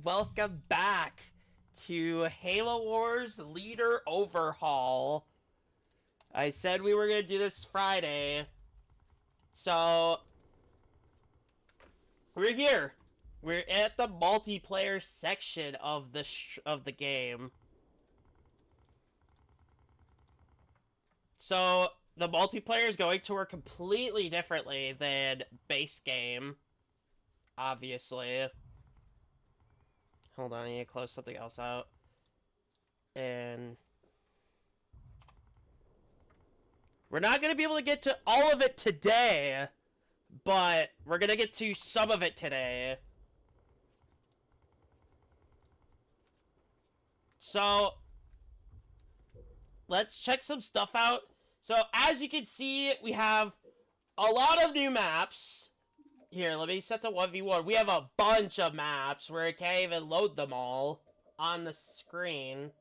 welcome back to Halo Wars Leader Overhaul. I said we were gonna do this Friday, so we're here. We're at the multiplayer section of the game. So the multiplayer is going to work completely differently than base game, obviously. Hold on, I need to close something else out. And we're not going to be able to get to all of it today, but we're going to get to some of it today. So, let's check some stuff out. So, as you can see, we have a lot of new maps. Here, let me set the 1v1. We have a bunch of maps where it can't even load them all on the screen.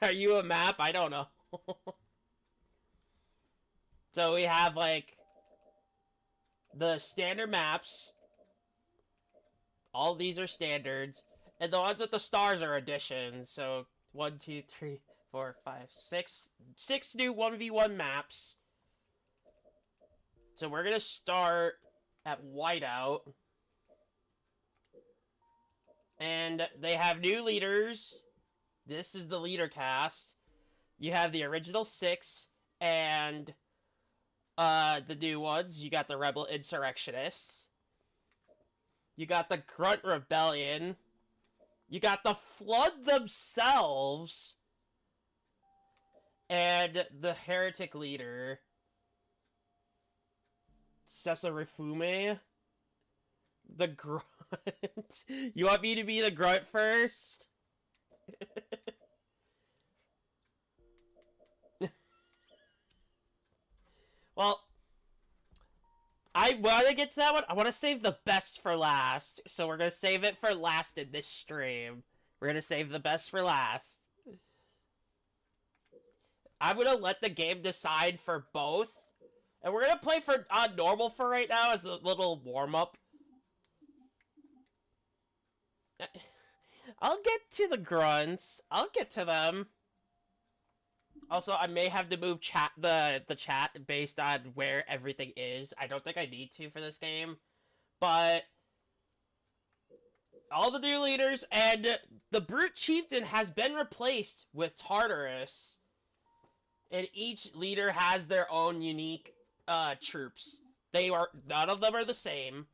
Are you a map? I don't know. So we have, like, the standard maps. All these are standards. And the ones with the stars are additions. So, 1, 2, 3, 4, 5, 6. 6 new 1v1 maps. So we're gonna start at Whiteout. And they have new leaders. This is the leader cast. You have the original 6 and the new ones. You got the Rebel Insurrectionists. You got the Grunt Rebellion. You got the Flood themselves. And the Heretic Leader. Sesarifume. The Grunt. You want me to be the Grunt first? Well, I want to get to that one. I want to save the best for last. So we're going to save it for last in this stream. We're going to save the best for last. I'm going to let the game decide for both. And we're going to play for on normal for right now as a little warm-up. I'll get to the grunts. I'll get to them. Also, I may have to move the chat based on where everything is. I don't think I need to for this game. But all the new leaders and the Brute Chieftain has been replaced with Tartarus. And each leader has their own unique troops. None of them are the same.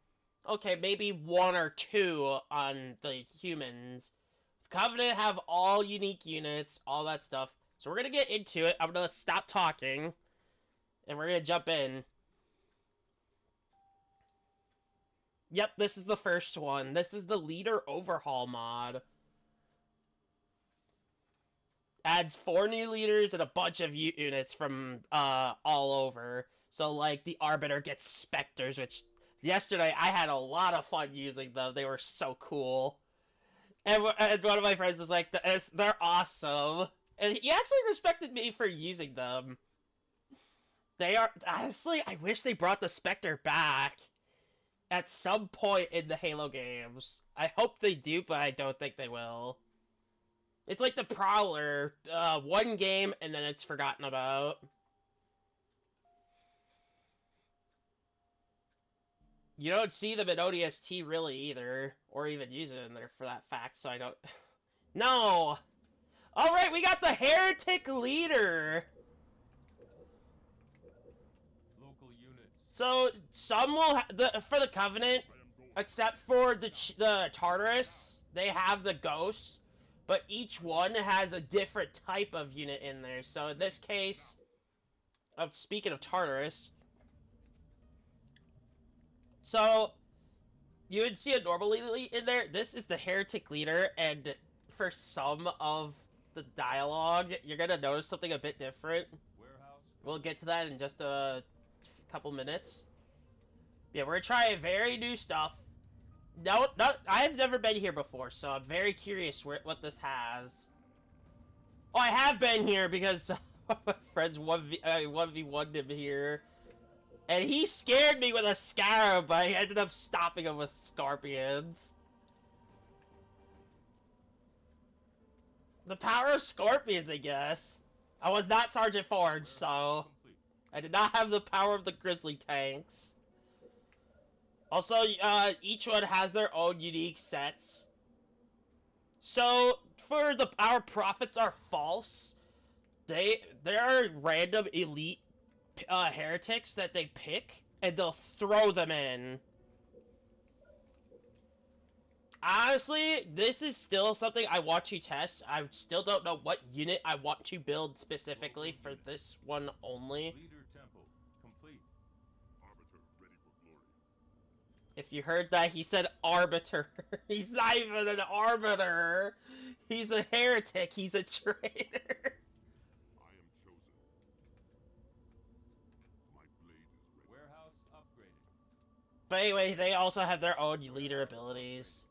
Okay, maybe 1 or 2 on the humans. Covenant have all unique units, all that stuff. So we're going to get into it. I'm going to stop talking. And we're going to jump in. Yep, this is the first one. This is the Leader Overhaul mod. Adds 4 new leaders and a bunch of units from all over. So, like, the Arbiter gets Spectres, which yesterday I had a lot of fun using them. They were so cool. And one of my friends was like, they're awesome. And he actually respected me for using them. They are... Honestly, I wish they brought the Spectre back at some point in the Halo games. I hope they do, but I don't think they will. It's like the Prowler. One game, and then it's forgotten about. You don't see them in ODST really either. Or even use it in there for that fact, so I don't... No! Alright, we got the Heretic Leader! Local units. So, some will for the Covenant, except for the Tartarus, they have the Ghosts, but each one has a different type of unit in there. So in this case, speaking of Tartarus, so you would see a normal leader in there. This is the Heretic Leader, and for some of the dialogue, you're gonna notice something a bit different. Warehouse. We'll get to that in just a couple minutes. Yeah, we're trying very new stuff. No, I've never been here before, so I'm very curious what this has. Oh, I have been here because my friends 1v1'd him here. And he scared me with a scarab, but I ended up stopping him with scorpions. The power of scorpions, I guess. I was not Sergeant Forge, so I did not have the power of the grizzly tanks. Also, each one has their own unique sets. So, for our profits are false. There are random elite heretics that they pick, and they'll throw them in. Honestly, this is still something I want to test. I still don't know what unit I want to build specifically for this one only. Leader temple complete. Arbiter ready for glory. If you heard that, he said arbiter. He's not even an arbiter. He's a heretic. He's a traitor. I am chosen. My blade is ready. Warehouse upgraded. But anyway, they also have their own leader abilities.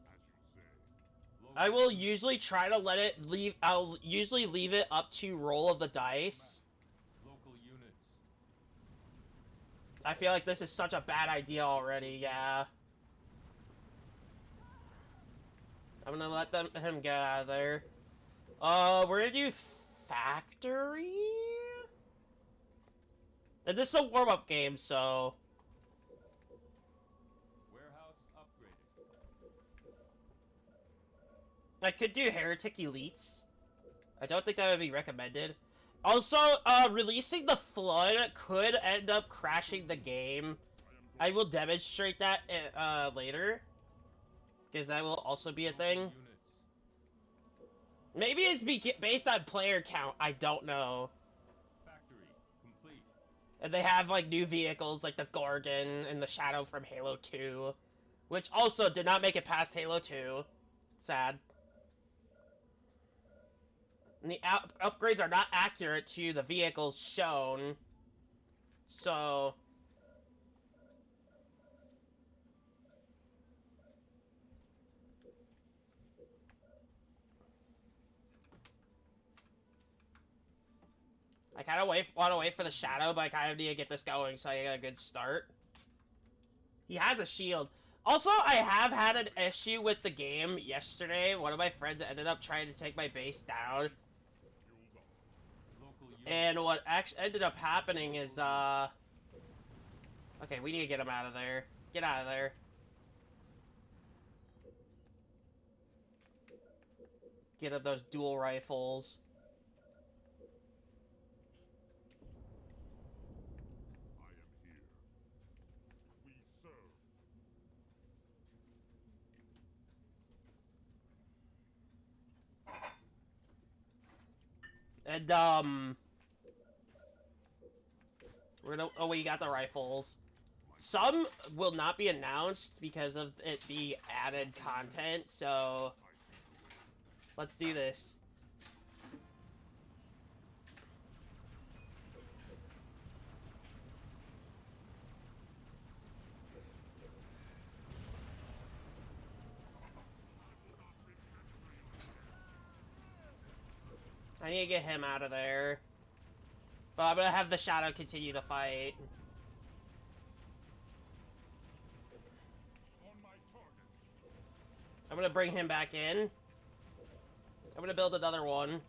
As you say. I will usually try to let it leave. I'll usually leave it up to roll of the dice. Local units. I feel like this is such a bad idea already. Yeah. I'm gonna let him get out of there. We're gonna do factory. And this is a warm-up game, so. Warehouse upgraded. I could do Heretic Elites. I don't think that would be recommended. Also, releasing the Flood could end up crashing the game. I will demonstrate that later. Because that will also be a thing. Units. Maybe it's based on player count. I don't know. Factory complete. And they have, like, new vehicles like the Gorgon and the Shadow from Halo 2. Which also did not make it past Halo 2. Sad. And the upgrades are not accurate to the vehicles shown. So. I kind of want to wait for the Shadow, but I kind of need to get this going so I get a good start. He has a shield. Also, I have had an issue with the game yesterday. One of my friends ended up trying to take my base down. Local units. And what actually ended up happening is, okay, we need to get him out of there. Get out of there. Get up those dual rifles. I am here. We serve. And, we're gonna, oh, we got the rifles. Some will not be announced because of it being added content, so let's do this. I need to get him out of there. But I'm gonna have the Shadow continue to fight. On my target. I'm gonna bring him back in. I'm gonna build another one.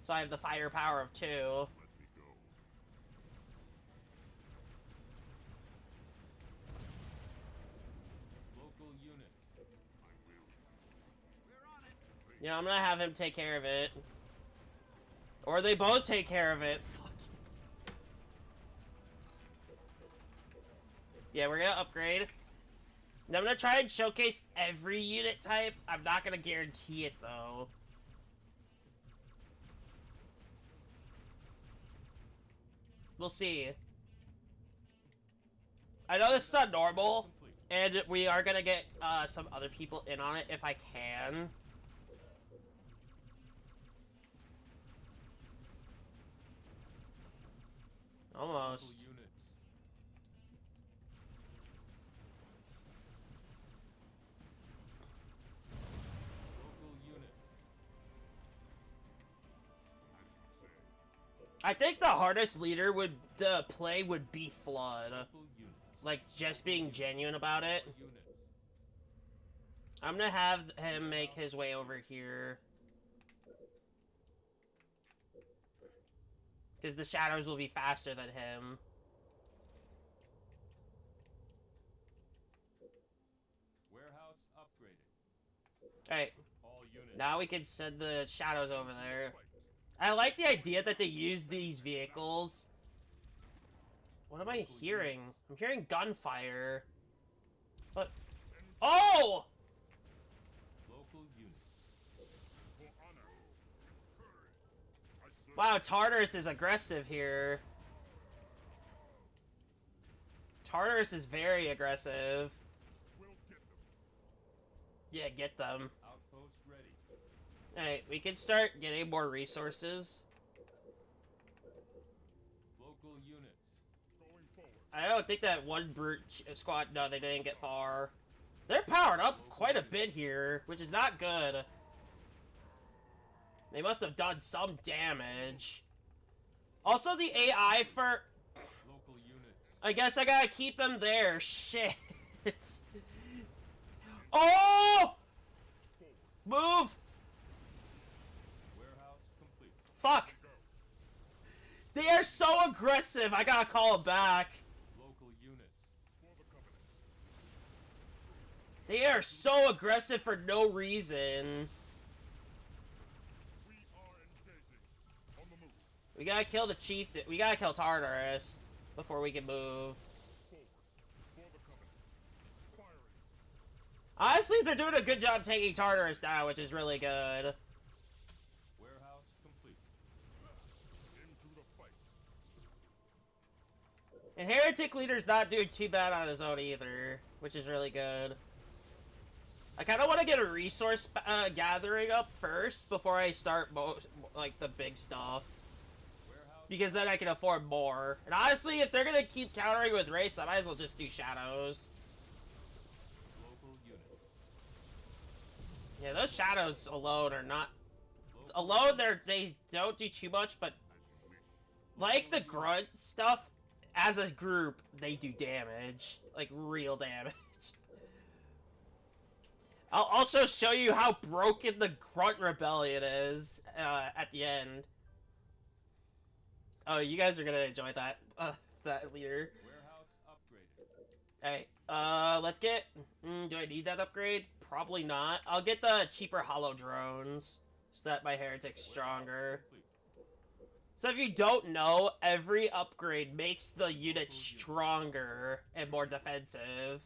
So I have the firepower of 2. Let me go. Local units. I will. Yeah, I'm gonna have him take care of it. Or they both take care of it. Fuck it. Yeah, we're gonna upgrade. And I'm gonna try and showcase every unit type. I'm not gonna guarantee it, though. We'll see. I know this is not normal, Complete. and we are gonna get some other people in on it if I can. Almost. Local units. Local units. As you say. I think the hardest leader would play would be Flood. Local units. Like, just being genuine about it. Units. I'm gonna have him make his way over here. Because the shadows will be faster than him. Warehouse upgraded. Alright, All units. now we can send the shadows over there. I like the idea that they use these vehicles. What am I hearing? I'm hearing gunfire. But... Oh! Local units. For honor. Courage. I serve. Wow, Tartarus is aggressive here. Tartarus is very aggressive. We'll get them. Yeah, get them. Outpost ready. Alright, we can start getting more resources. Local units. Going forward. I don't think that one brute squad... No, they didn't get far. They're powered up quite a bit here, which is not good. They must have done some damage. Also, the AI for... Local units. I guess I gotta keep them there. Shit. Oh! Move! Warehouse complete. Fuck. They are so aggressive. I gotta call them back. Local units. For the covenant. They are so aggressive for no reason. We are engaging. On the move. We gotta kill the chief. We gotta kill Tartarus before we can move. Forward. For the covenant. Firing. Honestly, they're doing a good job taking Tartarus down, which is really good. Warehouse complete. Into the fight. And Heretic Leader's not doing too bad on his own either, which is really good. I kind of want to get a resource gathering up first before I start like the big stuff, Warehouse. because then I can afford more. And honestly, if they're gonna keep countering with rates, I might as well just do shadows. Local units. Yeah, those shadows alone are not Local alone. They don't do too much, but As you wish. like the grunt stuff, as a group, they do damage, like real damage. I'll also show you how broken the Grunt Rebellion is at the end. Oh, you guys are gonna enjoy that, that leader. Warehouse upgraded. Hey, let's get... do I need that upgrade? Probably not. I'll get the cheaper hollow drones, so that my Heretic's stronger. Complete. So if you don't know, every upgrade makes the unit stronger and more defensive.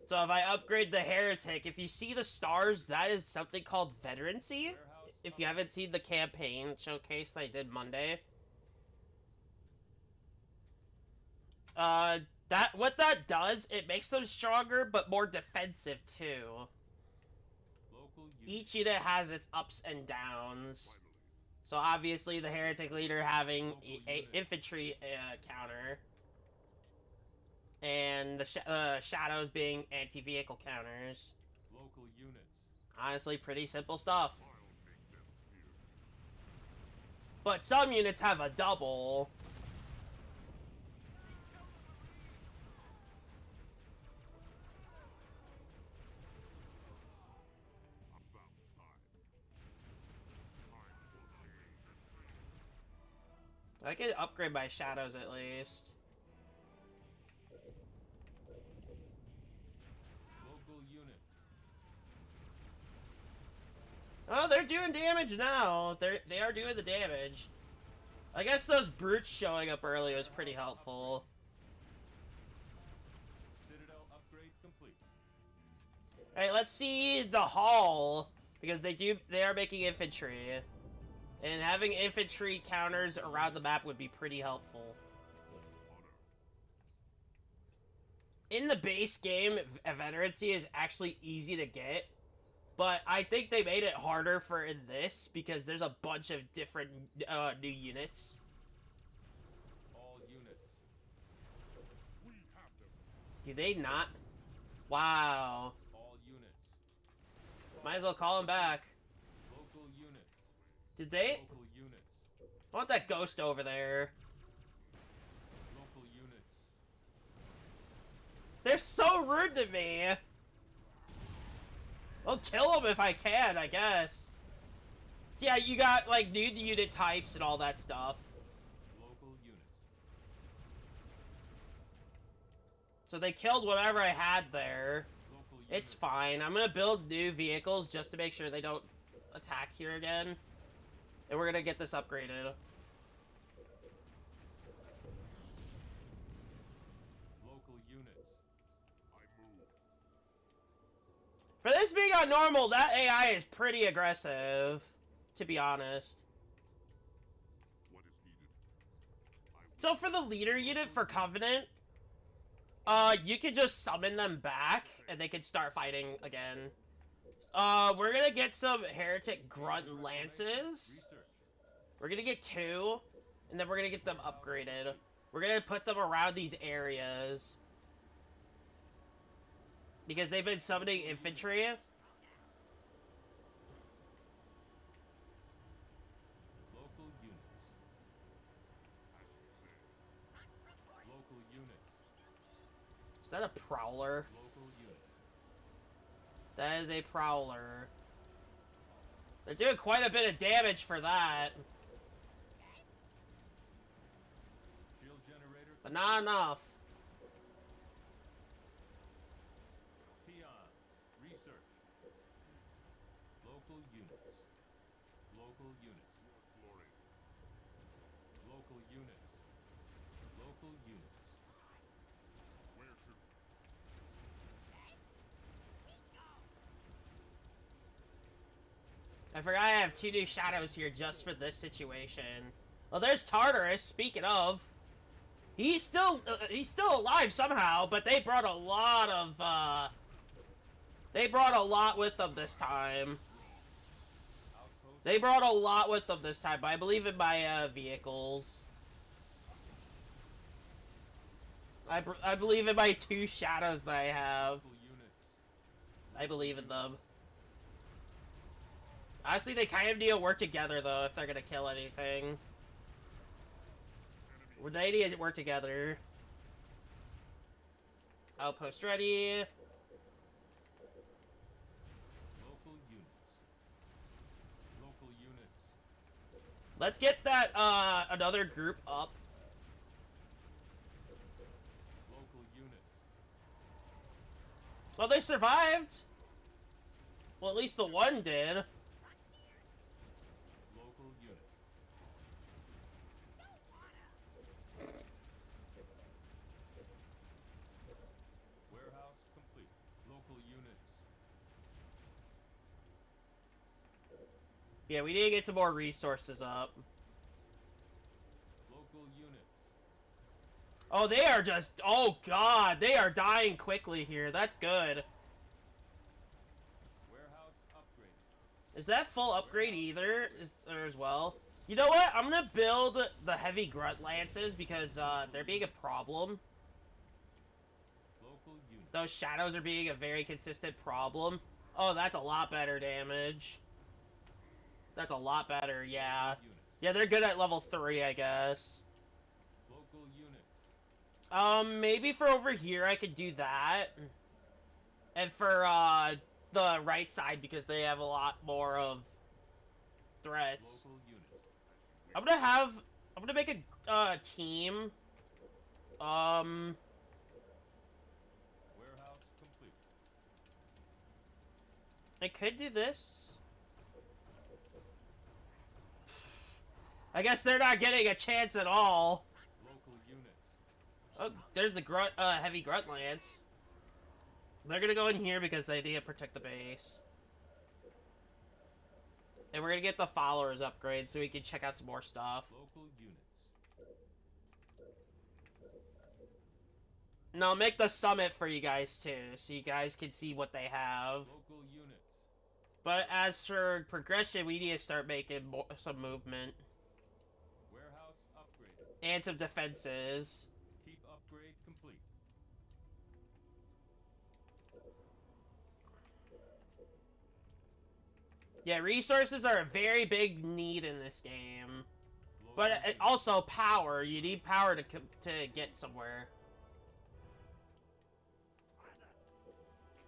So if I upgrade the Heretic, if you see the stars, that is something called veterancy. Warehouse If you haven't seen the campaign showcase that I did Monday. What that does, it makes them stronger, but more defensive too. Local units. Each unit has its ups and downs. So obviously the Heretic Leader having a infantry counter. And the shadows being anti-vehicle counters. Local units. Honestly, pretty simple stuff. I'll make them fear. But some units have a double. About time. Time for change. I can upgrade my shadows at least. Local units. Oh, they're doing damage now. They are doing the damage. I guess those brutes showing up early was pretty helpful. Citadel upgrade complete. Alright, let's see the hall. Because they are making infantry. And having infantry counters around the map would be pretty helpful. In the base game, veterancy is actually easy to get. But I think they made it harder for in this because there's a bunch of different new units. All units. We have them. Do they not? Wow. All units. Might as well call them back. Local units. Did they? Local units. I want that ghost over there. Local units. They're so rude to me. I'll kill them if I can, I guess. Yeah, you got, like, new unit types and all that stuff. Local units. So they killed whatever I had there. Local units. It's fine. I'm gonna build new vehicles just to make sure they don't attack here again. And we're gonna get this upgraded. Local units. I move. For this being on normal, that AI is pretty aggressive, to be honest. What is needed? So for the leader unit for Covenant, you can just summon them back, and they can start fighting again. We're gonna get some Heretic Grunt Lances. Research. We're gonna get 2, and then we're gonna get them upgraded. We're gonna put them around these areas. Because they've been summoning infantry. Local units. As you say. Local units. Is that a Prowler? Local units. That is a Prowler. They're doing quite a bit of damage for that. Shield generator. But not enough. Peon. Research. Local units. Local units. Glory. Local units. Local units. Where to? I forgot I have 2 new shadows here just for this situation. Well, there's Tartarus, speaking of. He's still alive somehow, but they brought a lot of, they brought a lot with them this time. Outpost. They brought a lot with them this time, but I believe in my, vehicles. I believe in my 2 shadows that I have. Local units. I believe in them. Honestly, they kind of need to work together, though, if they're gonna kill anything. They need to work together. Outpost ready. Local units. Local units. Let's get that, another group up. Local units. Well, they survived. Well, at least the one did. Local units. Warehouse complete. Local units. Yeah, we need to get some more resources up. Local units. Oh, they are just... Oh, God. They are dying quickly here. That's good. Warehouse upgraded. Is that full upgrade either? Or as well? You know what? I'm gonna build the heavy grunt lances because they're being a problem. Local units. Those shadows are being a very consistent problem. Oh, that's a lot better damage. That's a lot better, yeah. Units. Yeah, they're good at level 3, I guess. Local units. Maybe for over here I could do that. And for, the right side, because they have a lot more of threats. Local units. I'm gonna make a, team. Warehouse complete. I could do this. I guess they're not getting a chance at all. Local units. Oh, there's the grunt, heavy grunt lance. They're gonna go in here because they need to protect the base. And we're gonna get the followers upgrade so we can check out some more stuff. Local units. And I'll make the summit for you guys too, so you guys can see what they have. Local units. But as for progression, we need to start making some movement. Warehouse upgraded. And some defenses. Keep upgrade complete. Yeah, resources are a very big need in this game. Local But unit. also power. You need power to get somewhere.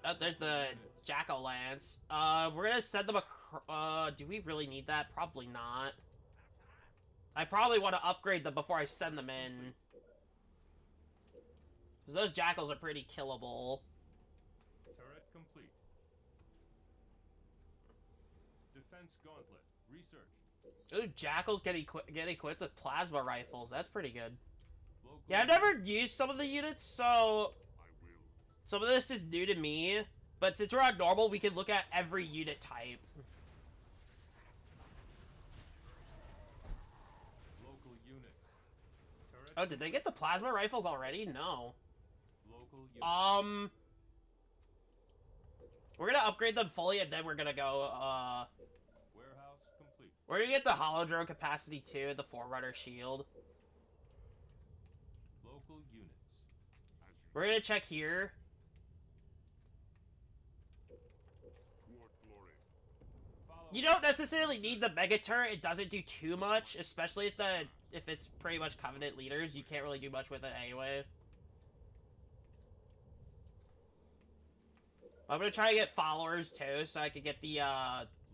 Oh, there's the Jack-o'-lance. We're gonna send them do we really need that? Probably not. I probably want to upgrade them before I send them in. Because those jackals are pretty killable. Turret complete. Defense gauntlet. Research. Ooh, jackals get equipped with plasma rifles. That's pretty good. Local Yeah, I've never used some of the units, so I will. some of this is new to me. But since we're on normal, we can look at every unit type. Local units. Turret. Oh, did they get the plasma rifles already? No. Local units. We're gonna upgrade them fully, and then we're gonna go, Warehouse complete. we're gonna get the hollow drone capacity too, the Forerunner shield. Local units. As you We're gonna check here. toward glory. Follow. You don't necessarily need the mega turret. It doesn't do too much, especially if it's pretty much Covenant leaders. You can't really do much with it anyway. I'm gonna try to get followers too, so I can get the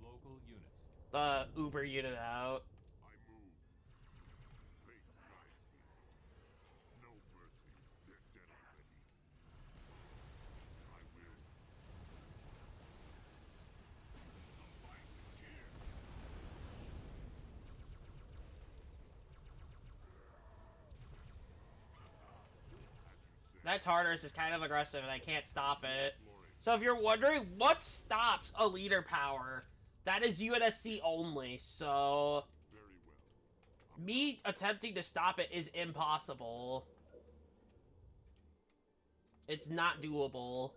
Local units. Uber unit out. I move. Fate guides me. No mercy. They're dead already. I will. The fight is here. That Tartarus is kind of aggressive, and I can't stop it. Glory. So if you're wondering what stops a leader power, that is UNSC only. So Very well. me attempting to stop it is impossible. It's not doable.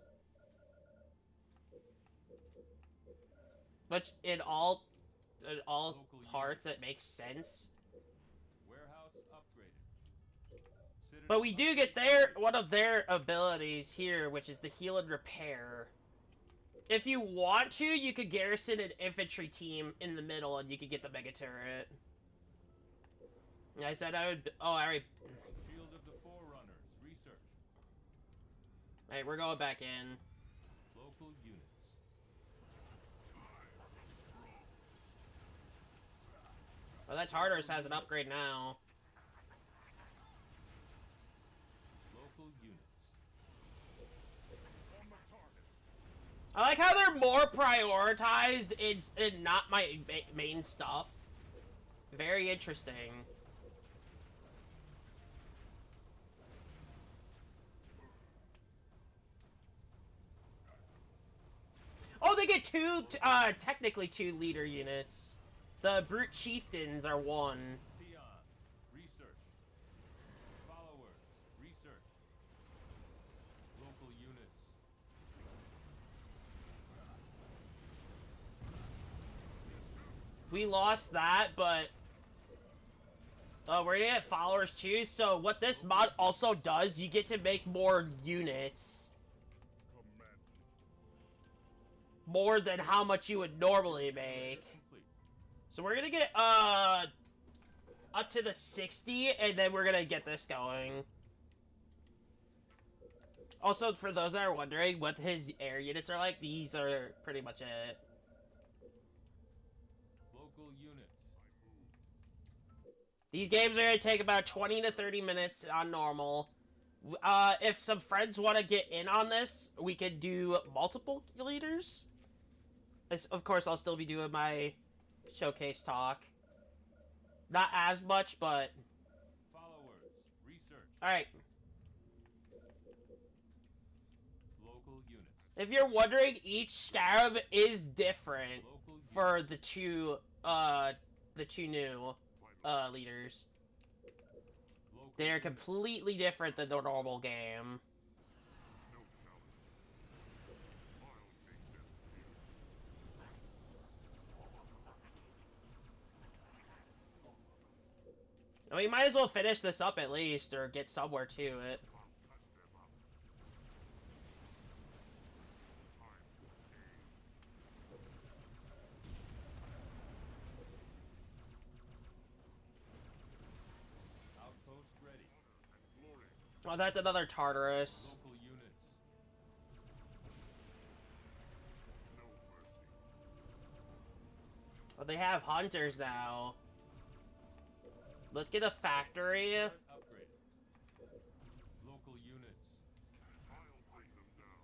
Which in all Local parts units. it makes sense. Warehouse upgraded. Citadel But we do get one of their abilities here, which is the heal and repair. If you want to, you could garrison an infantry team in the middle, and you could get the mega turret. I said I would. Oh, alright. Shield of the Forerunners. Research. Alright, we're going back in. Local units. Well, that Tartarus has an upgrade now. Local units. On the target. I like how they're more prioritized in not my main stuff. Very interesting. Oh, they get technically two leader units. The Brute Chieftains are one. Peon. Research. Followers. Research. Local units. We lost that, but we're gonna get followers too. So what this mod also does, you get to make more units. Command. More than how much you would normally make. Complete. So we're gonna get up to the 60, and then we're gonna get this going. Also, for those that are wondering what his air units are like, these are pretty much it. Local units. These games are gonna take about 20 to 30 minutes on normal. If some friends want to get in on this, we could do multiple leaders. Of course, I'll still be doing my showcase talk. Not as much, but Followers. Research. alright. Local units. If you're wondering, each scarab is different Local units. for the two new leaders. Local They are units. completely different than the normal game. No challenge. I'll make them And we might as well finish this up at least, or get somewhere to it. I'll cut them up. Time to pay. Oh, that's another Tartarus. Local units. No mercy. Oh, they have hunters now. Let's get a factory. Turret upgraded. Local units. I'll bring them down.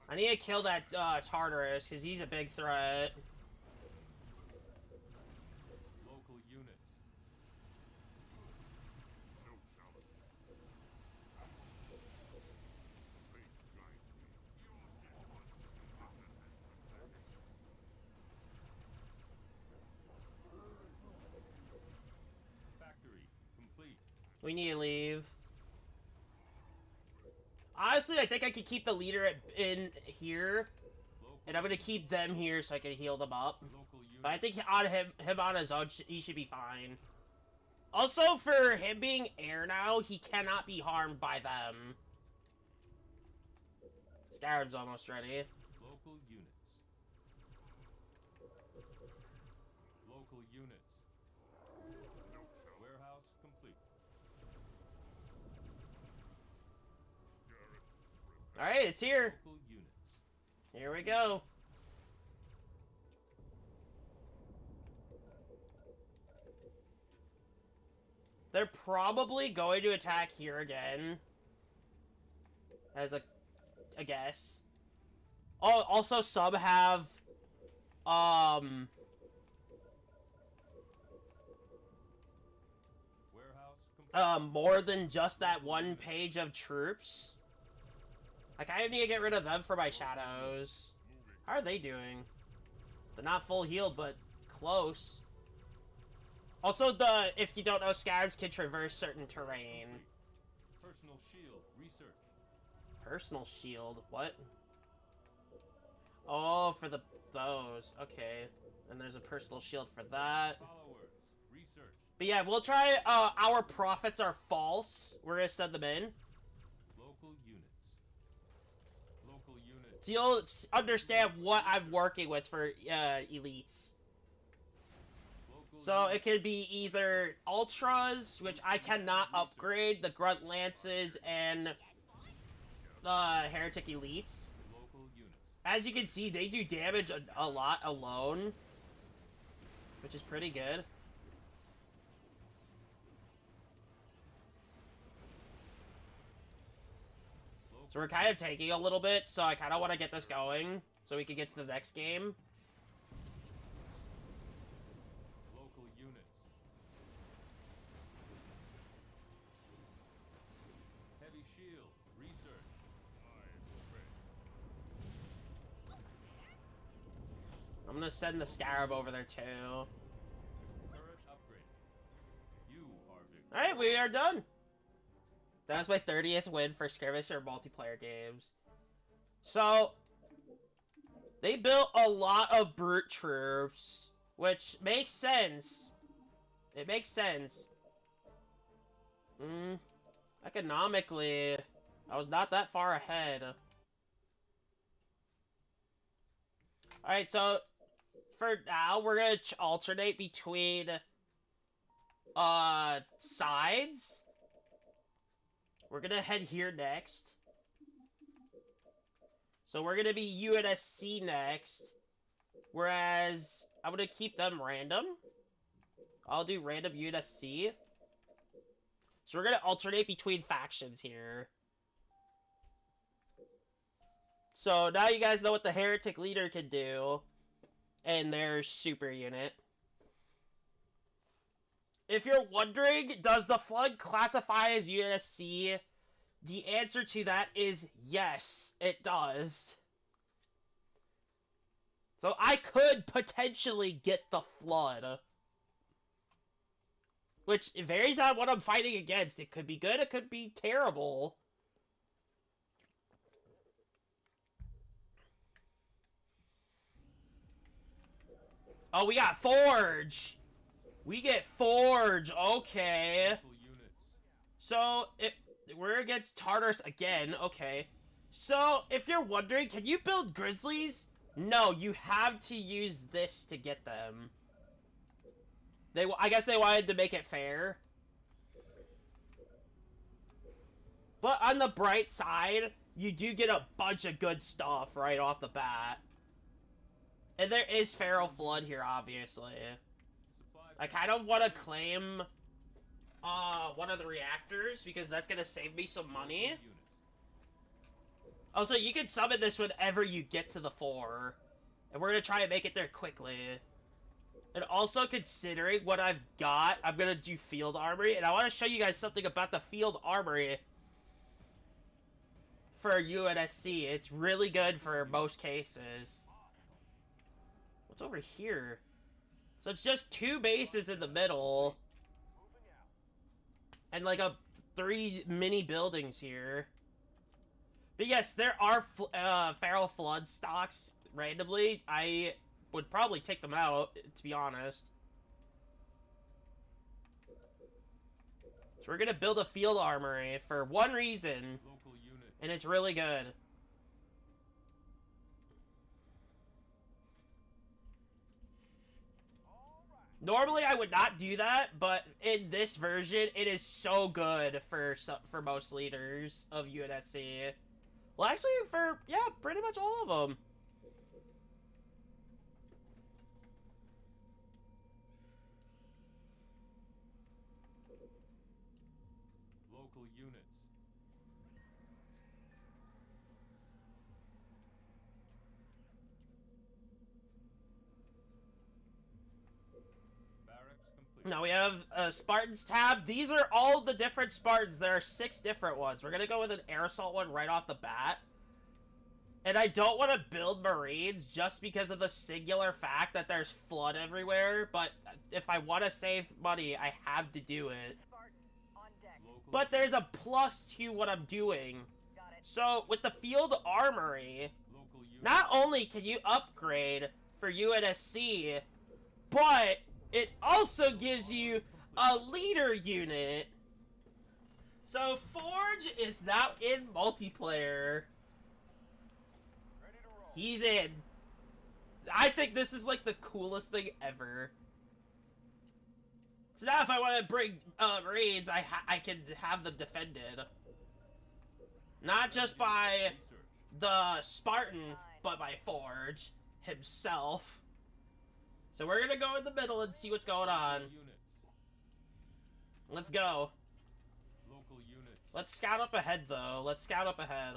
I need to kill that Tartarus, because he's a big threat. Local units. No challenge. Fate guides me. Factory complete. We need to leave. Honestly, I think I could keep the leader in here, Local, and I'm gonna keep them here so I can heal them up. local units. But I think on him on his own, he should be fine. Also, for him being air now, he cannot be harmed by them. Scarab's almost ready. Local units. Local units. No challenge. Warehouse complete. Garrett. Alright, it's here. Local units. Here we go. They're probably going to attack here again. As a guess. Oh, also some have Warehouse complete. more than just that one page of troops. I kind of need to get rid of them for my shadows. Moving. How are they doing? They're not full healed, but close. Also, if you don't know, Scarabs can traverse certain terrain. Personal shield research. Personal shield, what? Oh, for those. Okay. And there's a personal shield for that. Followers research. But yeah, we'll try, our prophets are false. We're gonna send them in. Local units. Local units. So you'll understand what I'm working with for, elites. Local So units. it could be either Ultras, which I cannot upgrade, the Grunt Lances, and the Heretic Elites. Local units. As you can see, they do damage a lot alone, which is pretty good. So we're kind of taking a little bit, so I kind of want to get this going, so we can get to the next game. Local units. Heavy shield research. I obey. I'm gonna send the Scarab over there too. Turret upgraded. You are victorious. Alright, we are done. That was my 30th win for Skirmisher multiplayer games. So, they built a lot of brute troops, which makes sense. It makes sense. Economically, I was not that far ahead. Alright, so, for now, we're gonna alternate between, sides. We're gonna head here next. So we're gonna be UNSC next. Whereas, I'm gonna keep them random. I'll do random UNSC. So we're gonna alternate between factions here. So now you guys know what the Heretic Leader can do. And their super unit. If you're wondering, does the Flood classify as UNSC? The answer to that is yes, it does. So I could potentially get the Flood. Which varies on what I'm fighting against. It could be good, it could be terrible. Oh, we got Forge! We get Forge, okay. Local units. So, we're against Tartarus again, okay. So, if you're wondering, can you build Grizzlies? No, you have to use this to get them. I guess they wanted to make it fair. But on the bright side, you do get a bunch of good stuff right off the bat. And there is Feral Flood here, obviously. I kind of want to claim one of the reactors, because that's going to save me some money. Also, you can summon this whenever you get to the 4. And we're going to try to make it there quickly. And also, considering what I've got, I'm going to do Field Armory. And I want to show you guys something about the Field Armory for UNSC. It's really good for most cases. What's over here? So it's just 2 bases in the middle. And like 3 mini buildings here. But yes, there are Feral Flood stocks randomly. I would probably take them out, to be honest. So we're gonna build a Field Armory for one reason. And it's really good. Normally, I would not do that, but in this version, it is so good for most leaders of UNSC. Well, actually, yeah, pretty much all of them. Local units. Now we have Spartans tab. These are all the different Spartans. There are 6 different ones. We're gonna go with an air assault one right off the bat. And I don't want to build Marines just because of the singular fact that there's flood everywhere. But if I want to save money, I have to do it. But there's a plus to what I'm doing. So with the Field Armory, not only can you upgrade for UNSC, but it also gives you a leader unit. So Forge is now in multiplayer. He's in. I think this is like the coolest thing ever. So now if I want to bring Marines, I can have them defended. Not just by the Spartan, but by Forge himself. So we're gonna go in the middle and see what's going on. Let's go. Let's scout up ahead, though. Let's scout up ahead.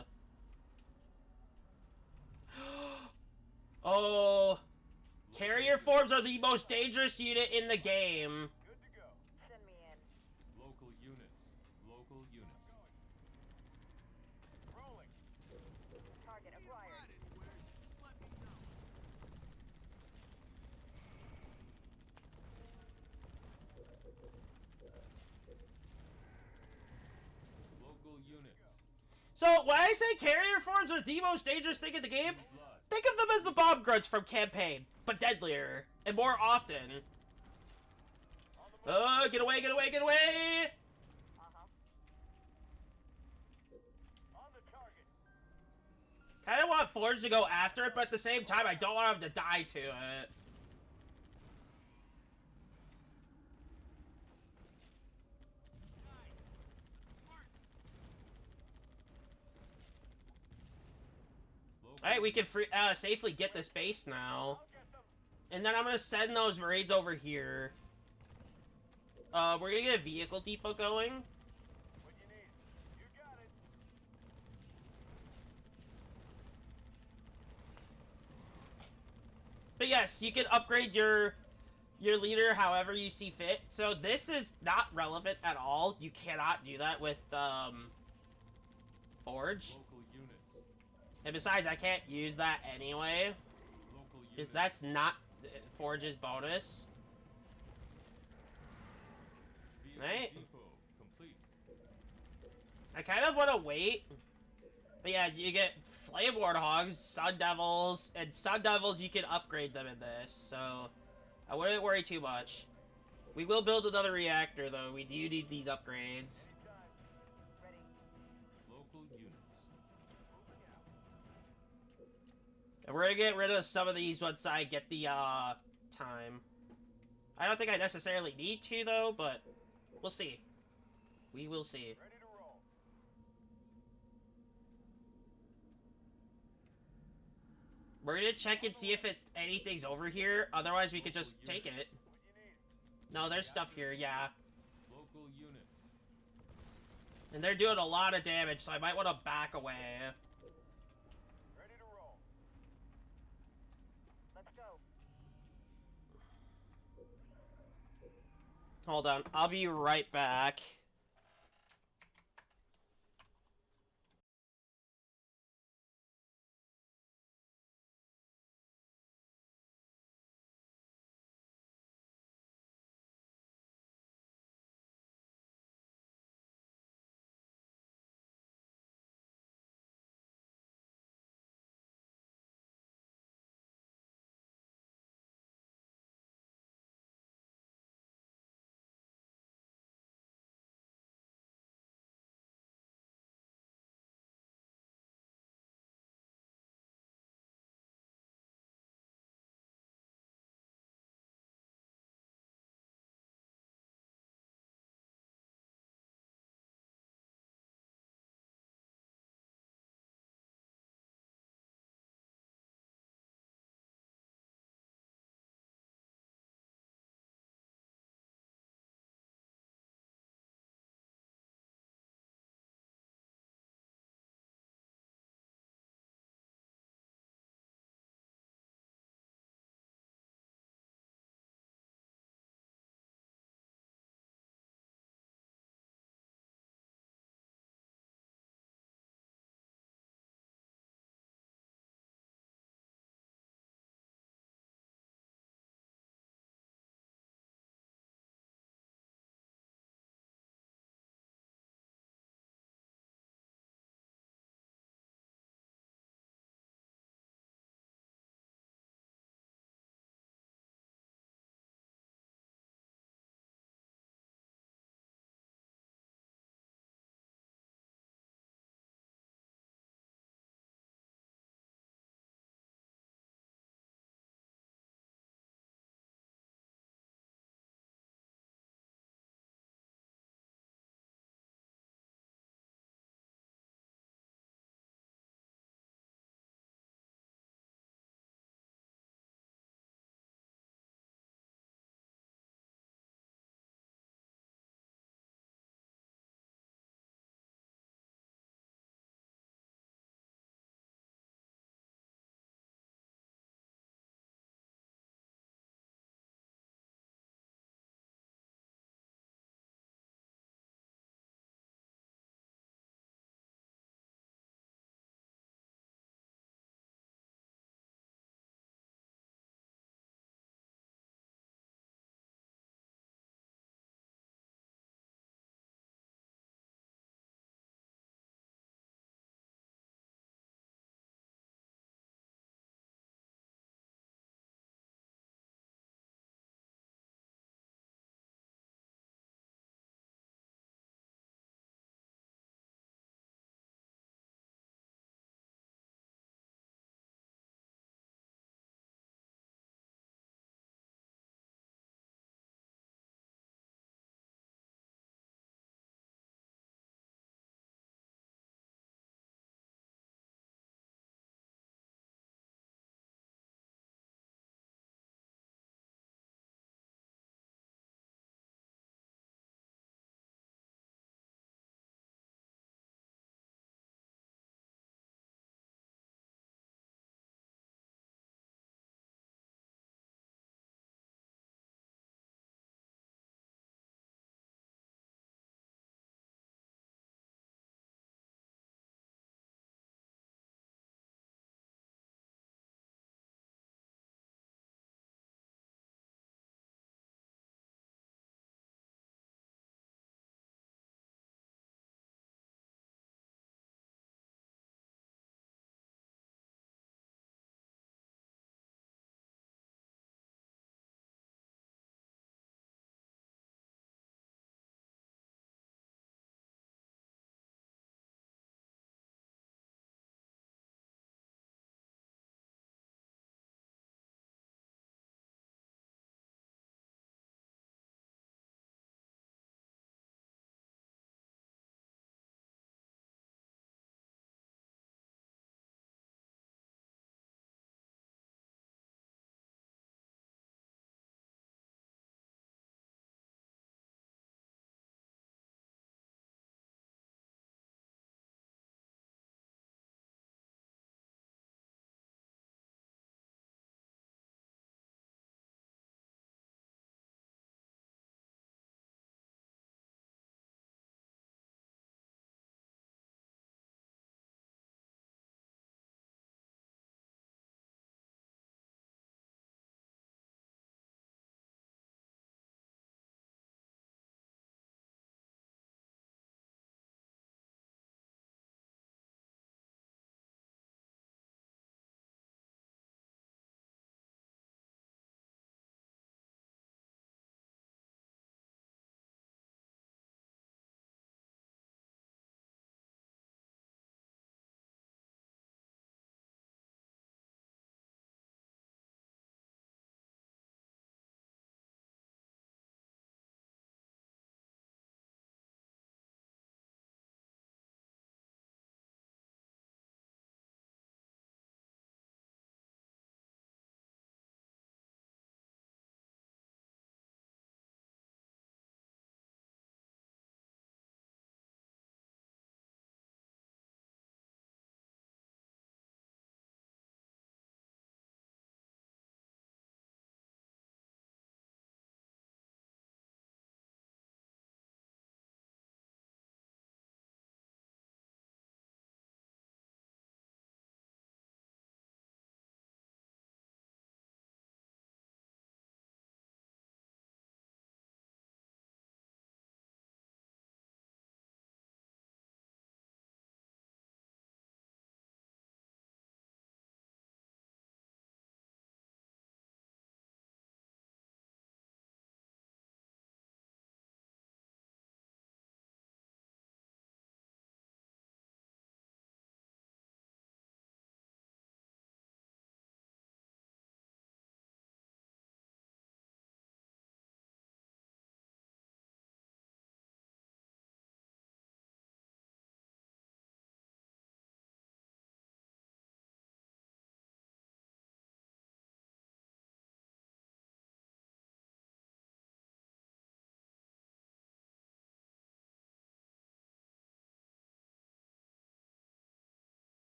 Oh, carrier forms are the most dangerous unit in the game. Good to go. Send me in. Local units. Local units. Rolling. Target acquired. Local units. So when I say carrier forms are the most dangerous thing in the game, think of them as the bomb grunts from Campaign, but deadlier and more often. Get away, get away, get away! On the target. Kind of want Forge to go after it, but at the same time, I don't want him to die to it. Alright, we can safely get this base now. And then I'm gonna send those Marines over here. We're gonna get a vehicle depot going. What you need? You got it. But yes, you can upgrade your leader however you see fit. So this is not relevant at all. You cannot do that with Forge. Local units. And besides, I can't use that anyway, Local because units. that's not Forge's bonus. Vehicle Right? depot complete. I kind of want to wait. But yeah, you get Flame Warthogs, Sun Devils, and Sun Devils, you can upgrade them in this, so I wouldn't worry too much. We will build another reactor, though. We do need these upgrades. Ready. Local units. And we're gonna get rid of some of these once I get the, time. I don't think I necessarily need to, though, but we'll see. We will see. Ready to roll. We're gonna check and see if anything's over here. Otherwise, we could just take it. No, there's stuff here, yeah. Local units. And they're doing a lot of damage, so I might want to back away. Ready to roll. Let's go. Hold on, I'll be right back.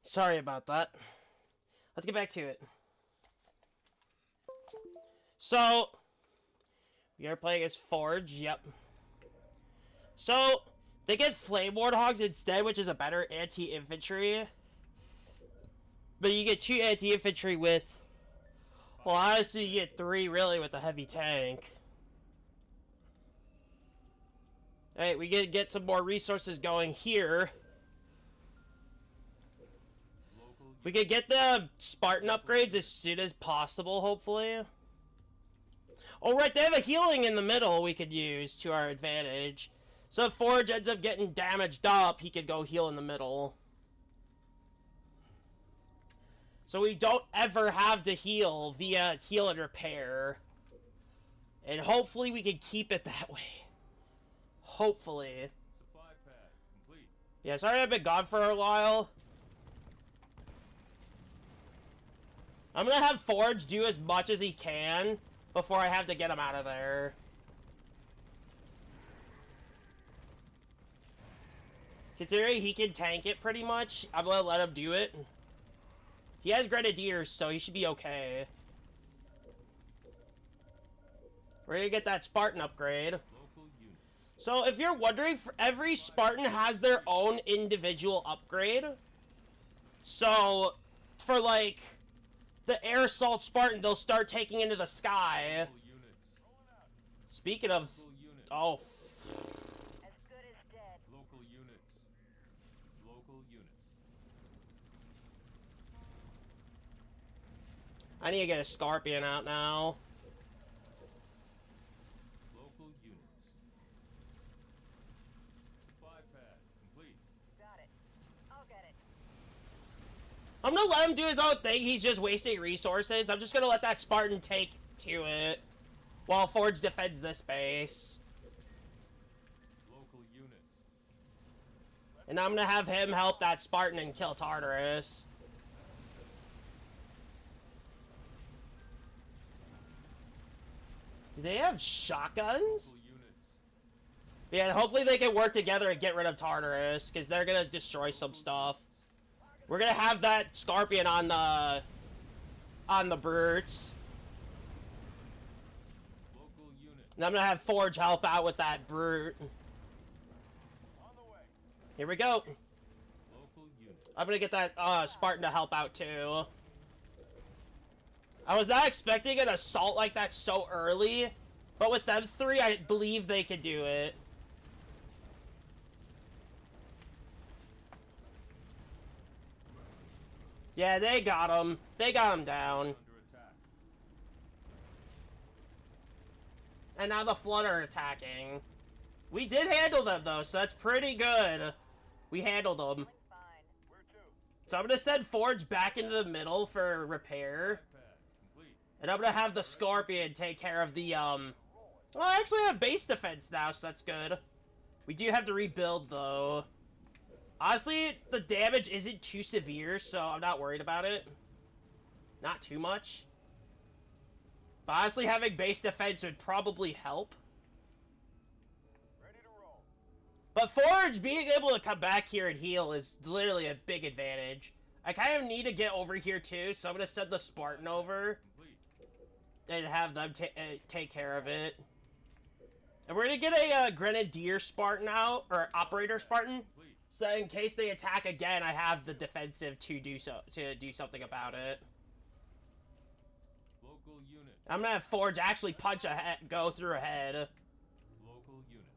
Sorry about that. Let's get back to it. So, we are playing as Forge, yep. So, they get Flame Warthogs instead, which is a better anti-infantry. But you get 2 anti-infantry with... Well, honestly, you get 3, really, with a heavy tank. Alright, we get some more resources going here. We could get the Spartan upgrades as soon as possible, hopefully. Oh, right, they have a healing in the middle we could use to our advantage. So if Forge ends up getting damaged up, he could go heal in the middle. So we don't ever have to heal via heal and repair. And hopefully we can keep it that way. Hopefully. Supply pad complete. Yeah, sorry I've been gone for a while. I'm gonna have Forge do as much as he can before I have to get him out of there. Considering he can tank it pretty much, I'm gonna let him do it. He has Grenadiers, so he should be okay. We're gonna get that Spartan upgrade. Local units. So if you're wondering, every Spartan has their own individual upgrade. So, for like, the Air Assault Spartan, they'll start taking into the sky. Local units. Speaking of... Local units. Oh, As good as dead. Local units. Local units. I need to get a Scorpion out now. Local units. Supply pad complete. Got it. I'll get it. I'm gonna let him do his own thing. He's just wasting resources. I'm just gonna let that Spartan take to it while Forge defends this base. Local units. And I'm gonna have him help that Spartan and kill Tartarus. Do they have shotguns? Local units. Yeah, hopefully they can work together and get rid of Tartarus, because they're gonna destroy some stuff. We're gonna have that Scorpion on the brutes. Local units. And I'm gonna have Forge help out with that brute. On the way. Here we go. Local units. I'm gonna get that Spartan to help out too. I was not expecting an assault like that so early, but with them 3, I believe they could do it. Yeah, they got him. They got him down. Under attack. And now the Flood are attacking. We did handle them though, so that's pretty good. We handled them. Went fine. Where to? So I'm gonna send Forge back into the middle for repair. Pad complete. And I'm gonna have the Scorpion take care of the, Well, I actually have base defense now, so that's good. We do have to rebuild, though. Honestly, the damage isn't too severe, so I'm not worried about it. Not too much. But honestly, having base defense would probably help. Ready to roll. But Forge being able to come back here and heal is literally a big advantage. I kind of need to get over here, too, so I'm gonna send the Spartan over Complete. and have them take care of it. And we're gonna get a Grenadier Spartan out, or Operator Spartan, Complete. so in case they attack again, I have the defensive to do something about it. Local units. I'm gonna have Forge actually punch go through a head. Local units.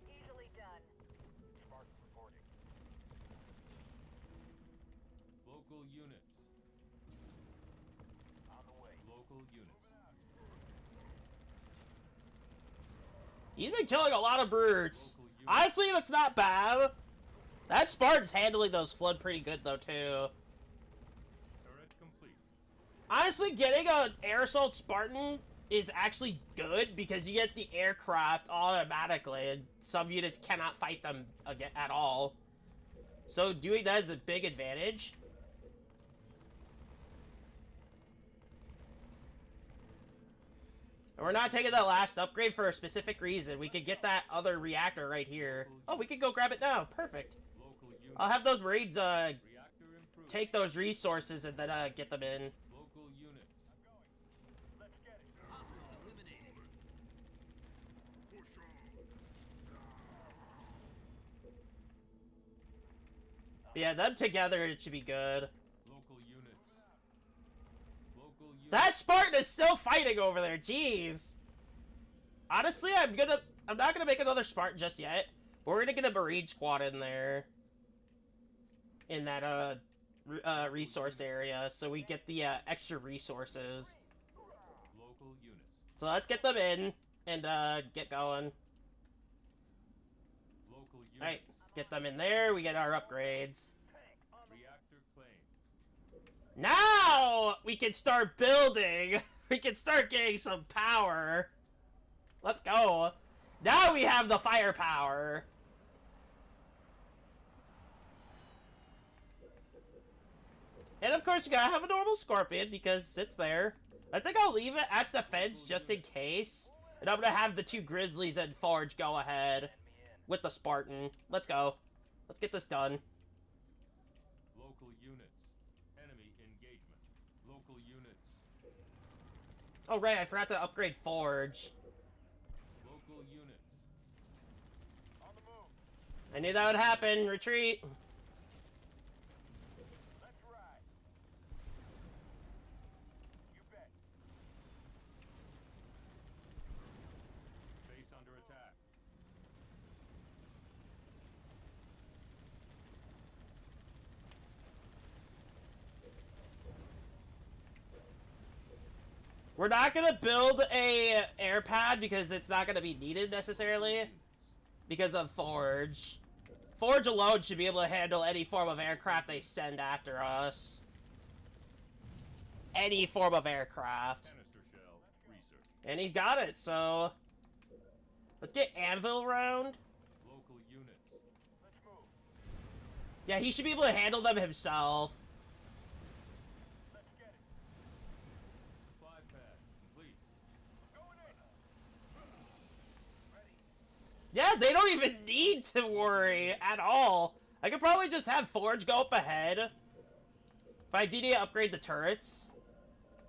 Easily done. Spartan reporting. Local units. On the way. Local units. He's been killing a lot of brutes. Local units. Honestly, that's not bad. That Spartan's handling those Flood pretty good, though, too. Turret complete. Honestly, getting an Air Assault Spartan is actually good because you get the aircraft automatically, and some units cannot fight them again at all. So doing that is a big advantage. And we're not taking that last upgrade for a specific reason. We could get that other reactor right here. Oh, we could go grab it now. Perfect. Local units. I'll have those Marines Reactor improved. take those resources and then get them in. Local units. Let's get it. Hostile eliminated. Push on. But yeah, them together, it should be good. Local units. Local units. That Spartan is still fighting over there. Jeez. Honestly, I'm not gonna make another Spartan just yet. We're gonna get a Marine squad in there. In that resource area, so we get the extra resources. Local units. So let's get them in and get going. Local units. Alright, get them in there, we get our upgrades. Reactor claimed. Now we can start building! We can start getting some power. Let's go. Now we have the firepower. And of course, you gotta have a normal Scorpion because it's there. I think I'll leave it at defense just in case. And I'm gonna have the two Grizzlies and Forge go ahead with the Spartan. Let's go. Let's get this done. Local units. Enemy engagement. Local units. Oh, right, I forgot to upgrade Forge. Local units. On the move. I knew that would happen. Retreat. Let's ride. You bet. Base under attack. We're not gonna build a air pad because it's not gonna be needed necessarily because of Forge. Forge alone should be able to handle any form of aircraft they send after us. Any form of aircraft. Canister shell. Research. And he's got it, so... Let's get Anvil round. Local units. Let's move. Yeah, he should be able to handle them himself. Let's get it. Supply pad. Complete. Going in. Ready. Yeah, they don't even need to worry at all. I could probably just have Forge go up ahead. But I do need to upgrade the turrets.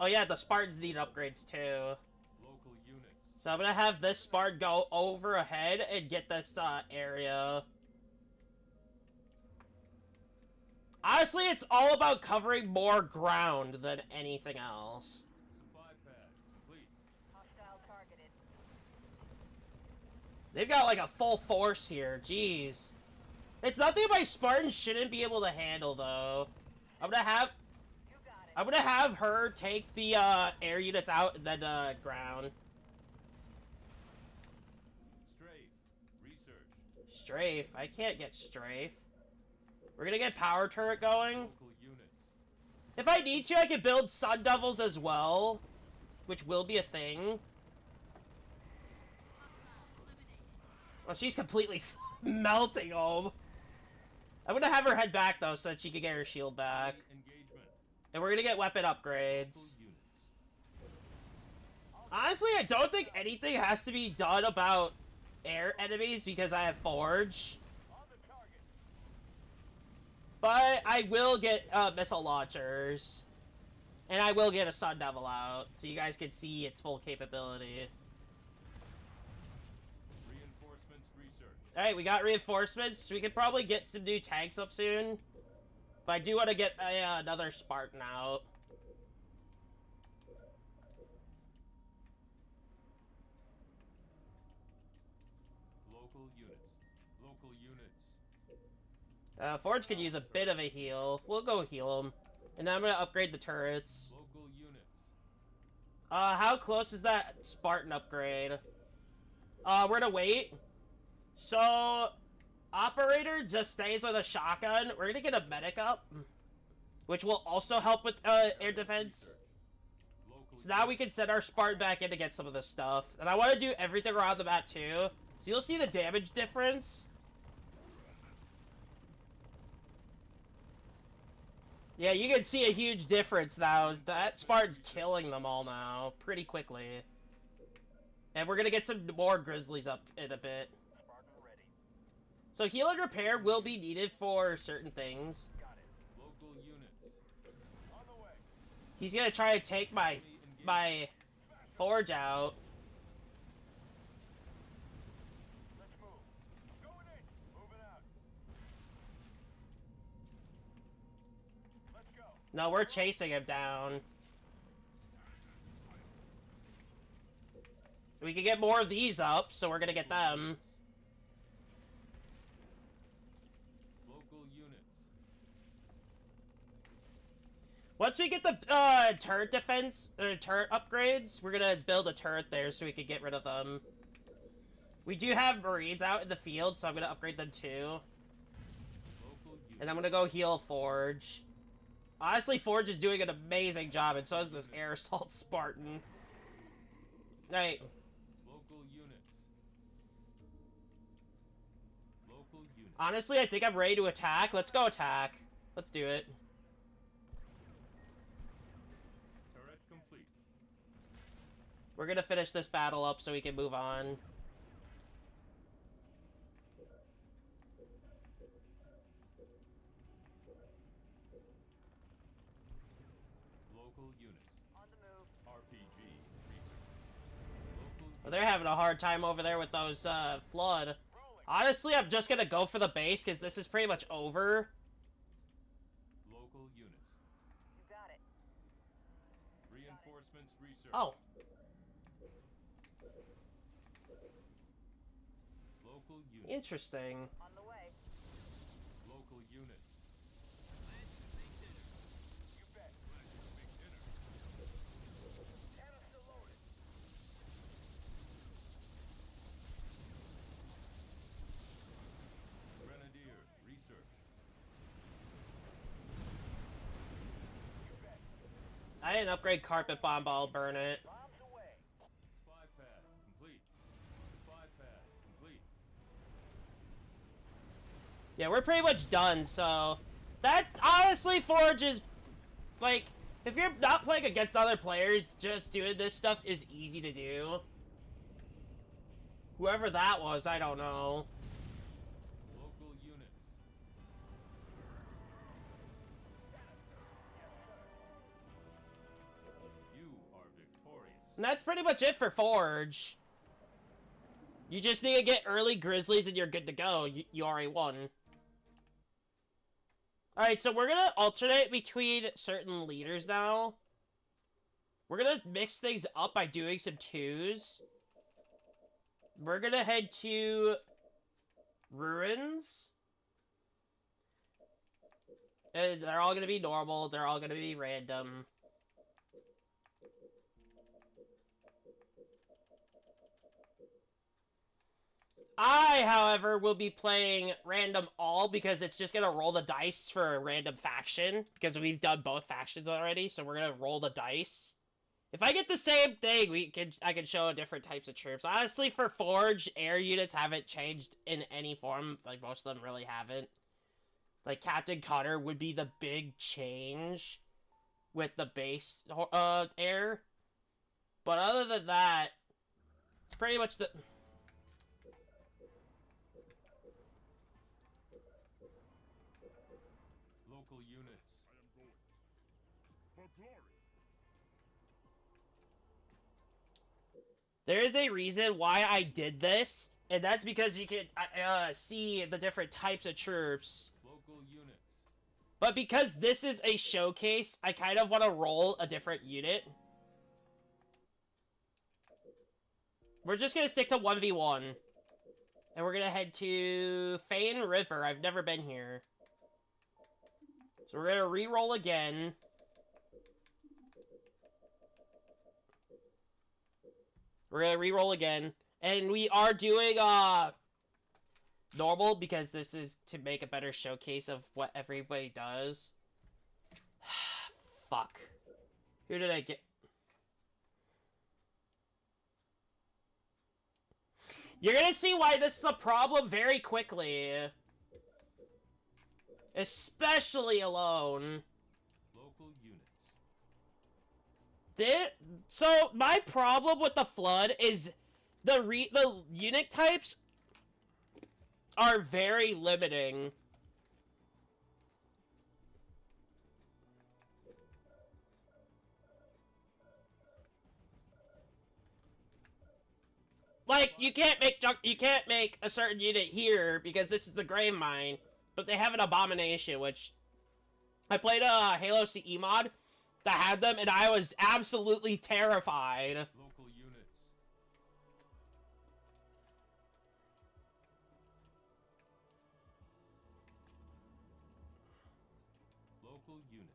Oh yeah, the Spartans need upgrades too. Local units. So I'm gonna have this Spartan go over ahead and get this area. Honestly, it's all about covering more ground than anything else. Supply pad. Complete. Hostile targeted. They've got like a full force here, jeez. It's nothing my Spartans shouldn't be able to handle though. You got it. I'm gonna have her take the air units out and then ground. Strafe. Research. Strafe, I can't get Strafe. We're gonna get power turret going. Local units. If I need to, I can build Sun Devils as well, which will be a thing. Well, she's completely melting home. I'm gonna have her head back though, so that she can get her shield back. Enemy engagement. And we're gonna get weapon upgrades. Local units. Honestly, I don't think anything has to be done about air enemies because I have Forge. On the target. But I will get missile launchers. And I will get a Sun Devil out, so you guys can see its full capability. Reinforcements research. Alright, we got reinforcements. We could probably get some new tanks up soon. But I do want to get another Spartan out. Local units. Local units. Forge could use a bit of a heal. We'll go heal him. And then I'm gonna upgrade the turrets. Local units. How close is that Spartan upgrade? We're gonna wait. So, Operator just stays with a shotgun. We're gonna get a medic up, which will also help with air defense. Local So now we can send our Spartan back in to get some of this stuff. And I want to do everything around the map too. So you'll see the damage difference. Yeah, you can see a huge difference now. That Spartan's killing them all now, pretty quickly. And we're gonna get some more Grizzlies up in a bit. Spartan ready. So heal and repair will be needed for certain things. Got it. Local units. On the way. He's gonna try to take my forge out. Let's move. Going in. Moving out. Let's go. No, we're chasing him down. We can get more of these up, so we're gonna get them. Local units. Once we get the turret defense, turret upgrades, we're gonna build a turret there so we can get rid of them. We do have Marines out in the field, so I'm gonna upgrade them too. Local units. And I'm gonna go heal Forge. Honestly, Forge is doing an amazing job, and so is this Air Assault Spartan. Right. Local units. Local units. Honestly, I think I'm ready to attack. Let's go attack. Let's do it. Turret complete. We're gonna finish this battle up so we can move on. Local units. On the move. RPG. Research. Local Well, they're having a hard time over there with those, flood. Rolling. Honestly, I'm just gonna go for the base, because this is pretty much over. Local units. You got it. Reinforcements research. Oh, Local units. interesting. On the way. Local units. You bet. Canister loaded. Grenadier. Research. You bet. I didn't upgrade Carpet Bomb, but I'll burn it. Bombs away. Supply pad. Complete. Supply pad. Complete. Yeah, we're pretty much done, so... That, honestly, Forge is... Like, if you're not playing against other players, just doing this stuff is easy to do. Whoever that was, I don't know. Local units. You are victorious. And that's pretty much it for Forge. You just need to get early Grizzlies and you're good to go. You already won. Alright, so we're gonna alternate between certain leaders now. We're gonna mix things up by doing some twos. We're gonna head to Ruins. And they're all gonna be normal, they're all gonna be random. I, however, will be playing random all because it's just gonna roll the dice for a random faction because we've done both factions already, so we're gonna roll the dice. If I get the same thing, I can show different types of troops. Honestly, for Forge, air units haven't changed in any form. Like, most of them really haven't. Like, Captain Cutter would be the big change with the base air. But other than that, it's pretty much the... Local units. I am going. For glory. There is a reason why I did this, and that's because you can see the different types of troops. Local units. But because this is a showcase, I kind of want to roll a different unit. We're just going to stick to 1v1. And we're going to head to Fane River. I've never been here. So we're going to re-roll again. We're going to re-roll again. And we are doing normal because this is to make a better showcase of what everybody does. Fuck. Who did I get? You're gonna see why this is a problem very quickly. Especially alone. Local units. So, my problem with the Flood is the unit types are very limiting. Like, you can't make a certain unit here because this is the grave mine, but they have an abomination, which I played a Halo CE mod that had them, and I was absolutely terrified. Local units. Local units.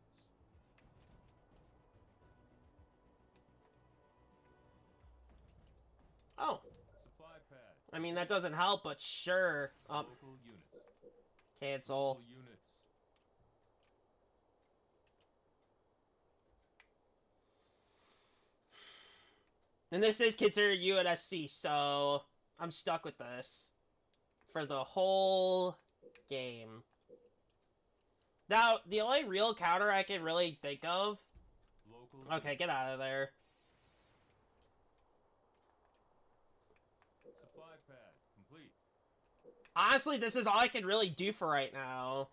Oh, Supply pad. I mean, that doesn't help, but sure. Local units. Cancel. Local units. And this is considered UNSC, so I'm stuck with this for the whole game. Now, the only real counter I can really think of... Local Okay, get out of there. Supply pad. Complete. Honestly, this is all I can really do for right now.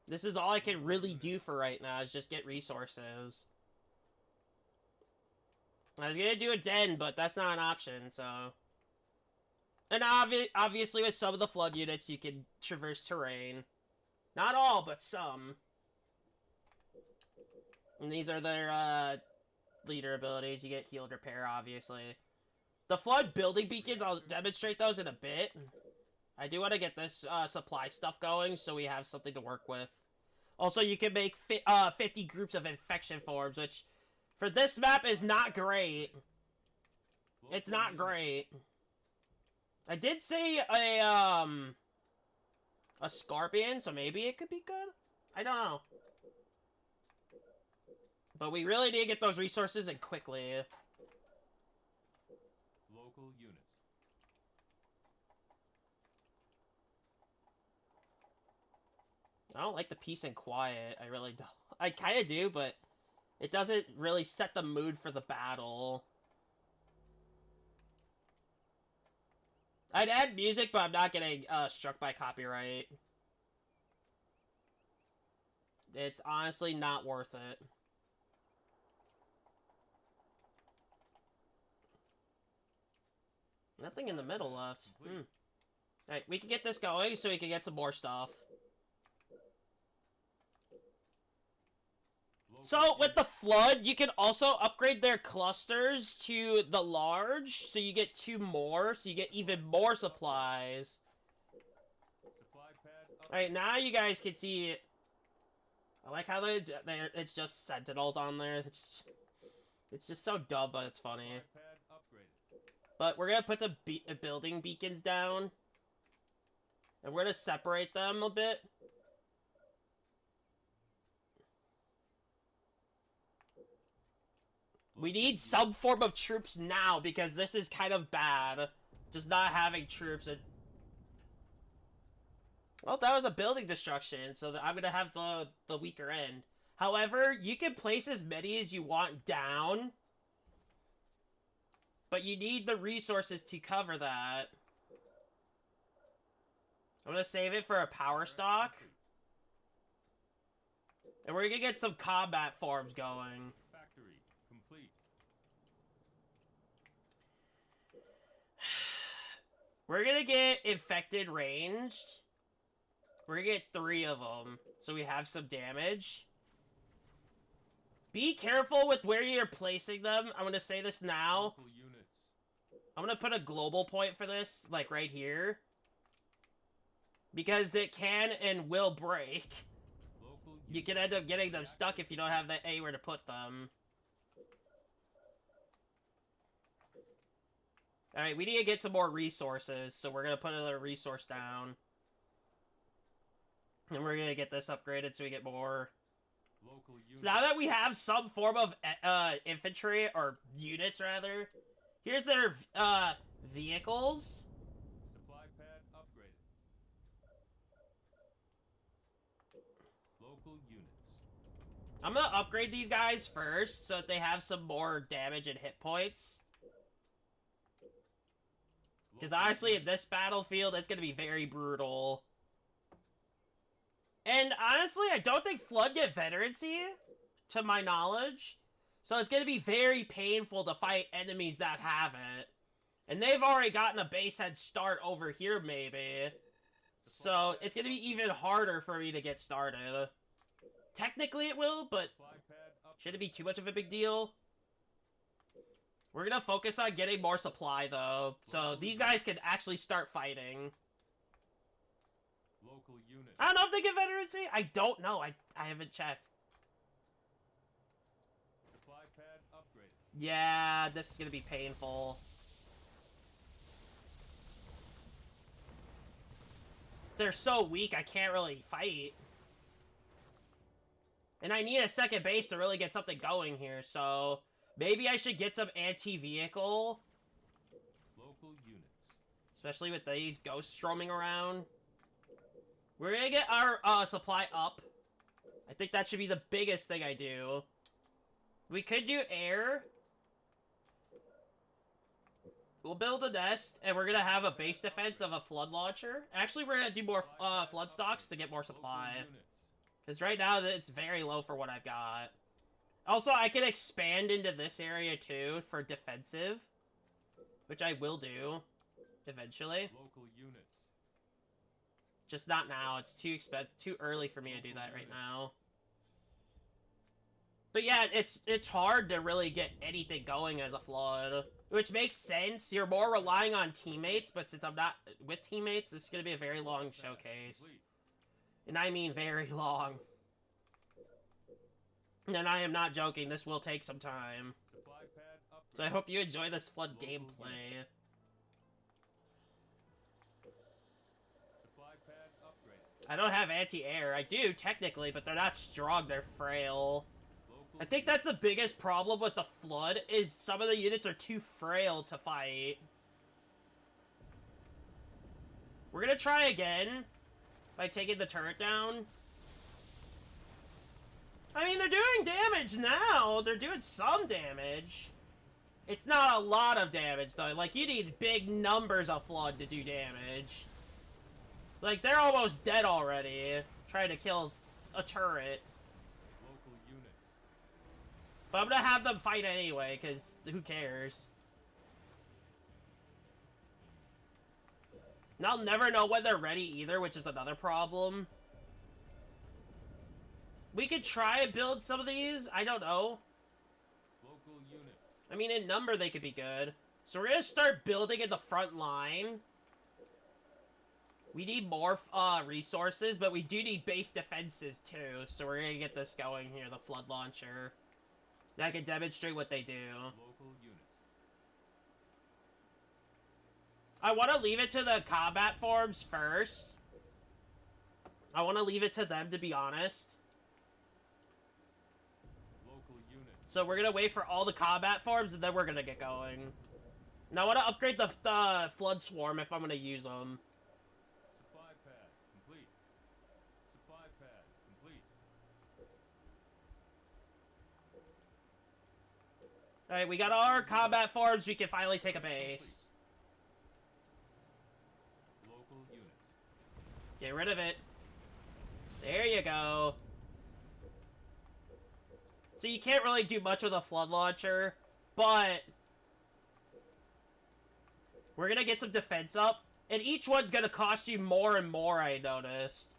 This is all I can really do for right now, is just get resources. I was gonna do a den, but that's not an option, so... And obviously with some of the flood units, you can traverse terrain. Not all, but some. And these are their, leader abilities. You get healed repair, obviously. The flood building beacons, I'll demonstrate those in a bit. I do want to get this, supply stuff going, so we have something to work with. Also, you can make 50 groups of infection forms, which... For this map is not great. It's not great. I did see a scorpion, so maybe it could be good? I don't know. But we really need to get those resources and quickly. Local units. I don't like the peace and quiet. I really don't. I kind of do, but it doesn't really set the mood for the battle. I'd add music, but I'm not getting struck by copyright. It's honestly not worth it. Nothing in the middle left. Alright, we can get this going so we can get some more stuff. So, with the flood, you can also upgrade their clusters to the large, so you get 2 more, so you get even more supplies. Supply pad. Alright, now you guys can see it. I like how it's just sentinels on there. It's just so dumb, but it's funny. Supply pad upgraded. But we're gonna put the building beacons down. And we're gonna separate them a bit. We need some form of troops now, because this is kind of bad. Just not having troops. Well, that was a building destruction, so I'm gonna have the weaker end. However, you can place as many as you want down. But you need the resources to cover that. I'm gonna save it for a power stock. And we're gonna get some combat forms going. Factory complete. We're gonna get infected ranged. We're gonna get 3 of them, so we have some damage. Be careful with where you're placing them. I'm gonna say this now. Local units. I'm gonna put a global point for this, like right here. Because it can and will break. Local You can end up getting them stuck if you don't have that anywhere to put them. Alright, we need to get some more resources, so we're gonna put another resource down. And we're gonna get this upgraded so we get more. Local units. So now that we have some form of infantry, or units rather, here's their vehicles. Supply pad upgraded. Local units. I'm gonna upgrade these guys first so that they have some more damage and hit points. Because honestly, in this battlefield, it's going to be very brutal. And honestly, I don't think Flood get veterancy, to my knowledge. So it's going to be very painful to fight enemies that have it. And they've already gotten a base head start over here, maybe. So it's going to be even harder for me to get started. Technically it will, but should it be too much of a big deal? We're going to focus on getting more supply, though. So these guys can actually start fighting. Local unit. I don't know if they get veterancy. I don't know. I haven't checked. Supply pad upgraded. Yeah, this is going to be painful. They're so weak, I can't really fight. And I need a second base to really get something going here, so maybe I should get some anti-vehicle. Local units. Especially with these ghosts roaming around. We're gonna get our supply up. I think that should be the biggest thing I do. We could do air. We'll build a nest, and we're gonna have a base defense of a flood launcher. Actually, we're gonna do more flood stocks to get more supply. Because right now, it's very low for what I've got. Also, I can expand into this area, too, for defensive. Which I will do. Eventually. Local units. Just not now. It's too expensive. Too early for me to do that right now. But yeah, it's hard to really get anything going as a flood. Which makes sense. You're more relying on teammates, but since I'm not with teammates, this is going to be a very long showcase. And I mean very long. And I am not joking, this will take some time. Supply pad upgraded. So I hope you enjoy this flood gameplay. Supply pad upgraded. I don't have anti-air. I do, technically, but they're not strong, they're frail. Local I think that's the biggest problem with the flood, is some of the units are too frail to fight. We're gonna try again by taking the turret down. I mean, they're doing damage now. They're doing some damage. It's not a lot of damage, though. Like, you need big numbers of flood to do damage. Like, they're almost dead already, trying to kill a turret. local units. But I'm gonna have them fight anyway, because who cares? And I'll never know when they're ready either, which is another problem. We could try and build some of these. I don't know. Local units. I mean, in number, they could be good. So we're gonna start building in the front line. We need more resources, but we do need base defenses too. So we're gonna get this going here, the flood launcher. And I can demonstrate what they do. Local units. I want to leave it to the combat forms first. I want to leave it to them, to be honest. Local units. So we're gonna wait for all the combat forms, and then we're gonna get going. Now I want to upgrade the flood swarm if I'm gonna use them. Supply pad complete. Supply pad complete. All right, we got our combat forms. We can finally take a base. Local units. Get rid of it. There you go. So you can't really do much with a flood launcher, but we're gonna get some defense up, and each one's gonna cost you more and more, I noticed.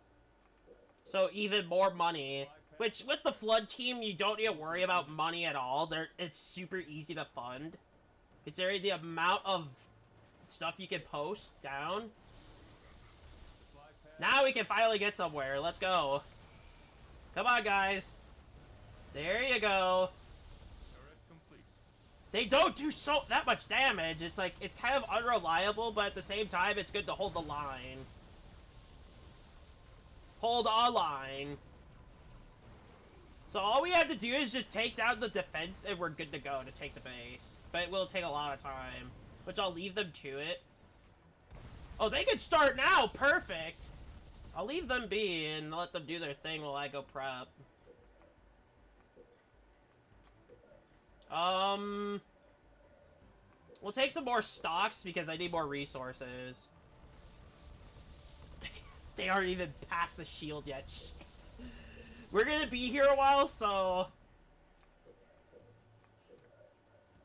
So even more money, which with the flood team, you don't need to worry about money at all. It's super easy to fund, considering the amount of stuff you can post down. Supply pad. Now we can finally get somewhere. Let's go. Come on, guys. There you go. Turret complete. They don't do that much damage. It's like, it's kind of unreliable, but at the same time, it's good to hold the line. Hold a line. So all we have to do is just take down the defense, and we're good to go to take the base. But it will take a lot of time, which I'll leave them to it. Oh, they can start now! Perfect! I'll leave them be and let them do their thing while I go prep. We'll take some more stocks because I need more resources. They aren't even past the shield yet. Shit. We're gonna be here a while, so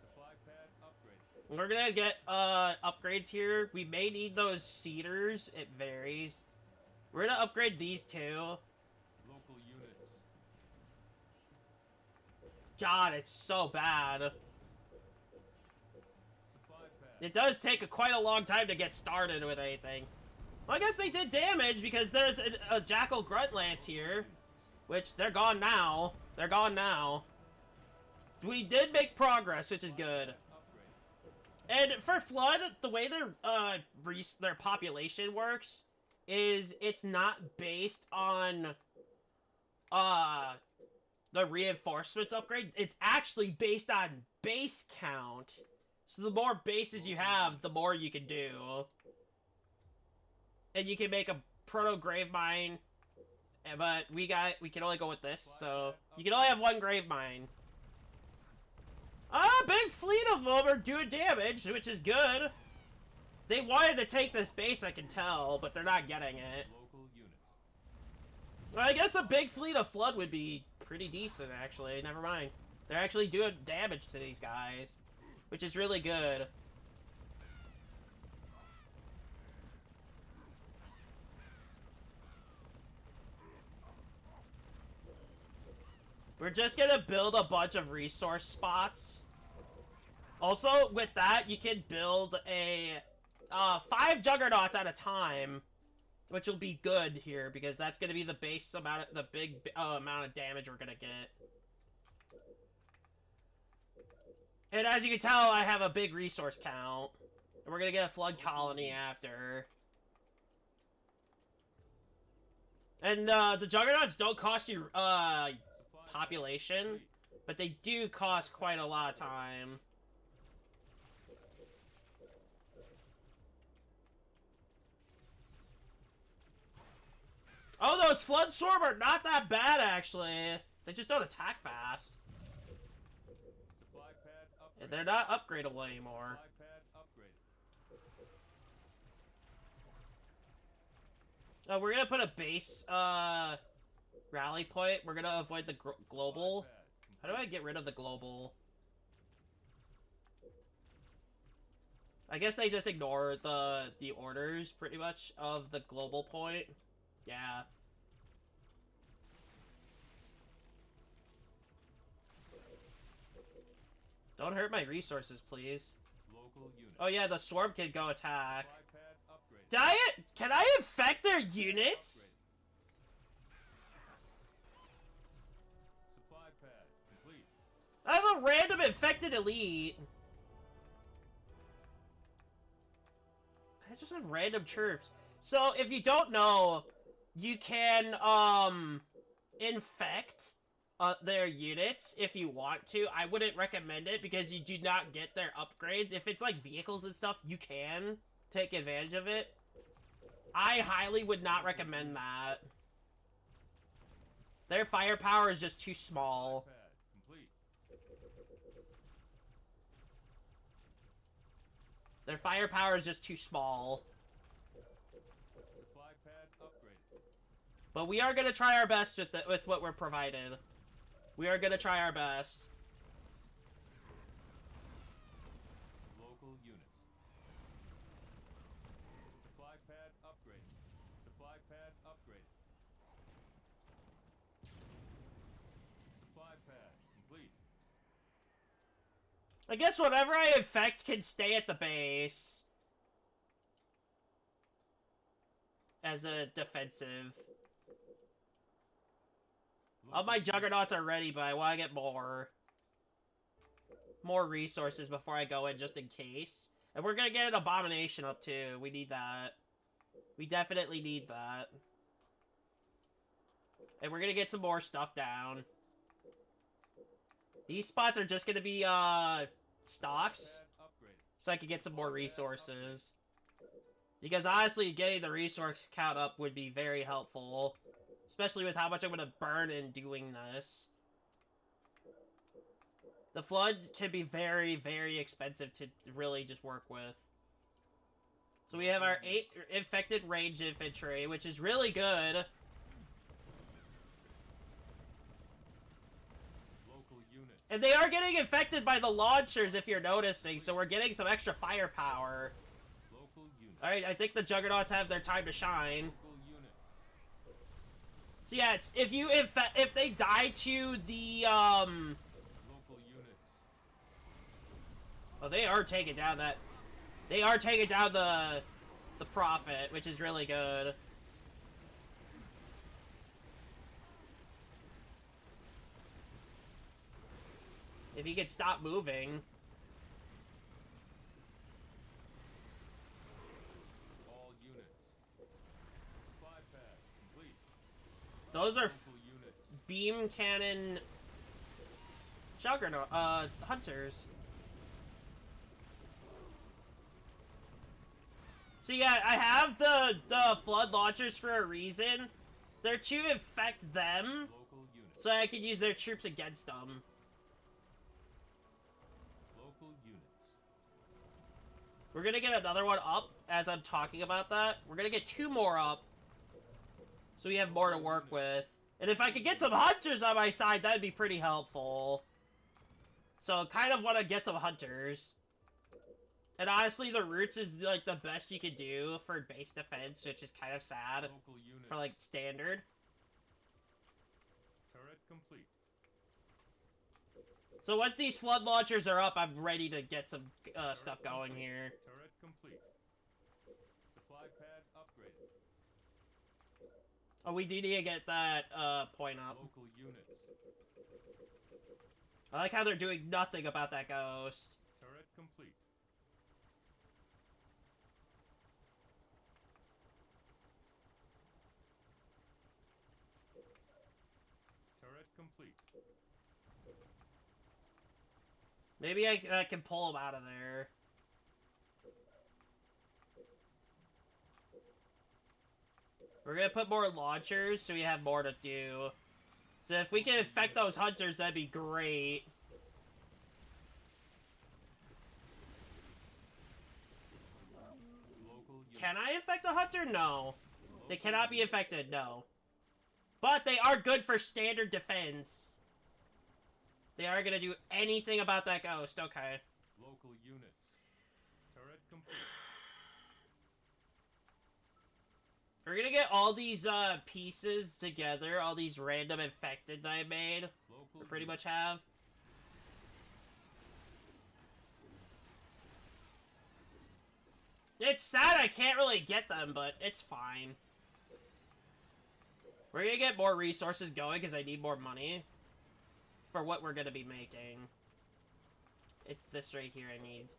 Supply pad upgraded. we're gonna get upgrades here. We may need those cedars. It varies. We're gonna upgrade these two. Local units. God, it's so bad. Supply pad. It does take quite a long time to get started with anything. Well, I guess they did damage because there's a Jackal Grunt Lance here. Which, they're gone now. They're gone now. We did make progress, which is good. Upgrade. And for Flood, the way their population works is it's not based on the reinforcements upgrade. It's actually based on base count. So the more bases you have, the more you can do. And you can make a proto grave mine, but we can only go with this, so you can only have one grave mine. A big fleet of them are doing damage, which is good. They wanted to take this base, I can tell, but they're not getting it. Local units. Well, I guess a big fleet of Flood would be pretty decent, actually. Never mind. They're actually doing damage to these guys, which is really good. We're just gonna build a bunch of resource spots. Also, with that, you can build a 5 juggernauts at a time, which will be good here because that's gonna be the base amount, the big amount of damage we're gonna get. And as you can tell, I have a big resource count, and we're gonna get a flood colony after. And the juggernauts don't cost you population, but they do cost quite a lot of time. Oh, those Flood Swarm are not that bad, actually. They just don't attack fast. Supply pad upgraded. And they're not upgradable anymore. Supply pad upgraded. Oh, we're gonna put a base, rally point. We're gonna avoid the global. Supply pad How do I get rid of the global? I guess they just ignore the orders, pretty much, of the global point. Yeah. Don't hurt my resources, please. Local units. Oh yeah, the swarm can go attack. Supply pad upgraded. Can I infect their units? Supply pad complete. I have a random infected elite. I just have random chirps. So, if you don't know, you can, infect their units if you want to. I wouldn't recommend it because you do not get their upgrades. If it's like vehicles and stuff, you can take advantage of it. I highly would not recommend that. Their firepower is just too small. Pad complete. Their firepower is just too small. Supply pad upgraded. But we are gonna try our best with what we're provided. We are gonna try our best. Local units. Supply pad upgraded. Supply pad upgraded. Supply pad complete. I guess whatever I infect can stay at the base. As a defensive. All my juggernauts are ready, but I want to get more resources before I go in, just in case. And we're gonna get an abomination up too. We need that. We definitely need that. And we're gonna get some more stuff down. These spots are just gonna be stocks, Pad upgraded. so I can get some more resources. Because honestly, getting the resource count up would be very helpful. Especially with how much I'm gonna burn in doing this. The Flood can be very, very expensive to really just work with. So we have our 8 infected ranged infantry, which is really good. Local units. And they are getting infected by the launchers, if you're noticing, so we're getting some extra firepower. Local units. Alright, I think the Juggernauts have their time to shine. Local units. So yeah, it's, if they die to the, Local units. Oh, they are taking down that... They are taking down the Prophet, which is really good. If he could stop moving. All units. Supply pad complete. Those are Local units. beam cannon Juggernaut, hunters. So yeah, I have the flood launchers for a reason. They're to infect them, Local units. so I can use their troops against them. Local units. We're gonna get another one up as I'm talking about that. We're gonna get 2 more up, so we have more to work with. And if I could get some hunters on my side, that'd be pretty helpful. So kind of want to get some hunters. And honestly, the roots is like the best you could do for base defense, which is kind of sad Local units. for like standard. Turret complete. So once these flood launchers are up, I'm ready to get some stuff going here. Turret complete. Supply pad upgraded. Oh, we do need to get that point up. Local units. I like how they're doing nothing about that ghost. Turret complete. Turret complete. Maybe I can pull him out of there. We're gonna put more launchers so we have more to do. So if we can infect those hunters, that'd be great. Local units. Can I infect a hunter? No. They cannot be infected, no. But they are good for standard defense. They are gonna do anything about that ghost, okay. Local units. Turret complete. We're gonna get all these pieces together, all these random infected that I made. Local Or pretty units. much have. It's sad I can't really get them, but it's fine. We're gonna get more resources going because I need more money for what we're gonna be making. It's this right here I need.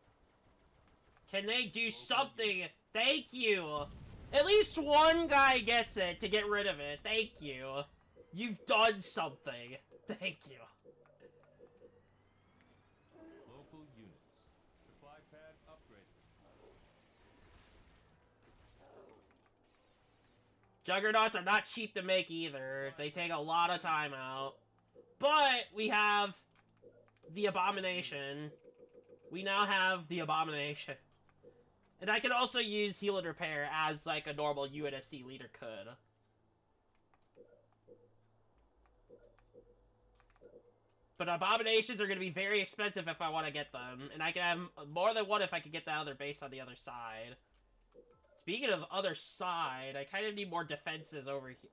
Can they do something? Thank you! At least one guy gets it to get rid of it. Thank you. You've done something. Thank you. Local units. Supply pad upgraded. Juggernauts are not cheap to make either. They take a lot of time out. But we have the Abomination. We now have the Abomination. And I can also use Heal and Repair as like a normal UNSC leader could. But Abominations are going to be very expensive if I want to get them. And I can have more than one if I could get the other base on the other side. Speaking of other side, I kind of need more defenses over here.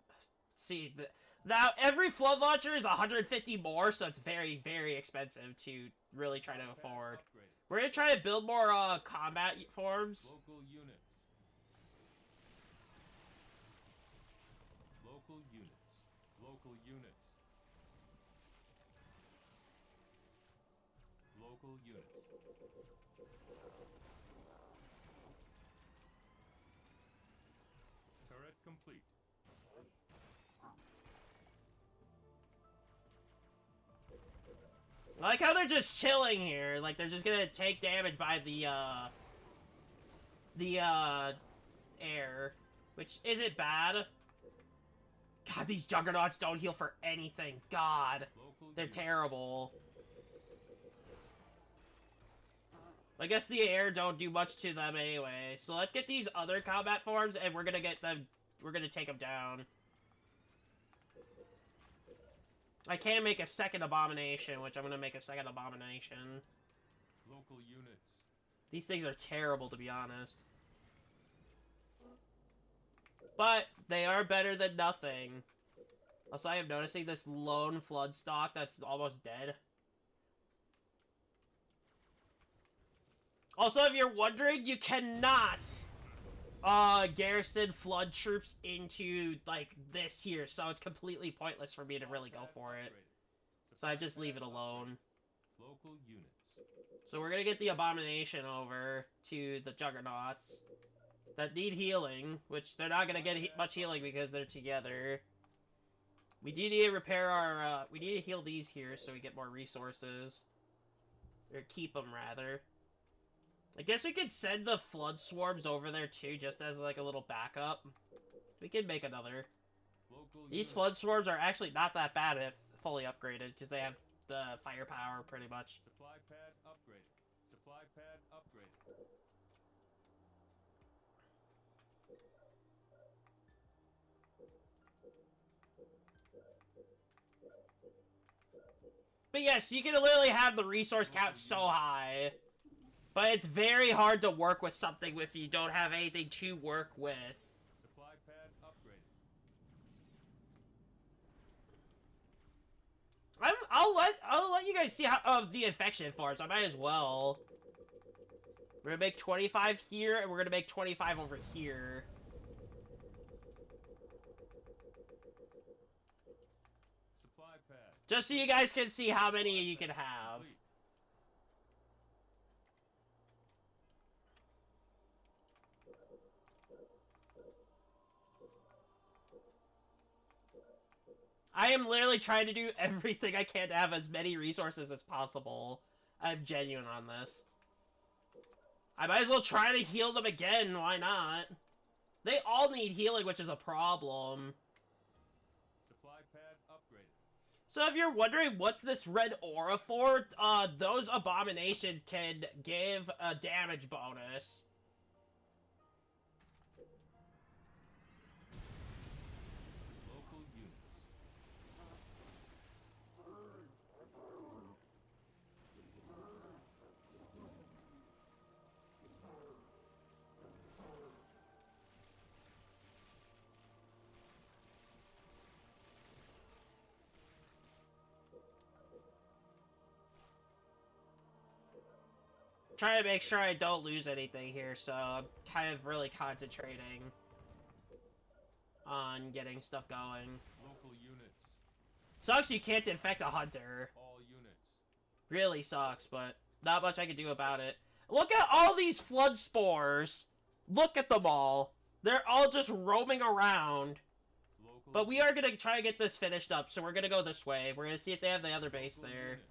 See, now every flood launcher is 150 more, so it's very, very expensive to really try to afford. Upgraded. We're gonna try to build more combat forms. Local units. Local units. Local units. Local units. Turret complete. I like how they're just chilling here. Like they're just gonna take damage by the air, which isn't bad. God, these juggernauts don't heal for anything. God, Local they're units. terrible. I guess the air don't do much to them anyway. So let's get these other combat forms, and we're gonna get them. We're gonna take them down. I can make a second abomination, which I'm gonna make a second abomination. Local units. These things are terrible, to be honest. But they are better than nothing. Also, I am noticing this lone flood stock that's almost dead. Also, if you're wondering, you cannot garrison flood troops into, like, this here, so it's completely pointless for me to really go for it. So I just leave it alone. Local units. So we're gonna get the abomination over to the juggernauts that need healing, which they're not gonna get much healing because they're together. We do need to repair our, we need to heal these here so we get more resources. Or keep them, rather. I guess we could send the flood swarms over there too, just as like a little backup. We could make another. Local These units. flood swarms are actually not that bad if fully upgraded, because they have the firepower pretty much. Supply pad upgraded. Supply pad upgraded. But yes, you can literally have the resource count so high. But it's very hard to work with something if you don't have anything to work with. Supply pad upgraded. I'll let you guys see how of the infection farms. I might as well. We're gonna make 25 here, and we're gonna make 25 over here. Supply pad. Just so you guys can see how many you can have. Complete. I am literally trying to do everything I can to have as many resources as possible. I'm genuine on this. I might as well try to heal them again, why not? They all need healing, which is a problem. Supply pad upgraded. So if you're wondering what's this red aura for, those abominations can give a damage bonus. Local units. Trying to make sure I don't lose anything here, so I'm kind of really concentrating on getting stuff going. Local units. Sucks you can't infect a hunter. All units. Really sucks, but not much I can do about it. Look at all these flood spores. Look at them all. They're all just roaming around. Local. But we are going to try to get this finished up, so we're going to go this way. We're going to see if they have the other base Local there. units.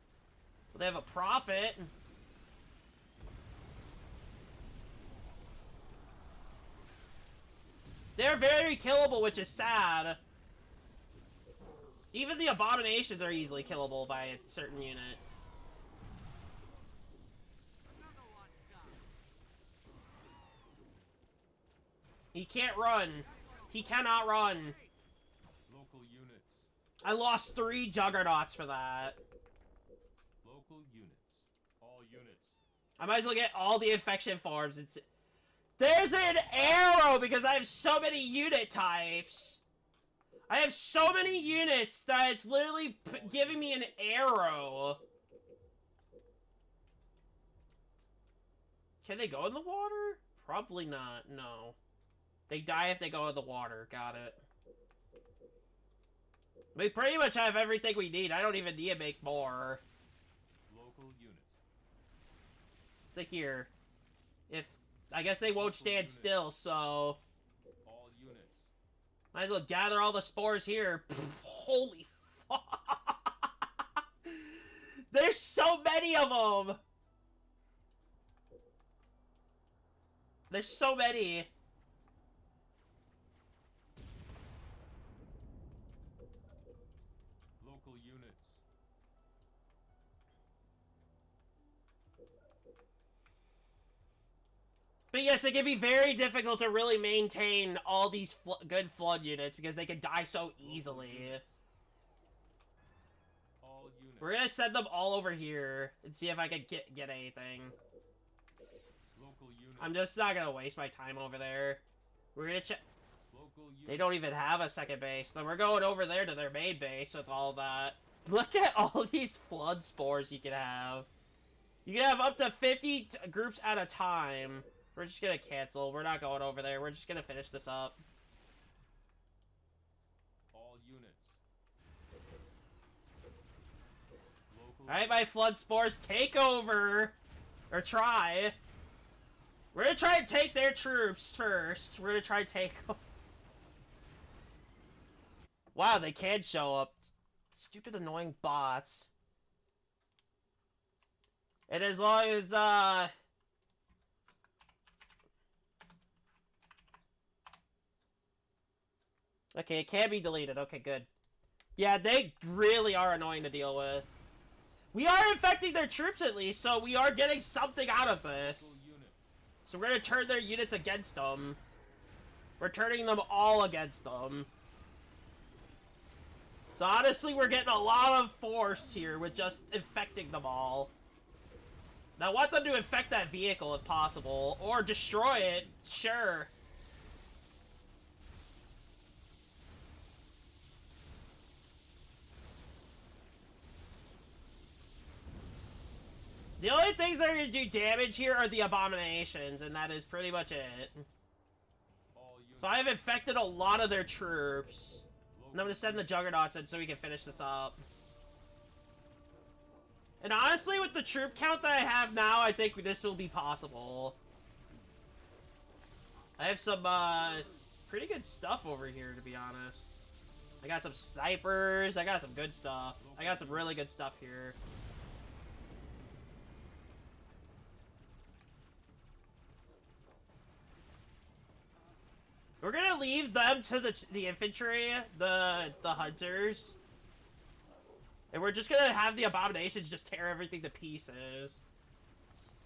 Well, they have a prophet. They're very killable, which is sad. Even the abominations are easily killable by a certain unit. He can't run. He cannot run. Local units. I lost 3 juggernauts for that. Local units. All units. I might as well get all the infection forms. There's an arrow because I have so many unit types. I have so many units that it's literally giving me an arrow. Can they go in the water? Probably not, no. They die if they go in the water, got it. We pretty much have everything we need. I don't even need to make more. Local units. To here. If I guess they won't stand still, so All units. might as well gather all the spores here. Pfft, holy fuck! There's so many of them. There's so many. Local units. But yes, it can be very difficult to really maintain all these good flood units because they can die so easily. All units. We're gonna send them all over here and see if I can get anything. Local units. I'm just not gonna waste my time over there. We're gonna check. Local units. They don't even have a second base. Then we're going over there to their main base with all that. Look at all these flood spores you can have. You can have up to 50 groups at a time. We're just gonna cancel. We're not going over there. We're just gonna finish this up. All units. Local. Alright, my flood spores, take over. Or try. We're gonna try and take their troops first. We're gonna try and take them. Wow, they can show up. Stupid annoying bots. And as long as, okay, it can be deleted. Okay, good. Yeah, they really are annoying to deal with. We are infecting their troops at least, so we are getting something out of this. Local units. So we're gonna turn their units against them. We're turning them all against them. So honestly, we're getting a lot of force here with just infecting them all. Now, I want them to infect that vehicle if possible, or destroy it, sure. The only things that are going to do damage here are the abominations, and that is pretty much it. All units. So I've infected a lot of their troops. And I'm going to send the juggernauts in so we can finish this up. And honestly, with the troop count that I have now, I think this will be possible. I have some, pretty good stuff over here, to be honest. I got some snipers, I got some good stuff. I got some really good stuff here. We're gonna leave them to the infantry, the hunters. And we're just gonna have the abominations just tear everything to pieces.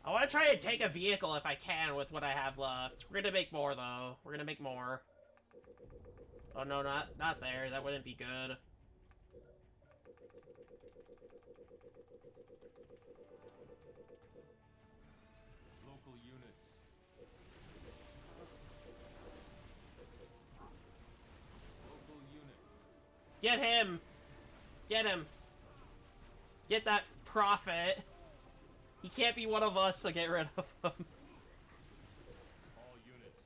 I want to try and take a vehicle if I can with what I have left. We're gonna make more though. We're gonna make more. Oh no, not there. That wouldn't be good. Local units. Local units. Get him! Get him! Get that prophet! He can't be one of us, so get rid of him. All units.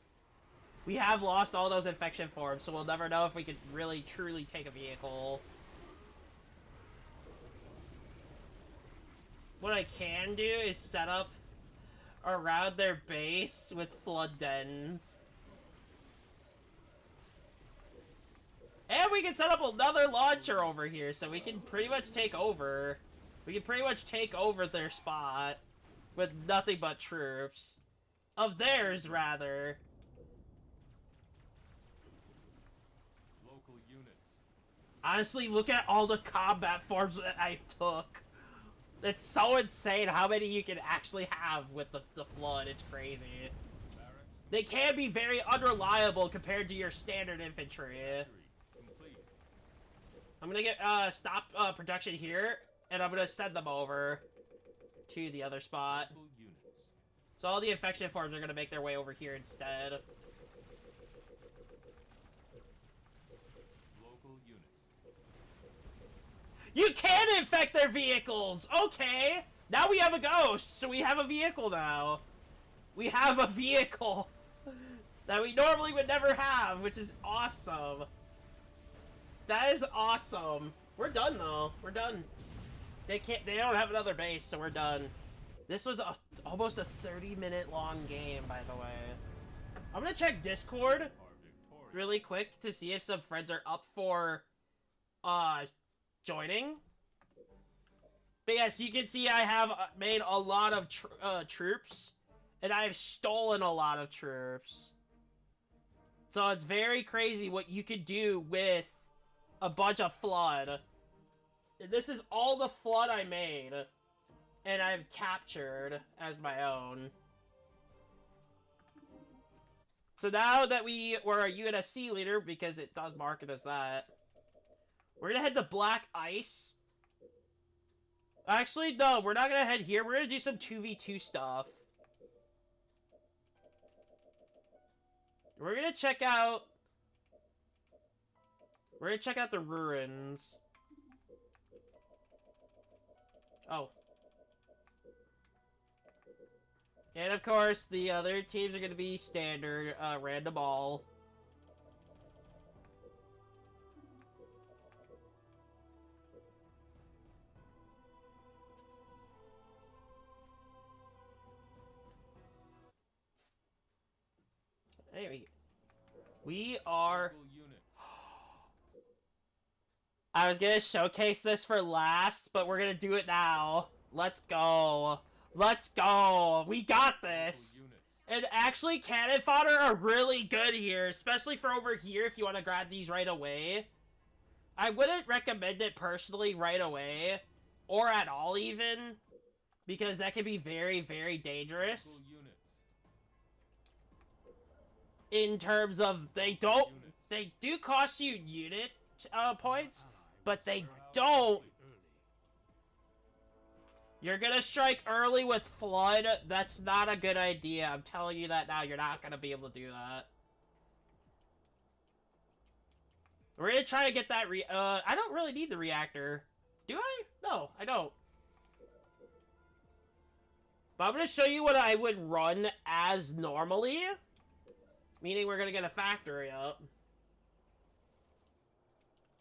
We have lost all those infection forms, so we'll never know if we could really, truly take a vehicle. What I can do is set up around their base with flood dens. And we can set up another launcher over here, so we can pretty much take over. We can pretty much take over their spot with nothing but troops. Of theirs, rather. Local units. Honestly, look at all the combat forms that I took. It's so insane how many you can actually have with the flood. It's crazy. Barracks. They can be very unreliable compared to your standard infantry. Complete. I'm gonna get stop production here, and I'm gonna send them over to the other spot. Local units. So all the infection forms are gonna make their way over here instead. Local units. You can infect their vehicles! Okay! Now we have a ghost, so we have a vehicle now. We have a vehicle that we normally would never have, which is awesome. That is awesome. We're done though. We're done. They don't have another base, so we're done. This was almost a 30-minute long game, by the way. I'm gonna check Discord Are victorious. really quick to see if some friends are up for joining. But yes, you can see I have made a lot of troops, and I've stolen a lot of troops. So it's very crazy what you can do with a bunch of flood. This is all the flood I made, and I've captured as my own. So now that we're a UNSC leader, because it does mark it as that, we're gonna head to Black Ice. Actually, no, we're not gonna head here. We're gonna do some 2v2 stuff. We're gonna check out... We're gonna check out the ruins. Oh. And of course, the other teams are gonna be standard, random all. Anyway, we are... Local units. I was gonna showcase this for last, but we're gonna do it now. Let's go. Let's go. We got this. Local units. And actually, cannon fodder are really good here, especially for over here if you want to grab these right away. I wouldn't recommend it personally right away, or at all even, because that can be very, very dangerous. Local units. In terms of, they do cost you unit points, but they don't. You're gonna strike early with Flood. That's not a good idea. I'm telling you that now. You're not gonna be able to do that. We're gonna try to get that I don't really need the reactor. Do I? No, I don't. But I'm gonna show you what I would run as normally. Meaning we're gonna get a factory up.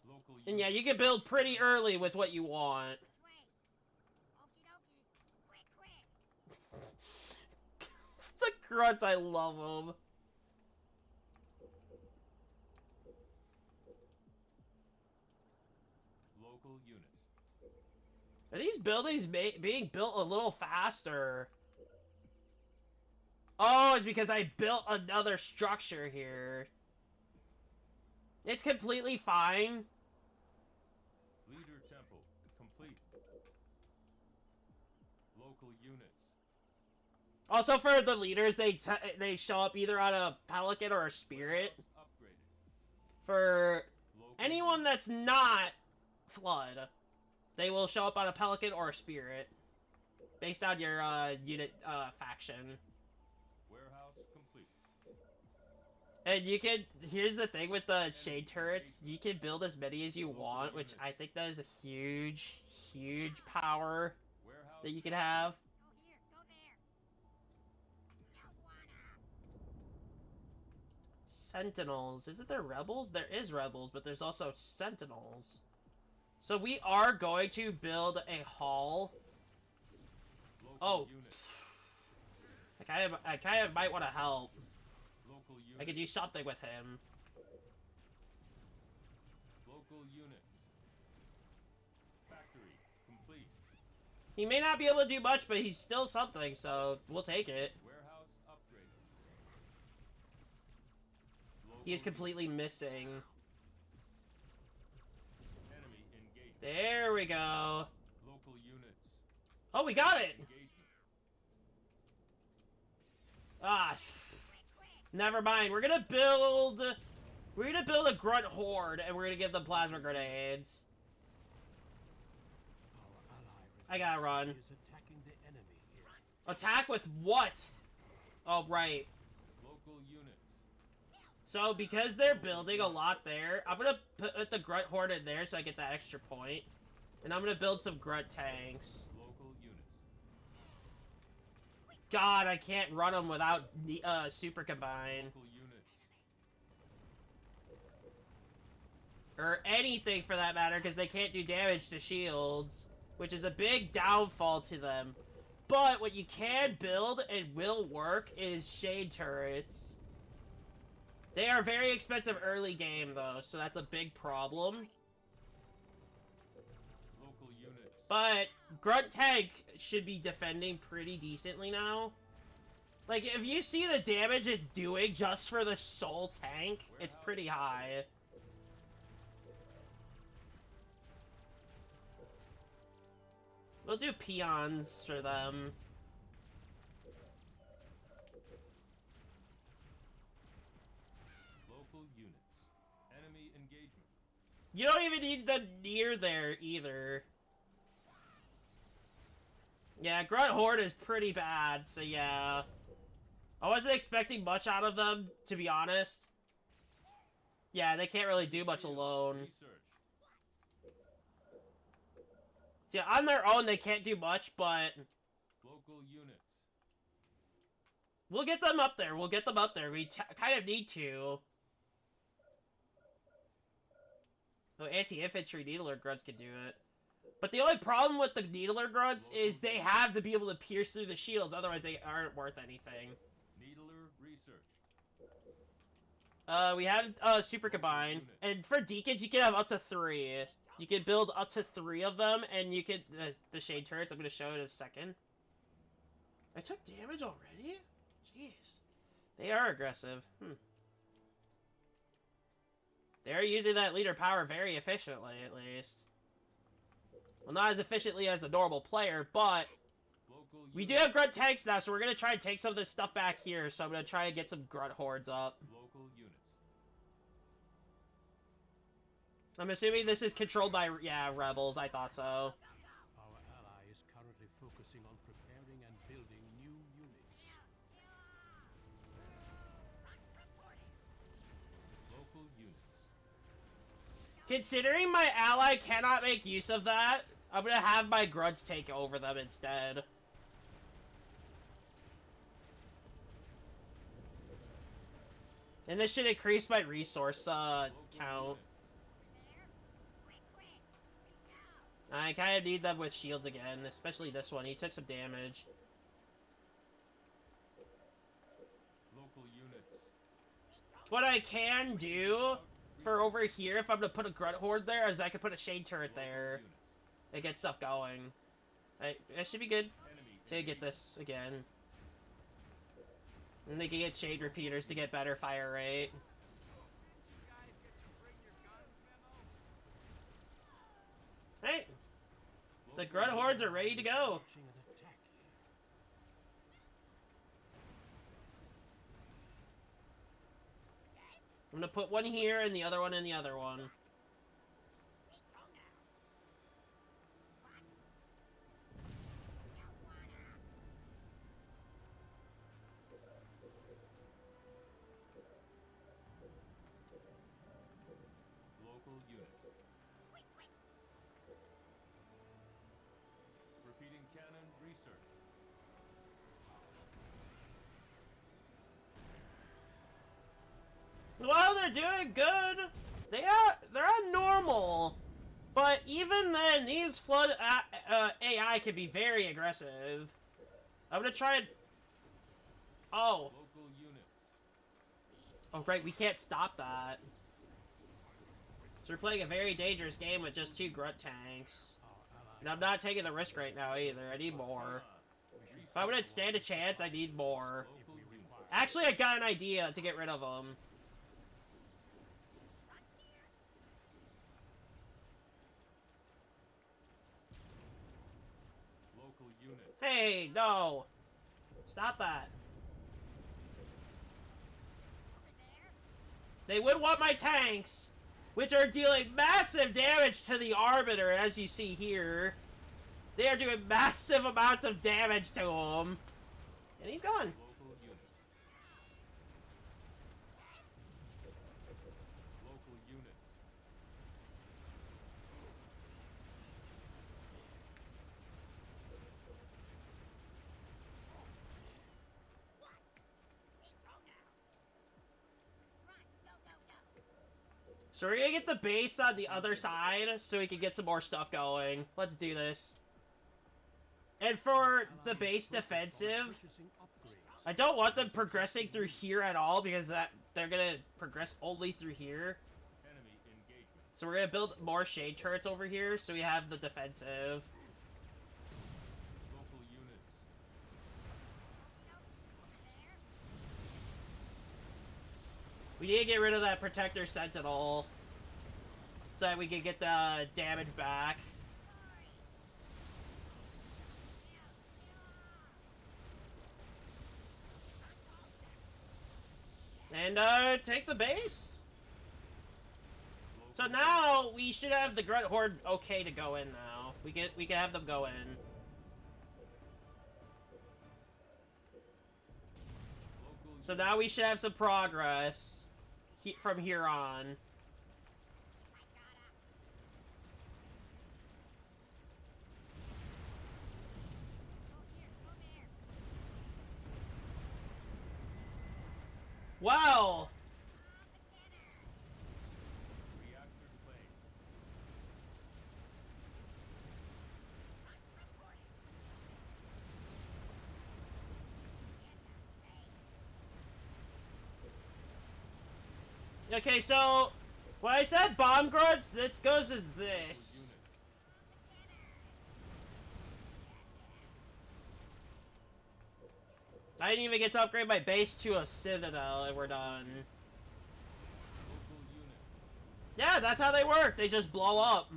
Local And yeah, units. you can build pretty early with what you want. The grunts, I love them. Local units. Are these buildings being built a little faster? Oh, it's because I built another structure here. It's completely fine. Leader temple complete. Local units. Also, for the leaders, they show up either on a pelican or a spirit. Warehouse upgraded. For Local anyone that's not Flood, they will show up on a pelican or a spirit, based on your unit faction. Warehouse complete. And you can, here's the thing with the shade turrets, you can build as many as you want, which I think that is a huge, huge power Warehouse that you can have. Sentinels. Isn't there rebels? There is rebels, but there's also sentinels. So we are going to build a hall. Local Oh. units. I kind of might want to help. Local units. I could do something with him. Local units. Factory complete. He may not be able to do much, but he's still something, so we'll take it. Warehouse upgraded. Local He is completely missing. enemy engaged. There we go. Local units. Oh, we got it! Engagement. Ah, never mind. We're gonna build a grunt horde, and we're gonna give them plasma grenades. I gotta run. Attack with what? Oh, right. Local units. So, because they're building a lot there, I'm gonna put the grunt horde in there so I get that extra point. And I'm gonna build some grunt tanks. Local units. God, I can't run them without super combine. Local units. Or anything for that matter, because they can't do damage to shields. Which is a big downfall to them. But what you can build and will work is shade turrets. They are very expensive early game though, so that's a big problem. Local units. But Grunt Tank should be defending pretty decently now. Like, if you see the damage it's doing just for the Soul Tank, it's pretty high. We'll do peons for them. You don't even need them near there either. Yeah, Grunt Horde is pretty bad, so yeah. I wasn't expecting much out of them, to be honest. Yeah, they can't really do much alone. Research. Yeah, on their own, they can't do much, but Local units. we'll get them up there. We'll get them up there. We kind of need to. Oh, anti-infantry needler grunts can do it. But the only problem with the needler grunts is they have to be able to pierce through the shields, otherwise they aren't worth anything. Needler research. We have super combine, and for deacons you can have up to 3. You can build up to 3 of them, and you can the shade turrets. I'm gonna show it in a second. I took damage already? Jeez, they are aggressive. They're using that leader power very efficiently, at least. Well, not as efficiently as a normal player, but Local we do have grunt tanks now, so we're gonna try and take some of this stuff back here. So I'm gonna try and get some grunt hordes up. Local units. I'm assuming this is controlled by, yeah, rebels. I thought so. Our ally is currently focusing on preparing and building new units. Local units. Considering my ally cannot make use of that, I'm gonna have my grunts take over them instead. And this should increase my resource count. Units. I kind of need them with shields again, especially this one. He took some damage. Local units. What I can do for over here, if I'm gonna put a grunt horde there, is I can put a shade turret there Units. and get stuff going. It should be good Enemy. to get this again. And they can get shade repeaters to get better fire rate. Hey, the Local grunt hordes are ready to go. Launching an attack here. I'm gonna put one here and the other one in the other one. Local units. Repeating cannon research. Well, they're doing good. They're on normal, but even then, these flood AI can be very aggressive. I'm gonna try and. Oh, Local units. oh right, we can't stop that. So we're playing a very dangerous game with just 2 grunt tanks, Our ally and I'm not taking the risk right now either. I need more. If I would stand a chance, I need more. Local units. Actually, I got an idea to get rid of them. Local units. Hey, no! Stop that. They would want my tanks, which are dealing massive damage to the Arbiter, as you see here. They are doing massive amounts of damage to him. And he's gone. Local units. Local units. So we're gonna get the base on the other side so we can get some more stuff going. Let's do this. And for the base defensive, purchasing upgrades. I don't want them progressing through here at all because they're gonna progress only through here. Enemy engagement. So we're gonna build more shade turrets over here so we have the defensive. Local units. We need to get rid of that protector sentinel so that we can get the damage back. And take the base. So now we should have the Grunt Horde okay to go in now. We can have them go in. So now we should have some progress from here on. Wow! Reactor claim. Okay, so when I said bomb grunts, this goes as this. I didn't even get to upgrade my base to a citadel, and we're done. Local units. Yeah, that's how they work. They just blow up.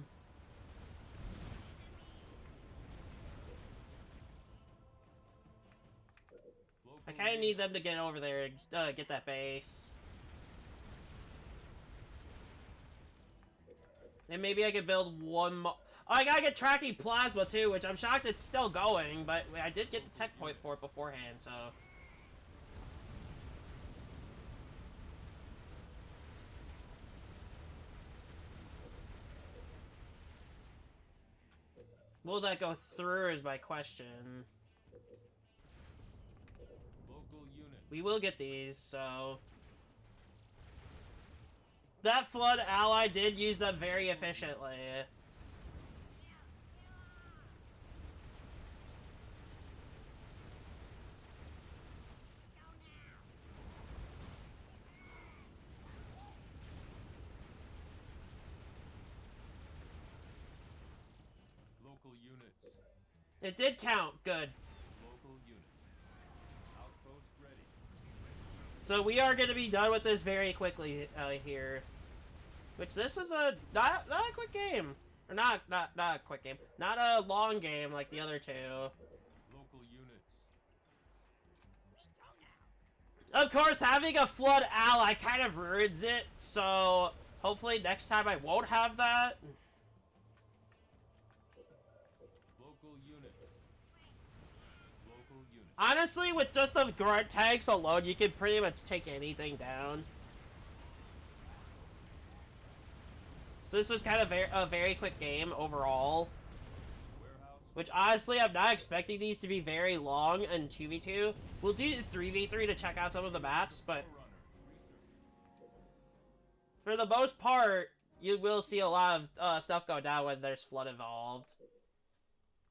I Local kind of need units. them to get over there and get that base. And maybe I could build one more. Oh, I gotta get tracking plasma too, which I'm shocked it's still going, but I did get the tech point for it beforehand, so. Will that go through is my question. Local units. We will get these, so. That flood ally did use them very efficiently. Local units. It did count. Good. Local units. Outpost ready. So we are going to be done with this very quickly here. Which this is a not a quick game. Or not a quick game. Not a long game like the other two. Local units. Of course, having a flood ally kind of ruins it, so hopefully next time I won't have that. Local units. Local units. Honestly, with just the grunt tanks alone, you can pretty much take anything down. So this was kind of a very quick game overall. Warehouse. Which honestly, I'm not expecting these to be very long in 2v2. We'll do 3v3 to check out some of the maps, but Runners. Research. for the most part, you will see a lot of stuff go down when there's flood involved.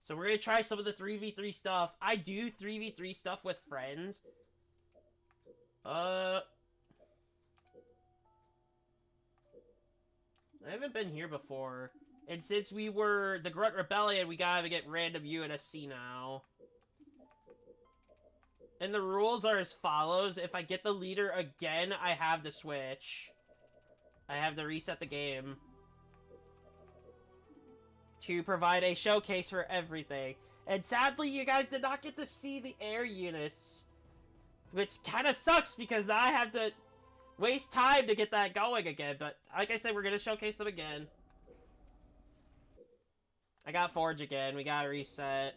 So we're gonna try some of the 3v3 stuff. I do 3v3 stuff with friends. I haven't been here before. And since we were the Grunt Rebellion, we gotta get random UNSC now. And the rules are as follows. If I get the leader again, I have to switch. I have to reset the game. To provide a showcase for everything. And sadly, you guys did not get to see the air units. Which kind of sucks because now I have to waste time to get that going again. But like I said, we're going to showcase them again. I got Forge again. We got to reset.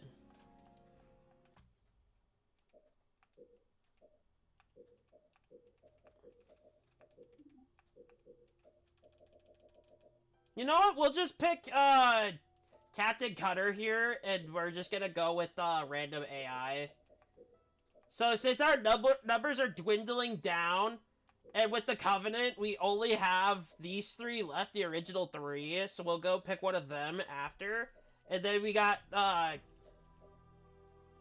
You know what? We'll just pick Captain Cutter here, and we're just gonna go with random AI. So since our numbers are dwindling down, and with the Covenant, we only have these three left, the original three, so we'll go pick one of them after. And then we got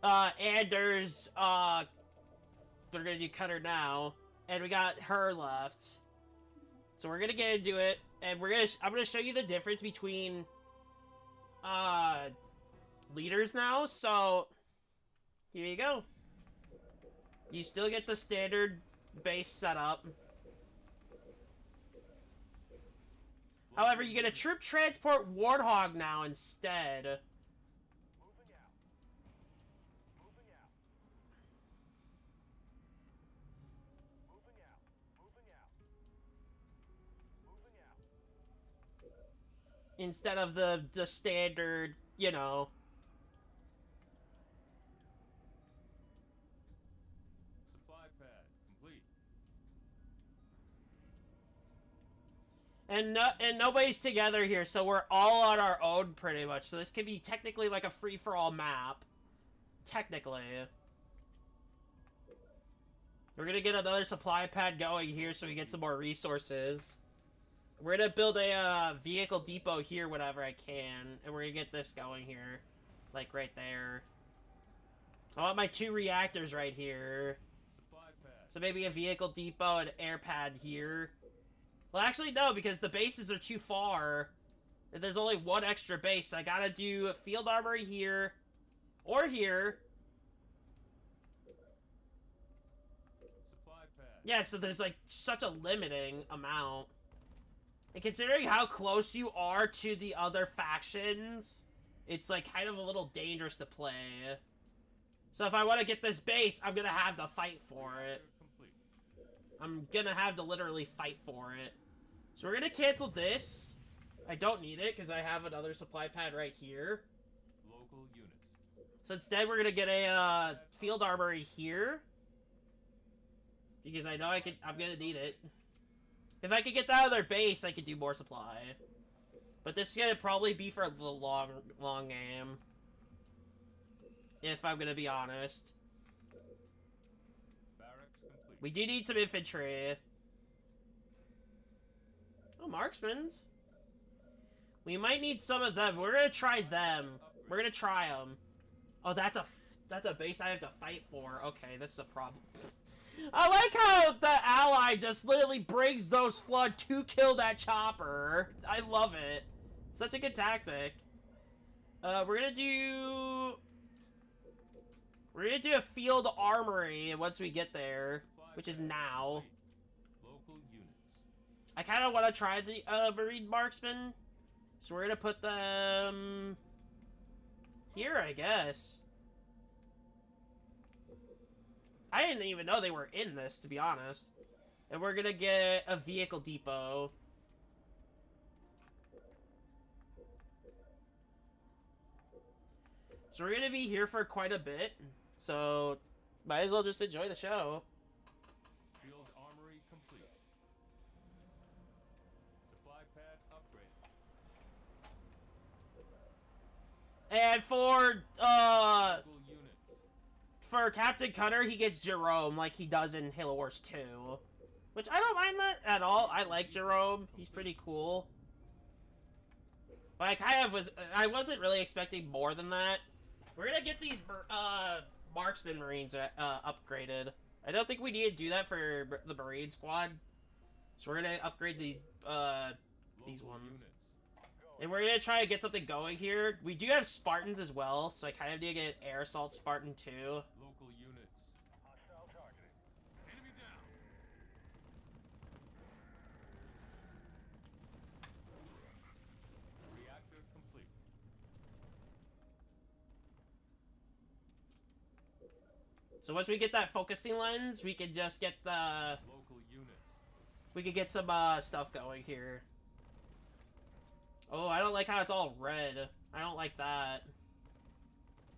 Anders, they're gonna do Cutter now, and we got her left. So we're gonna get into it, and I'm gonna show you the difference between leaders now. So here you go. You still get the standard base setup. However, you get a troop transport Warthog now instead. Moving out. Moving out. Moving out. Moving out. Moving out. instead of the standard, you know. Supply pad complete. And nobody's together here, so we're all on our own pretty much. So this could be technically like a free-for-all map. Technically. We're gonna get another supply pad going here so we get some more resources. We're gonna build a vehicle depot here whenever I can, and we're gonna get this going here. Like right there. I want my 2 reactors right here. Supply pad. So maybe a vehicle depot and air pad here. Well, actually, no, because the bases are too far. And there's only 1 extra base, so I gotta do a field armory here. Or here. Supply pad. Yeah, so there's, like, such a limiting amount. And considering how close you are to the other factions, it's, like, kind of a little dangerous to play. So if I want to get this base, I'm gonna have to fight for it. Complete. I'm gonna have to literally fight for it. So we're gonna cancel this. I don't need it, because I have another supply pad right here. Local units. So instead, we're gonna get a field armory here. Because I know I'm gonna need it. If I could get that other base, I could do more supply. But this is gonna probably be for the long game. If I'm gonna be honest. Barracks complete. We do need some infantry. Oh, marksmans. We might need some of them. We're gonna try them. We're gonna try them. Oh, that's a base I have to fight for. Okay, this is a problem. I like how the ally just literally brings those flood to kill that chopper. I love it. Such a good tactic. We're gonna do a field armory once we get there, which is now. Local units. I kind of want to try the marine marksman, so we're gonna put them here, I guess. I didn't even know they were in this, to be honest. And we're gonna get a vehicle depot. So we're gonna be here for quite a bit. So might as well just enjoy the show. Field armory complete. Supply pad upgrade. And for Local units. for Captain Cutter, he gets Jerome like he does in Halo Wars 2. Which I don't mind that at all. I like Jerome. He's pretty cool. But I wasn't really expecting more than that. We're gonna get these marksman marines upgraded. I don't think we need to do that for the marine squad. So we're gonna upgrade these ones. Units. And we're gonna try to get something going here. We do have Spartans as well, so I kind of need to get air assault Spartan too. Local units. Hostile targeting. Enemy down. Reactor complete. So once we get that focusing lens, we can just get the... Local units. We could get some stuff going here. Oh, I don't like how it's all red. I don't like that.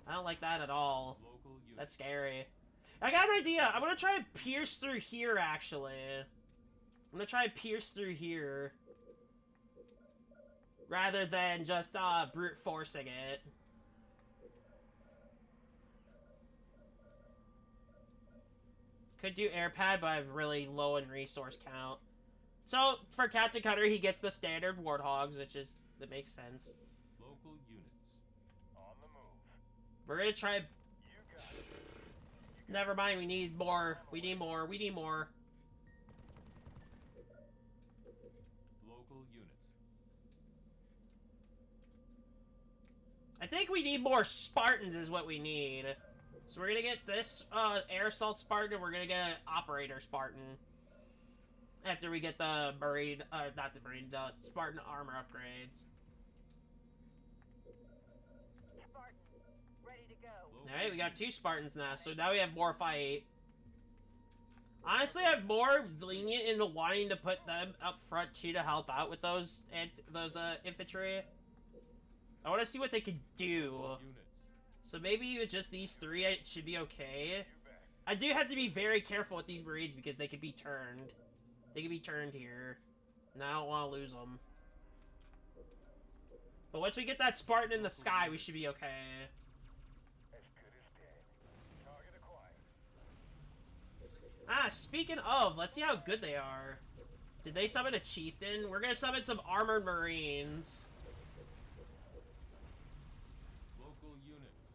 I don't like that at all. Local units. That's scary. I got an idea. I'm gonna try and pierce through here, actually. I'm gonna try and pierce through here. Rather than just brute forcing it. Could do air pad, but I'm really low in resource count. So, for Captain Cutter, he gets the standard Warthogs, that makes sense. Local units. On the move. We're gonna try... You got it. Never mind, we need more. We need more. We need more. Local units. I think we need more Spartans is what we need. So we're gonna get this air assault Spartan, and we're gonna get an operator Spartan. After we get the marine, not the marine, the Spartan armor upgrades. Spartan, ready to go. Local Alright, we got 2 Spartans now, so now we have more fight. Honestly, I'm more lenient into wanting to put them up front too to help out with those infantry. I want to see what they could do. Units. So maybe with just these three, it should be okay. I do have to be very careful with these Marines because they could be turned. They could be turned here. And I don't want to lose them. But once we get that Spartan in the sky, we should be okay. As good as dead. Target acquired. Ah, speaking of, let's see how good they are. Did they summon a chieftain? We're gonna summon some armored Marines. Local units.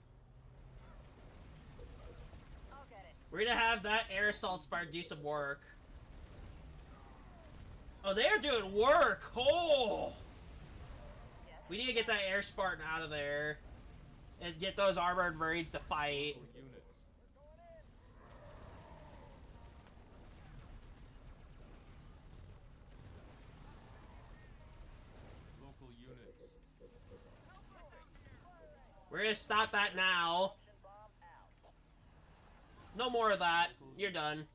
I'll get it. We're gonna have that air assault Spartan do some work. Oh, they are doing work! Oh! We need to get that air Spartan out of there. And get those armored Marines to fight. Local units. Local units. We're gonna stop that now. No more of that. You're done.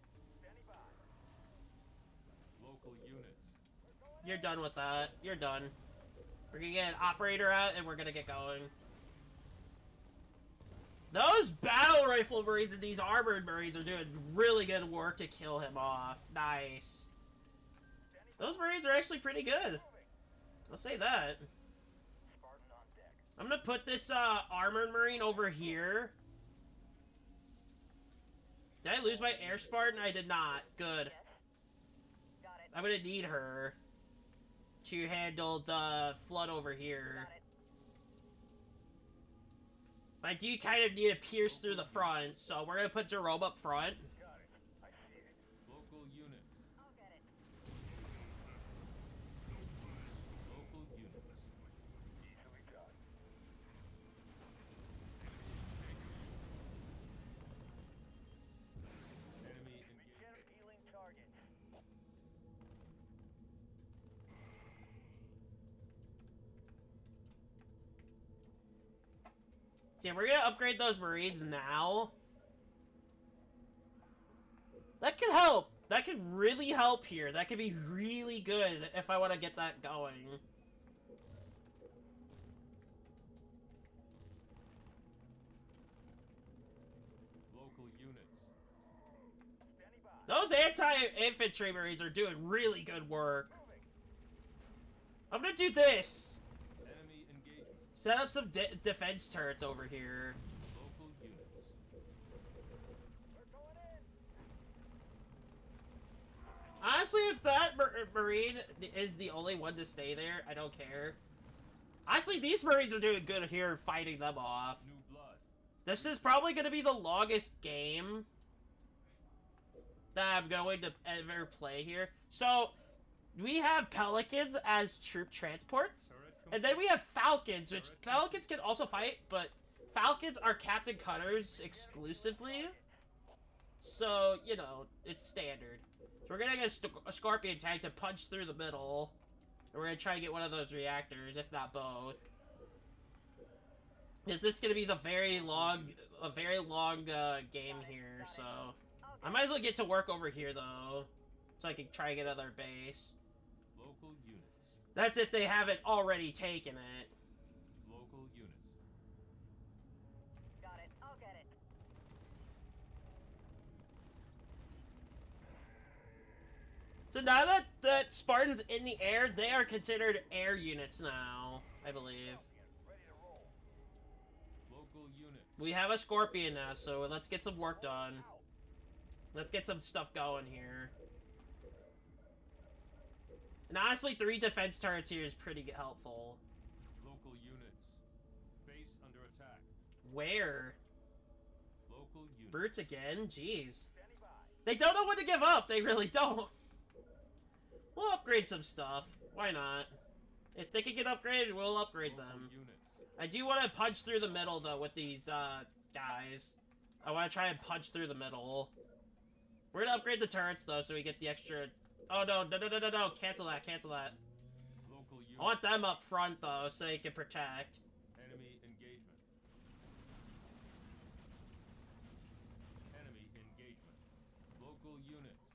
Local units. You're done with that. You're done. We're gonna get an operator out and we're gonna get going. Those battle rifle Marines and these armored Marines are doing really good work to kill him off. Nice. Those Marines are actually pretty good. I'll say that. Spartan on deck. I'm gonna put this armored Marine over here. Did I lose my air Spartan? I did not. Good. Got it. I'm gonna need her to handle the flood over here. Got it. But I do kind of need to pierce through the front, so we're gonna put Jerome up front. Got it. I see it. Local units. I'll get it. Local units. Easily done. Enemy engagement. Begin healing target. See, we're gonna upgrade those Marines now. That could help. That could really help here. That could be really good if I want to get that going. Local units. Standing by. Those anti-infantry Marines are doing really good work. I'm gonna do this. Enemy engagement. Set up some defense turrets over here. Local units. We're going in. Honestly, if that Marine is the only one to stay there, I don't care. Honestly, these Marines are doing good here fighting them off. New blood. This is probably going to be the longest game that I'm going to ever play here. So, we have Pelicans as troop transports. Turret And then we have Falcons, which Falcons can also fight, but Falcons are Captain Cutters exclusively. So, you know, it's standard. So we're gonna get a Scorpion tank to punch through the middle. And we're gonna try and get one of those reactors, if not both. Is this gonna be a very long game here, so... I might as well get to work over here, though. So I can try and get another base. Local units. That's if they haven't already taken it. Local units. Got it. I'll get it. So now that Spartan's in the air, they are considered air units now, I believe. Ready to roll. Local units. We have a Scorpion now, so let's get some work done. Let's get some stuff going here. And honestly, 3 defense turrets here is pretty helpful. Local units. Base under attack. Where? Local units. Brutes again? Jeez. Standing by. They don't know when to give up. They really don't. We'll upgrade some stuff. Why not? If they can get upgraded, we'll upgrade Local them. units. I do want to punch through the middle, though, with these, guys. I want to try and punch through the middle. We're gonna upgrade the turrets, though, so we get the extra... Oh, no, no. Cancel that, cancel that. Local units. I want them up front, though, so they can protect. Enemy engagement. Enemy engagement. Local units.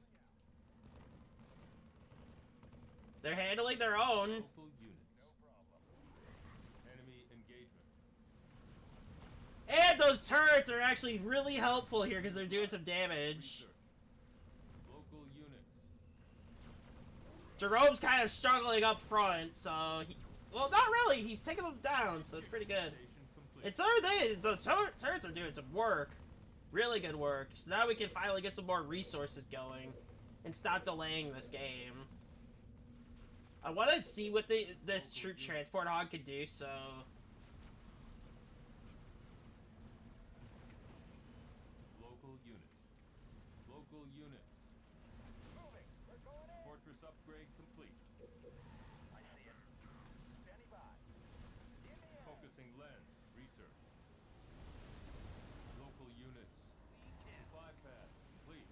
They're handling their own. Local units. No problem. Enemy engagement. And those turrets are actually really helpful here because they're doing some damage. Research. Local units. Jerome's kind of struggling up front, so well, not really. He's taking them down, so it's pretty good. Station complete. It's those turrets are doing some work, really good work. So now we can finally get some more resources going, and stop delaying this game. I want to see what this troop transport hog could do. So Local units. Local units. Moving. We're going in. Fortress upgrade complete. I see it. Standing by. In the air. Focusing lens. Research. Local units. Supply pad complete.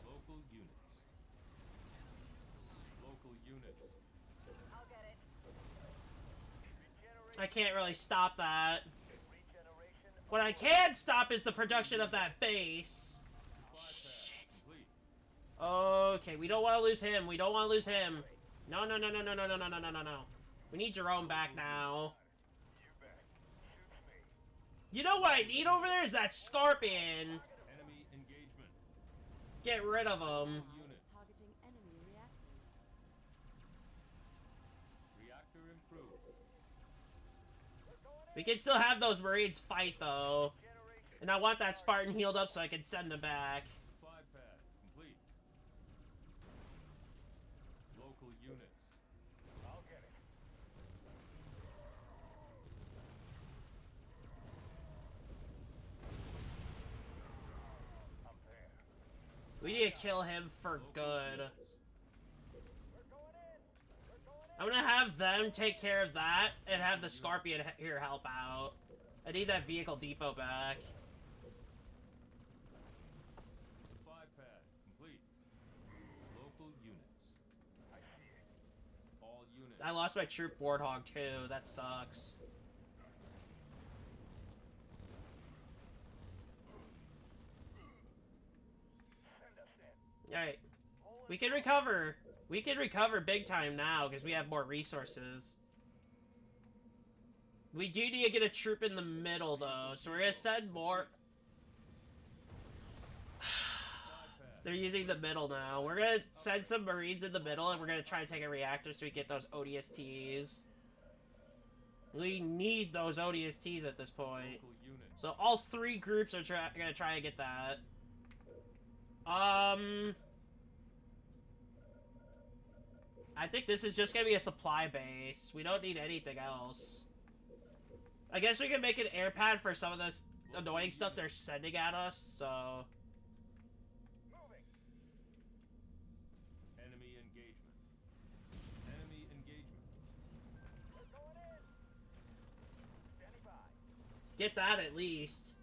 Local units. Local units. I'll get it. Regeneration. I can't really stop that. Regeneration. What I can stop is the production of that base. Supply Shit. pad complete. Okay, we don't want to lose him. We don't want to lose him. No, no, no, no, no, no, no, no, no, no, no, no. We need Jerome back now. You bet. Shoots me. You know what I need over there is that Scorpion. Enemy engagement. Get rid of him. Units. Targeting enemy reactors. Reactor improved. We can still have those Marines fight, though. And I want that Spartan healed up so I can send him back. Supply pad complete. Local units. I'll get it. I'm there. We need to kill him for Local good. units. We're going in. We're going in. I'm gonna have them take care of that and have the Scorpion here help out. I need that vehicle depot back. Supply pad complete. Local units. I see it. All units. I lost my troop Warthog too. That sucks. Send us in. Alright. We can recover. We can recover big time now because we have more resources. We do need to get a troop in the middle though, so we're gonna send more. Supply pad. They're using the middle now. We're gonna send some Marines in the middle and we're gonna try to take a reactor so we get those ODSTs. We need those ODSTs at this point. Local units. So all three groups are gonna try and get that. I think this is just gonna be a supply base. We don't need anything else. I guess we can make an air pad for some of this annoying stuff they're sending at us, so... Moving. Enemy engagement. Enemy engagement. We're going in. Standing by. Get that at least.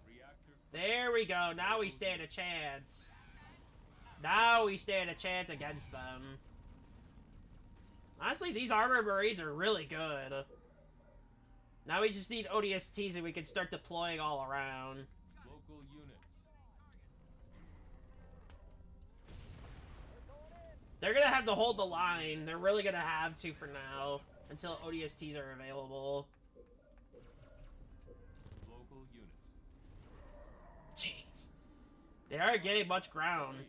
Reactor. There we go. Now we stand a chance. Now we stand a chance against them. Honestly, these armored Marines are really good. Now we just need ODSTs and we can start deploying all around. Local units. They're gonna have to hold the line. They're really gonna have to for now. Until ODSTs are available. Local units. Jeez. They are getting much ground.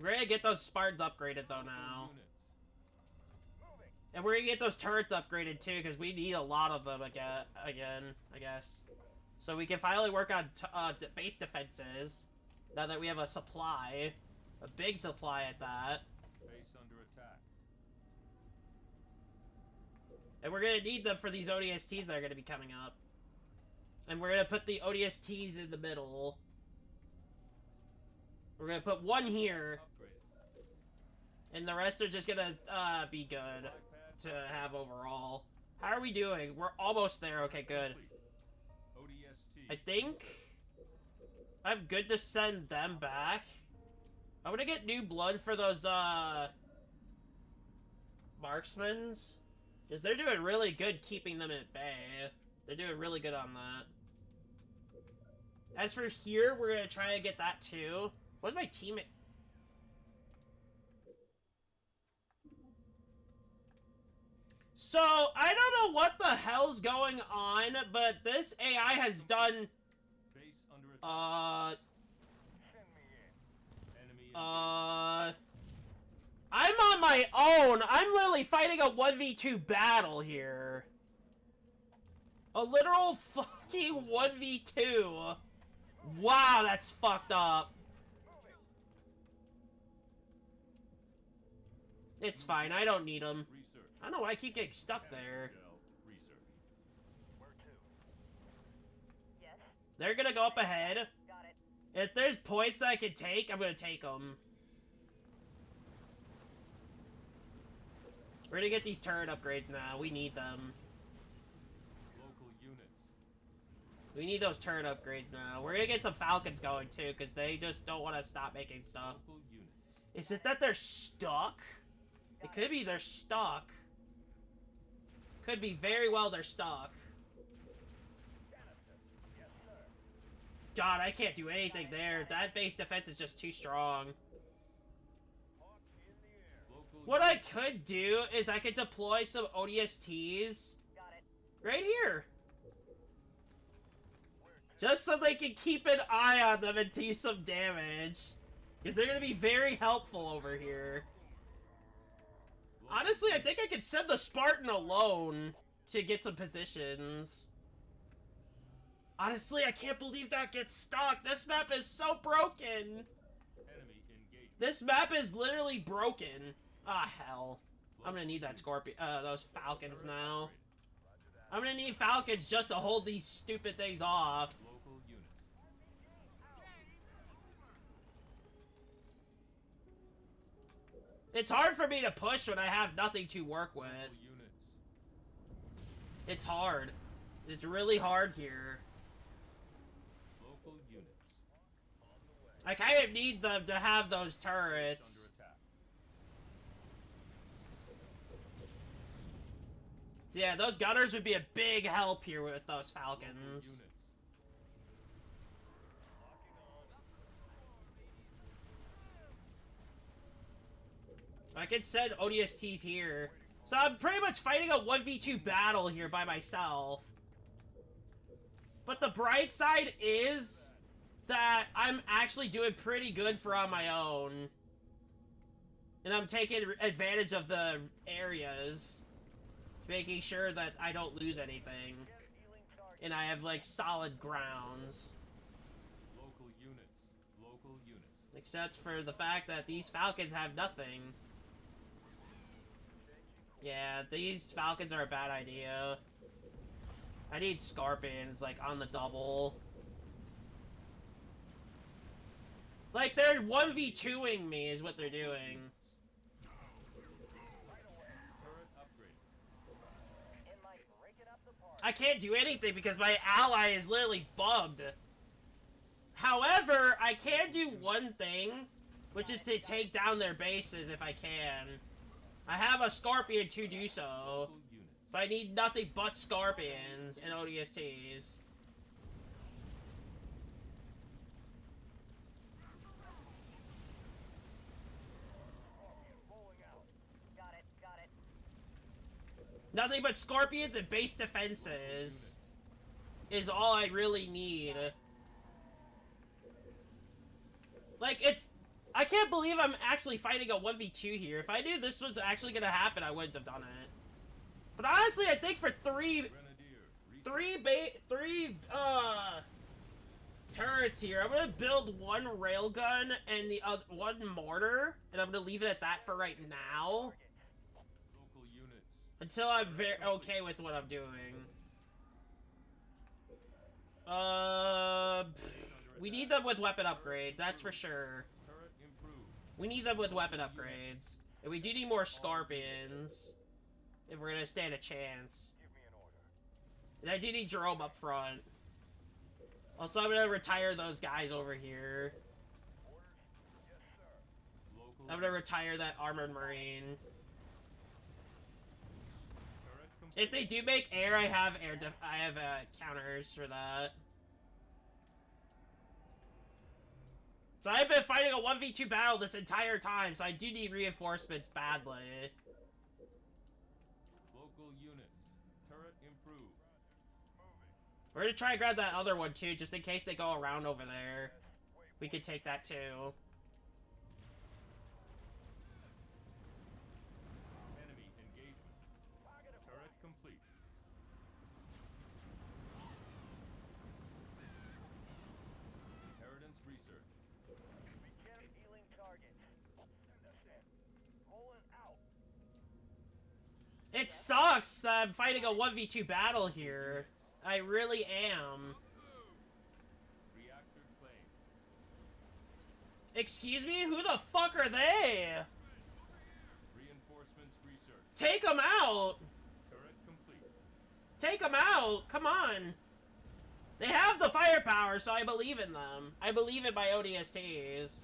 We're gonna get those Spartans upgraded though now. Units. Moving. And we're gonna get those turrets upgraded too, because we need a lot of them again, I guess. So we can finally work on base defenses, now that we have a supply. A big supply at that. Base under attack. And we're gonna need them for these ODSTs that are gonna be coming up. And we're gonna put the ODSTs in the middle. We're gonna put one here, Upgrade. and the rest are just gonna be good to have overall. How are we doing? We're almost there. Okay, good. Complete. ODST. I think I'm good to send them back. I'm gonna get new blood for those, marksmans. Because they're doing really good keeping them at bay. They're doing really good on that. As for here, we're gonna try and get that too. What's my teammate? So, I don't know what the hell's going on, but this AI has done, Base under attack. Send me in. Enemy I'm on my own. I'm literally fighting a 1v2 battle here. A literal fucking 1v2. Wow, that's fucked up. It's fine, I don't need them. research. I don't know why I keep getting stuck there. Shell research. Where to? Yes. They're gonna go up ahead. Got it. If there's points I can take, I'm gonna take them. We're gonna get these turret upgrades now. We need them. Local units. We need those turret upgrades now. We're gonna get some Falcons going too, because they just don't want to stop making stuff. Local units. Is it that they're stuck? It could be they're stuck. Could be very well they're stuck. God, I can't do anything there. That base defense is just too strong. Local What I could do is I could deploy some ODSTs Got it. right here. Just so they can keep an eye on them and do some damage. Because they're going to be very helpful over here. Honestly, I think I could send the Spartan alone to get some positions. Honestly, I can't believe that gets stuck. This map is so broken. enemy engaged. This map is literally broken. Ah, hell. I'm gonna need that Scorpion, those Falcons now. I'm gonna need Falcons just to hold these stupid things off. Local units. It's hard for me to push when I have nothing to work with. Local units. It's hard. It's really hard here. Local units. I kind of need them to have those Base turrets. under attack. Yeah, those gunners would be a big help here with those Local Falcons. units. I could send ODSTs here. So I'm pretty much fighting a 1v2 battle here by myself. But the bright side is that I'm actually doing pretty good for on my own. And I'm taking advantage of the areas. Making sure that I don't lose anything. And I have, like, solid grounds. Local units. Local units. Except for the fact that these Falcons have nothing. Yeah, these Falcons are a bad idea. I need Scorpions, like, on the double. Like, they're 1v2ing me is what they're doing. Turret upgraded. In like breaking up the party. I can't do anything because my ally is literally bugged. However, I can do one thing, which is to take down their bases if I can. I have a Scorpion to do so, Local units. but I need nothing but Scorpions and ODSTs. Got it. Got it. Nothing but Scorpions and base defenses is all I really need. Like, it's... I can't believe I'm actually fighting a 1v2 here. If I knew this was actually gonna happen, I wouldn't have done it. But honestly, I think for three turrets here, I'm gonna build one railgun and the other one mortar, and I'm gonna leave it at that for right now. Local units. Until I'm very okay with what I'm doing. We need them with weapon upgrades, that's for sure. Turret improved. We need them with weapon upgrades. And we do need more Scorpions. If we're gonna stand a chance. Give me an order. And I do need Jerome up front. Also, I'm gonna retire those guys over here. Orders? Yes, sir. I'm gonna retire that armored marine. Turret complete. If they do make air, I have counters for that. So I've been fighting a 1v2 battle this entire time, so I do need reinforcements badly. Local units. Turret improved. We're gonna try and grab that other one too, just in case they go around over there. We could take that too. Enemy engagement. Turret complete. Inheritance research. Begin healing targets. Understand. Rolling out. It sucks that I'm fighting a 1v2 battle here. I really am. Reactor claimed. Excuse me? Who the fuck are they? Reinforcements research. Take them out! Turret complete. Take them out! Come on! They have the firepower, so I believe in them. I believe in my ODSTs.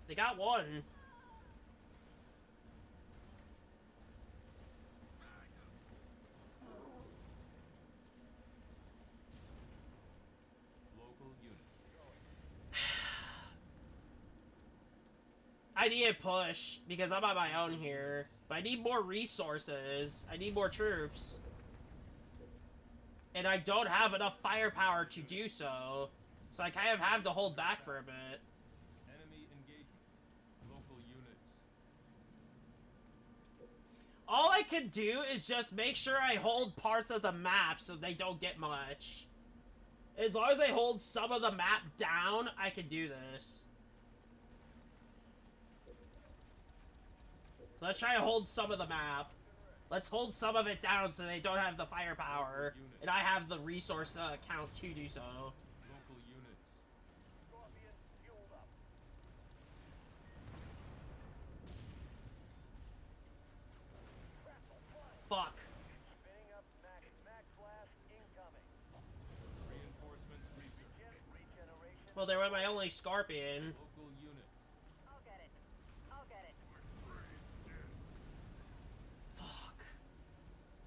They got one. Local units. I need a push, because I'm on my own here. But I need more resources. I need more troops. And I don't have enough firepower to do so. So I kind of have to hold back for a bit. Enemy engagement. Local units. All I can do is just make sure I hold parts of the map so they don't get much. As long as I hold some of the map down, I can do this. So let's try to hold some of the map. Let's hold some of it down so they don't have the firepower. And I have the resource count to do so. Local units. Scorpion fueled up. Fuck. Spinning up mag blast incoming. Reinforcements research. Begin regeneration. Well, they were my only Scorpion. Local units. I'll get it. I'll get it. Fuck.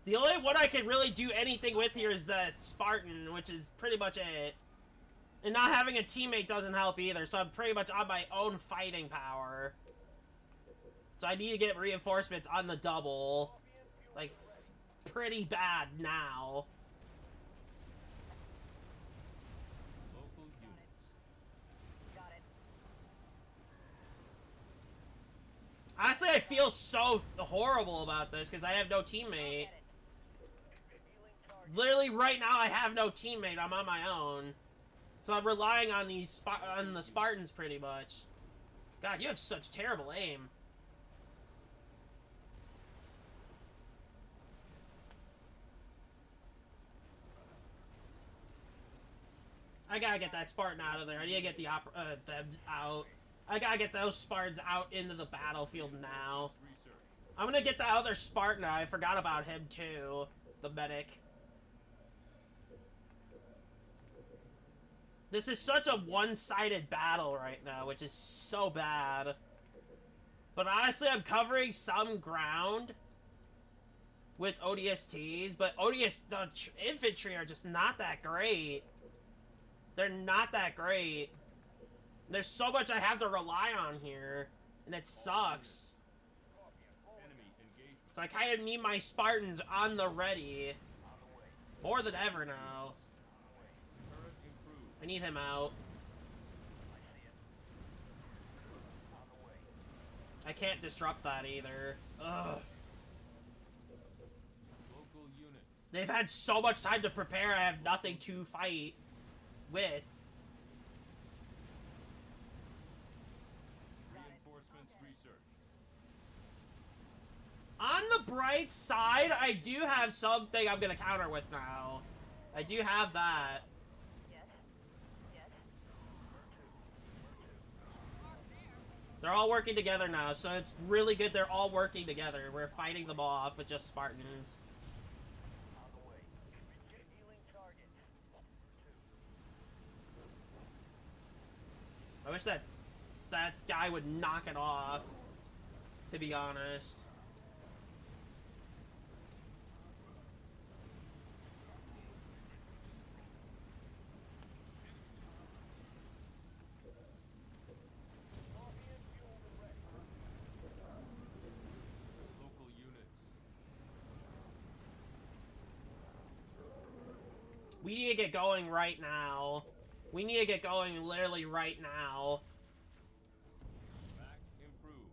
The only one I can really do anything with here is the Spartan, which is pretty much it. And not having a teammate doesn't help either, so I'm pretty much on my own fighting power. So I need to get reinforcements on the double. Like, pretty bad now. Local units. Got it. Honestly, I feel so horrible about this because I have no teammate. Get it. Healing target. Literally right now I have no teammate. I'm on my own. So I'm relying on these on the Spartans pretty much. God, you have such terrible aim. I gotta get that Spartan out of there. I need to get them out. I gotta get those Spartans out into the battlefield now. Research. I'm gonna get the other Spartan. I forgot about him too. The medic. This is such a one-sided battle right now, which is so bad. But honestly, I'm covering some ground with ODSTs, but the infantry are just not that great. They're not that great. There's so much I have to rely on here, and it sucks. Enemy engagement. So I kind of need my Spartans on the ready. More than ever now. Turret improved. I need him out. I can't disrupt that either. Ugh. Local units. They've had so much time to prepare, I have nothing to fight with. Reinforcements research. On the bright side, I do have something I'm gonna counter with now. I do have that. Yes. Yes. They're all working together now, so it's really good they're all working together. We're fighting them off with just Spartans. On the way. Begin healing target. I wish that that guy would knock it off, to be honest. Local units. We need to get going right now. We need to get going literally right now. Back improved.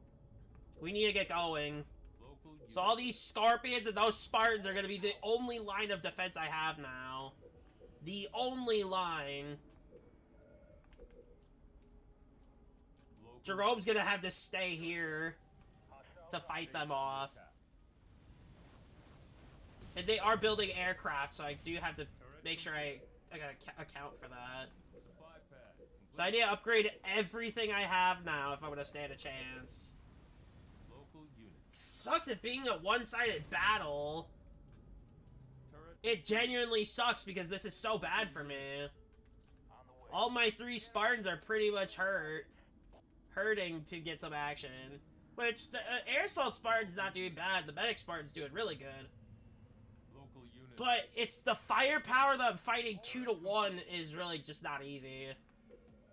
We need to get going. Local units. So all these Scorpions and those Spartans are going to be the only line of defense I have now. The only line. Local Jerome's going to have to stay here to fight them off. attack. And they are building aircraft, so I do have to make sure I gotta account for that. Supply pad. So I need to upgrade everything I have now if I'm gonna stand a chance. Local units. Sucks at being a one-sided battle. Turret. It genuinely sucks because this is so bad for me. On the way. All my 3 Spartans are pretty much hurting to get some action. Which, the Air Assault Spartan's not doing bad, the Medic Spartan's doing really good. Local units. But it's the firepower that I'm fighting 2 to 1 is really just not easy.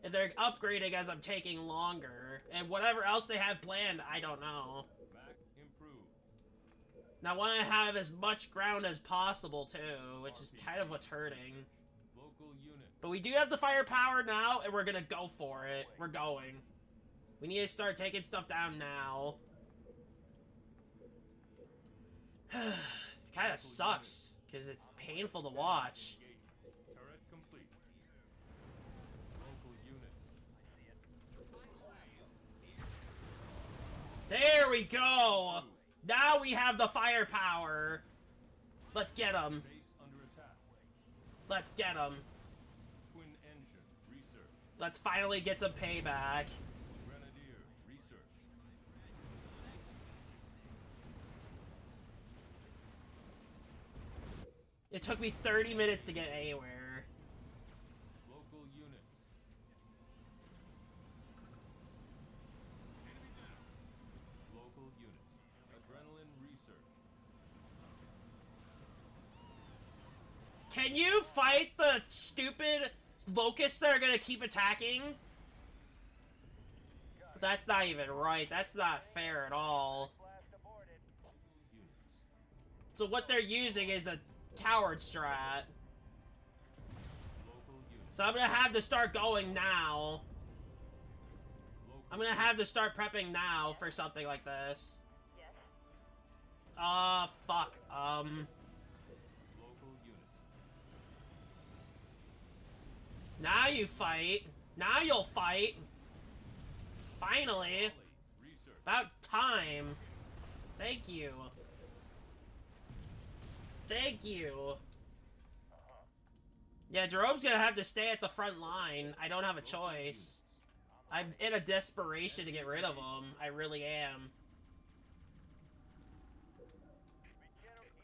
And they're upgrading as I'm taking longer. And whatever else they have planned, I don't know. Back improved. Now I want to have as much ground as possible too, which is kind of what's hurting. Local units. But we do have the firepower now, and we're gonna go for it. We're going. We need to start taking stuff down now. It kind of sucks, because it's painful to watch. Engagement. Turret complete. Local units. There we go! Now we have the firepower! Let's get them. Base under attack. Let's get them. Twin engine. Research. Let's finally get some payback. Grenadier. Research. It took me 30 minutes to get anywhere. Local units. Local units. Adrenaline research. Can you fight the stupid locusts that are gonna keep attacking? That's not even right. That's not fair at all. Blast aborted. Units. So what they're using is a coward strat. Local units. So I'm gonna have to start going now. Local I'm gonna have to start prepping now for something like this. Yes. Fuck. Local units. Now you fight. Now you'll fight. Finally. Volley. Research. About time. Thank you. Thank you. Yeah, Jerome's gonna have to stay at the front line. I don't have a choice. I'm in a desperation to get rid of them. I really am.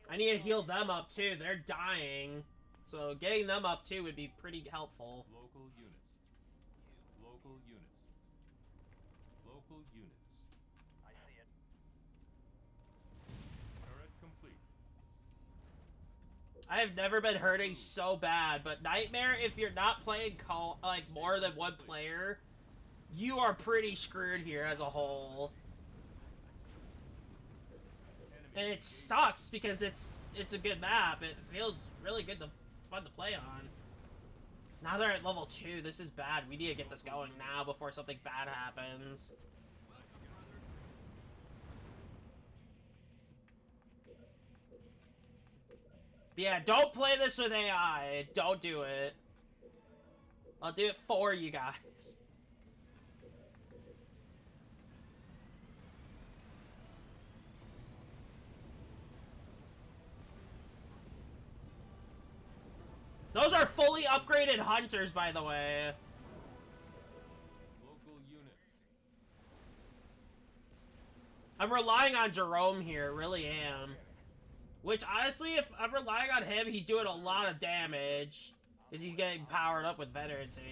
I need to heal them up too. They're dying. So getting them up too would be pretty helpful. Local units. Local units. Local units. I see it. Turret complete. I have never been hurting so bad, but Nightmare, if you're not playing like more than one player, you are pretty screwed here as a whole. And it sucks because it's a good map. It feels really good to fun to play on. Now they're at level 2. This is bad. We need to get this going now before something bad happens. But yeah, don't play this with AI. Don't do it. I'll do it for you guys. Those are fully upgraded hunters, by the way. Local units. I'm relying on Jerome here, really am. Which, honestly, if I'm relying on him, he's doing a lot of damage. Because he's getting powered up with veterancy.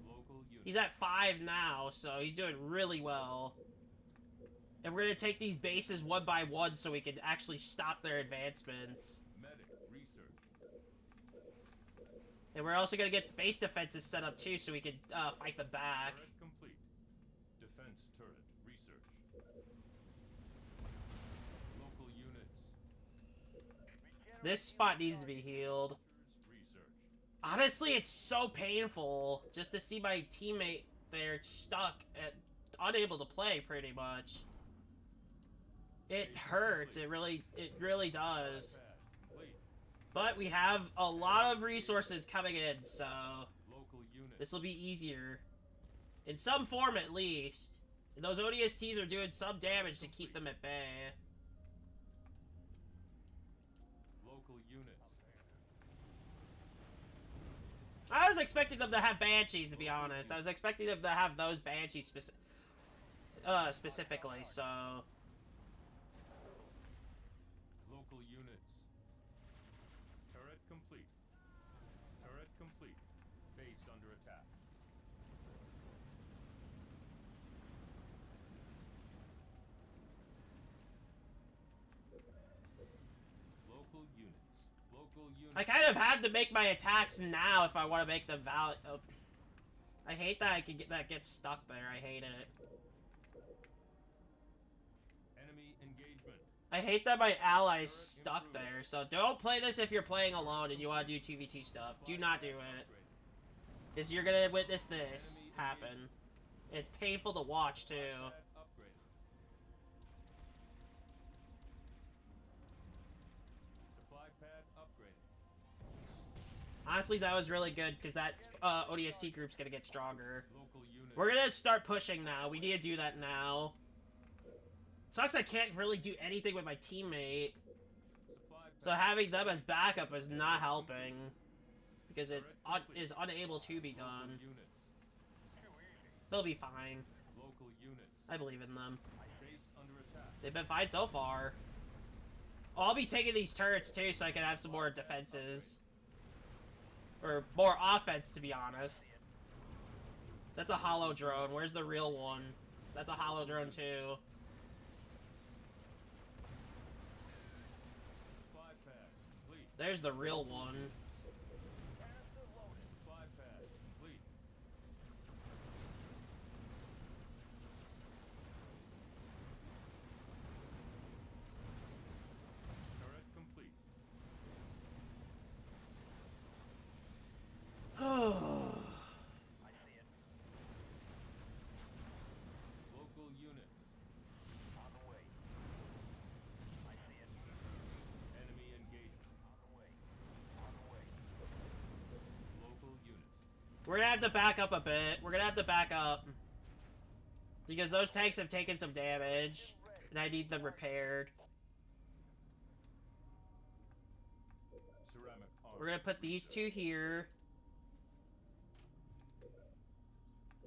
Local units. He's at 5 now, so he's doing really well. And we're gonna take these bases one by one so we can actually stop their advancements. Medic research. And we're also gonna get base defenses set up too so we can fight them back. Turret complete. Defense turret research. Local units. This spot needs to be healed. Research. Honestly, it's so painful just to see my teammate there stuck and unable to play pretty much. It hurts. It really does. Pad complete. But we have a lot of resources coming in, so Local units. this will be easier. In some form, at least. And those ODSTs are doing some damage to keep them at bay. Local units. I was expecting them to have Banshees, to be honest. I was expecting them to have those Banshees specifically, so... Local units. Turret complete. Turret complete. Base under attack. Local units. Local units. I kind of have to make my attacks now if I want to make them valid. Oh. I hate that I can get that gets stuck there. I hate it. Enemy engagement. I hate that my ally's stuck there. So don't play this if you're playing alone and you want to do 2v2 stuff. Do not do it. Because you're going to witness this happen. It's painful to watch too. Pad upgraded. Supply pad upgraded. Honestly, that was really good because that ODST group's going to get stronger. Local units. We're going to start pushing now. We need to do that now. Sucks I can't really do anything with my teammate. Supply So pad. having them as backup is not helping. Because it is unable to be done. Local units. They'll be fine. Local units. I believe in them. Base under attack. They've been fine so far. Oh, I'll be taking these turrets too so I can have some more defenses. Or more offense, to be honest. That's a hollow drone. Where's the real one? That's a hollow drone too. Supply pad complete. There's the real one. Supply pad complete. Turret complete. Local units. On the way. I see it. Enemy engagement. On the way. On the way. Local units. We're gonna have to back up a bit. We're gonna have to back up. Because those tanks have taken some damage. And I need them repaired. Ceramic armor. We're gonna put these two here.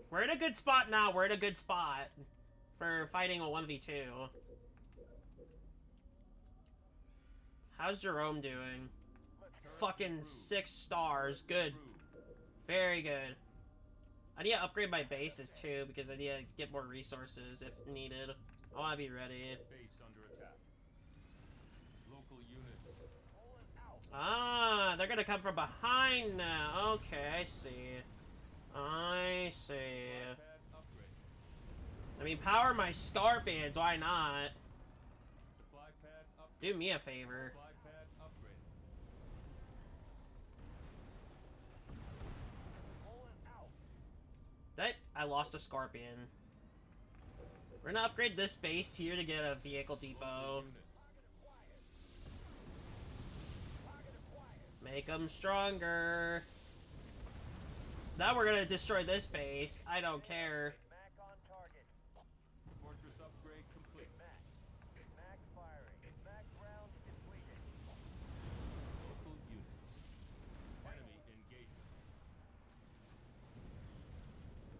We're in a good spot now. We're in a good spot for fighting a 1v2. How's Jerome doing? Fucking 6 stars. Good. Very good. I need to upgrade my bases too because I need to get more resources if needed. I want to be ready. Base under attack. Local units. Ah, they're gonna come from behind now. Okay, I see. I see. Pad upgrade. I mean, power my scorpions. Why not? Supply pad upgrade. Do me a favor. Supply pad upgrade. That I lost a scorpion. We're gonna upgrade this base here to get a vehicle depot. Units. Make them stronger. Now we're gonna destroy this base. I don't care. Mac on target. Fortress upgrade complete. Mac. Mac firing. Mac rounds depleted. Local units. Enemy engagement.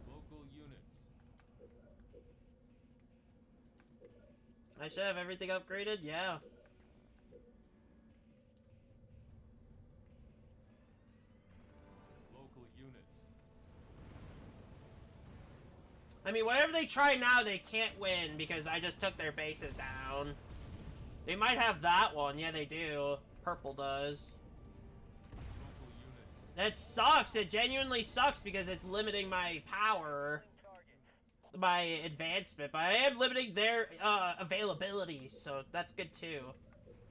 Local units. I should have everything upgraded. Yeah. Local units. I mean, whatever they try now, they can't win because I just took their bases down. They might have that one. Yeah, they do. Purple does. Local units. That sucks. It genuinely sucks because it's limiting my power, my advancement. But I am limiting their availability, so that's good too.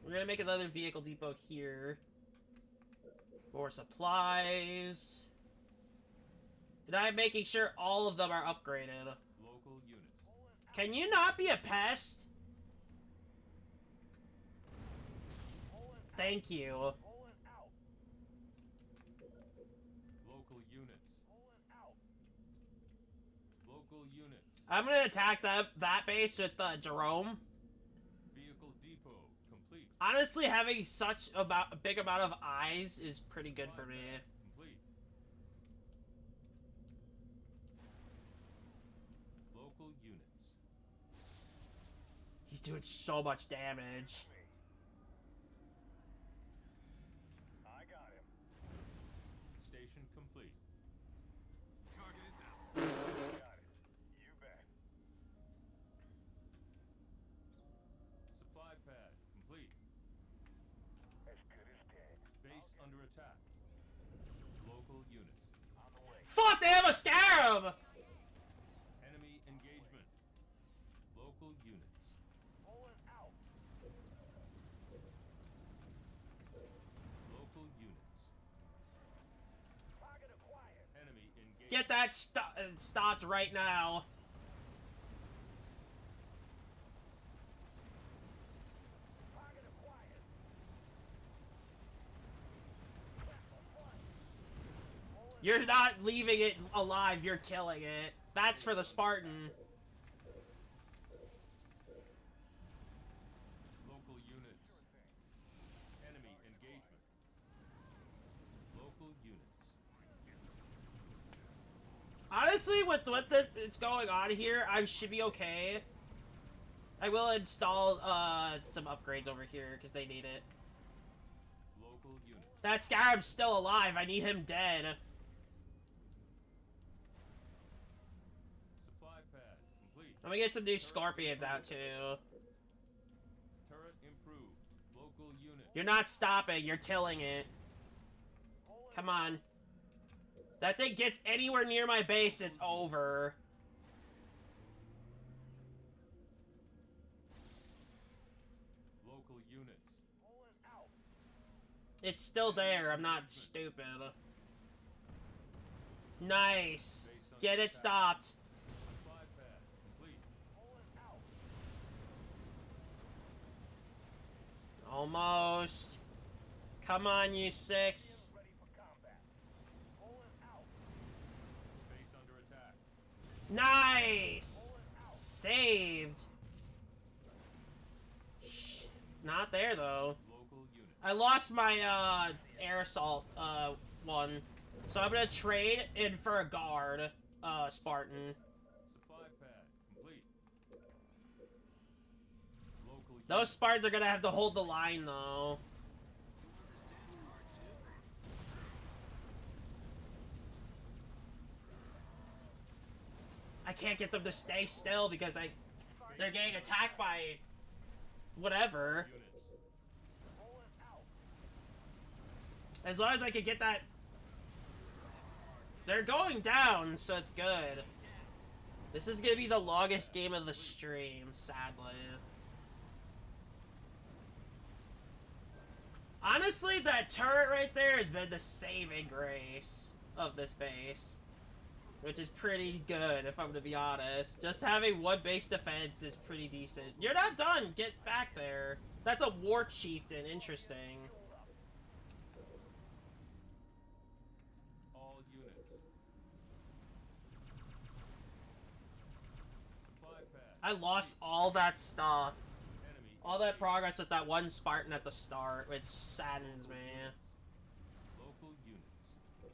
We're gonna make another vehicle depot here. More supplies. And I'm making sure all of them are upgraded. Local units. Can you not be a pest? Thank you. Local units. Local units. I'm gonna attack that base with Jerome. Vehicle depot complete. Honestly, having such a big amount of eyes is pretty good for me. Complete. Local units. He's doing so much damage. I got him. Station complete. Target is out. Got it. You bet. Supply pad complete. As good as dead. Base under attack. Local units. On the way. Fuck, they have a scarab! Enemy engagement. Local units. Pulling out. Local units. Target acquired. Enemy engagement. Get that stopped right now. Target acquired. You're not leaving it alive, you're killing it. That's for the Spartan. Local units. Enemy engagement. Local units. Honestly, with what it's going on here, I should be okay. I will install some upgrades over here because they need it. Local units. That Scarab's still alive. I need him dead. Supply pad complete. I'm gonna get some new Scorpions out too. Turret improved. Local unit. You're not stopping. You're killing it. Come on. That thing gets anywhere near my base, it's over. Local units. It's still there. I'm not stupid. Nice. Get it stopped. Supply pad complete. Almost. Come on, you six. Ready for combat. Pulling out. Base under attack. Nice. Saved. Shh. Not there though. Local unit. I lost my air assault one. So I'm gonna trade in for a guard Spartan. Supply pad complete. Local Those Spartans are gonna have to hold the line though. I can't get them to stay still because they're getting attacked by whatever. units. As long as I can get that. They're going down, so it's good. This is gonna be the longest game of the stream, sadly. Honestly, that turret right there has been the saving grace of this base. Which is pretty good, if I'm gonna be honest. Just having one base defense is pretty decent. You're not done! Get back there! That's a war chieftain, interesting. All units. Supply pad. I lost all that stuff. Enemy. All that progress with that one Spartan at the start, which saddens me. Local units.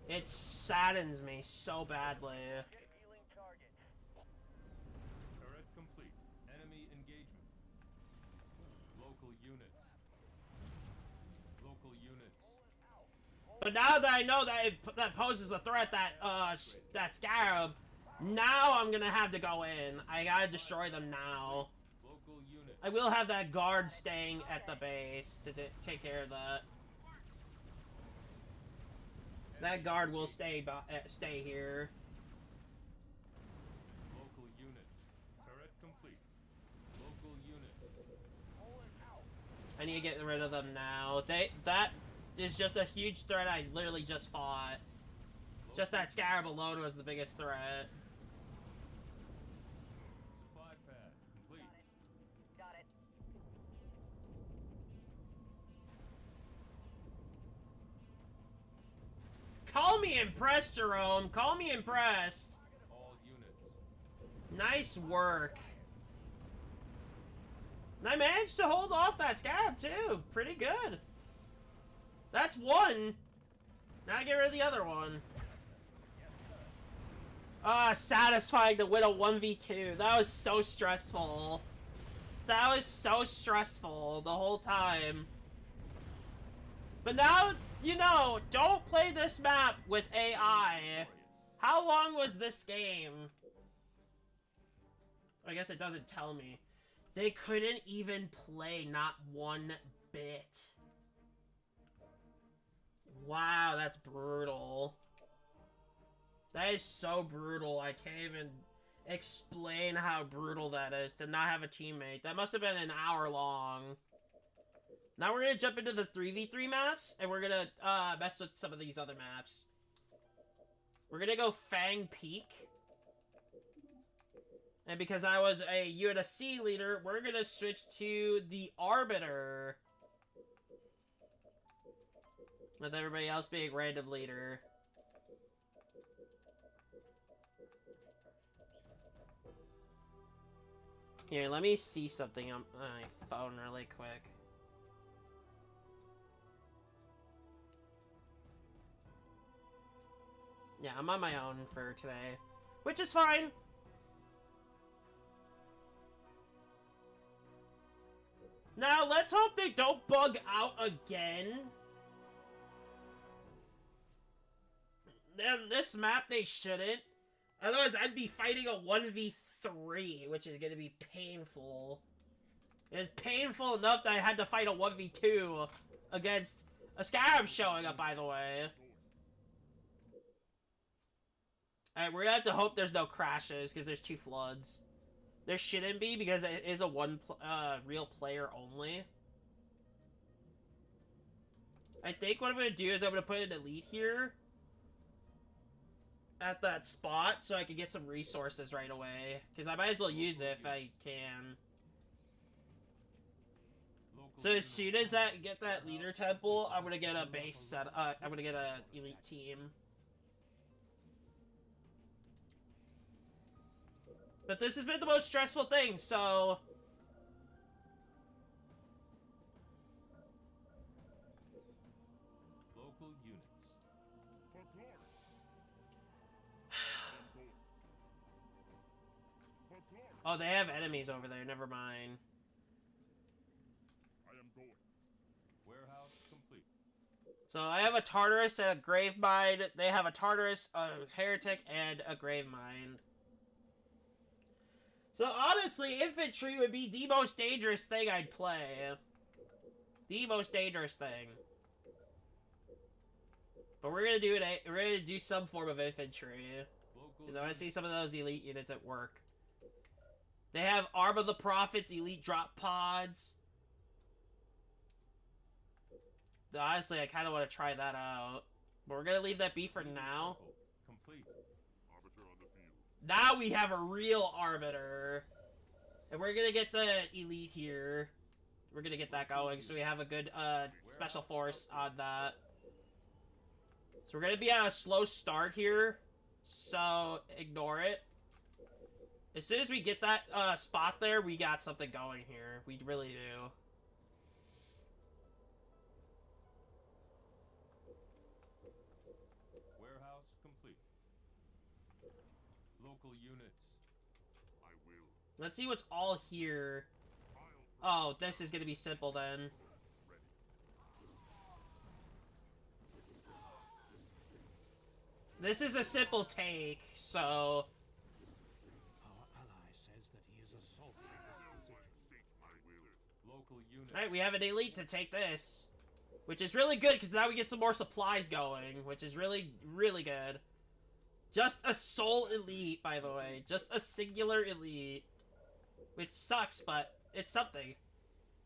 It saddens me so badly. Healing target. Turret complete. Enemy engagement. Local units. Local units. But now that I know that that poses a threat, that that Scarab, Now I'm gonna have to go in. I gotta destroy them now. Local units. I will have that guard staying at the base to take care of that. That guard will stay here. Local units. Turret complete. Local units. I need to get rid of them now. That is just a huge threat I literally just fought. Just that scarab alone was the biggest threat. Supply pad complete. Got it. Call me impressed, Jerome. Call me impressed. All units. Nice work. And I managed to hold off that scarab too. Pretty good. That's one. Now I get rid of the other one. Ah, satisfying to win a 1v2. That was so stressful. That was so stressful the whole time. But now, you know, don't play this map with AI. How long was this game? I guess it doesn't tell me. They couldn't even play, not one bit. Wow, that's brutal. That is so brutal. I can't even explain how brutal that is to not have a teammate. That must have been an hour long. Now we're gonna jump into the 3v3 maps, and we're gonna mess with some of these other maps. We're gonna go Fang Peak. And because I was a UNSC leader, we're gonna switch to the Arbiter. With everybody else being random leader. Here, let me see something on my phone really quick. Yeah, I'm on my own for today, which is fine. Now, let's hope they don't bug out again. Then this map, they shouldn't. Otherwise, I'd be fighting a 1v3, which is going to be painful. It's painful enough that I had to fight a 1v2 against a Scarab showing up, by the way. Alright, we're going to have to hope there's no crashes, because there's 2 floods. There shouldn't be, because it is a real player only. I think what I'm going to do is I'm going to put an elite here. At that spot, so I can get some resources right away. Because I might as well use it if I can. So as soon as I get that leader temple, I'm gonna get a base set. I'm gonna get a elite team. But this has been the most stressful thing, so Local units. For glory. For glory. oh, they have enemies over there. Never mind. I am going. Warehouse complete. So I have a Tartarus and a Gravemind. They have a Tartarus, a Heretic, and a Gravemind. So honestly, infantry would be the most dangerous thing I'd play. The most dangerous thing. But we're gonna do it. We're gonna do some form of infantry. Because I want to see some of those elite units at work. They have Arm of the Prophets elite drop pods. Honestly, I kind of want to try that out. But we're gonna leave that be for now. Complete. Arbiter on the field. Now we have a real Arbiter. And we're gonna get the elite here. We're gonna get that going, so we have a good special force on that. So we're gonna be on a slow start here. So ignore it. As soon as we get that spot there, we got something going here. We really do. Warehouse complete. Local units. I will. Let's see what's all here. Oh, this is gonna be simple then. This is a simple take, so Alright, we have an elite to take this. Which is really good, because now we get some more supplies going. Which is really, really good. Just a sole elite, by the way. Just a singular elite. Which sucks, but it's something.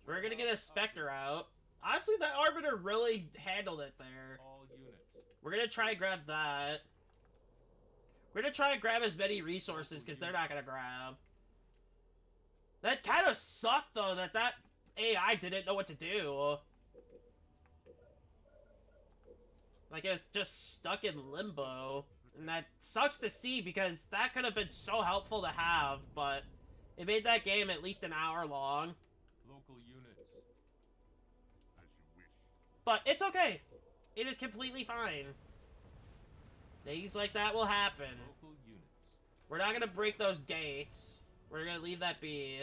We're gonna get a Spectre out. Honestly, that Arbiter really handled it there. All units. We're gonna try and grab that. We're gonna try and grab as many resources, because they're not gonna grab. That kind of sucked, though, that AI didn't know what to do. Like, it was just stuck in limbo. And that sucks to see, because that could have been so helpful to have, but it made that game at least an hour long. Local units. As you wish. But it's okay. It is completely fine. Things like that will happen. Local units. We're not gonna break those gates. We're gonna leave that be.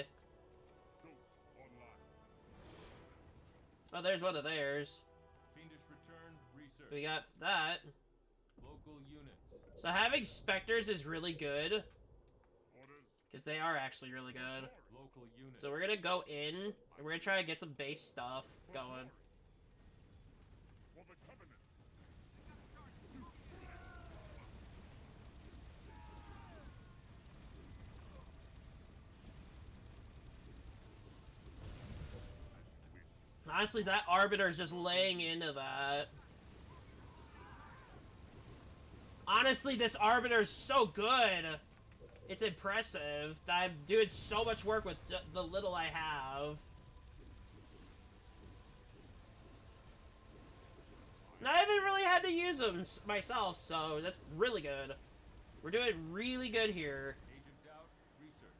Ghost online. Oh, there's one of theirs. Fiendish return. Research. We got that. Local units. So having Spectres is really good. Orders. Because they are actually really good. Local units. So we're gonna go in, and we're gonna try to get some base stuff going. For the Covenant. As you wish. Honestly, that Arbiter is just laying into that. Honestly, this Arbiter is so good. It's impressive that I'm doing so much work with the little I have. And I haven't really had to use them myself, so that's really good. We're doing really good here. Agent Doubt. Research.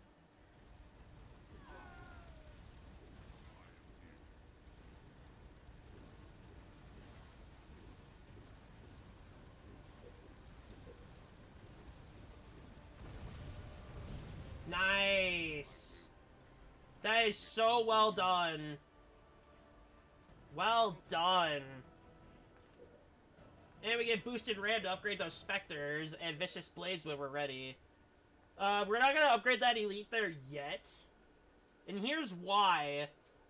Nice. That is so well done. Well done. And we get boosted RAM to upgrade those Spectres and Vicious Blades when we're ready. We're not gonna upgrade that Elite there yet. And here's why.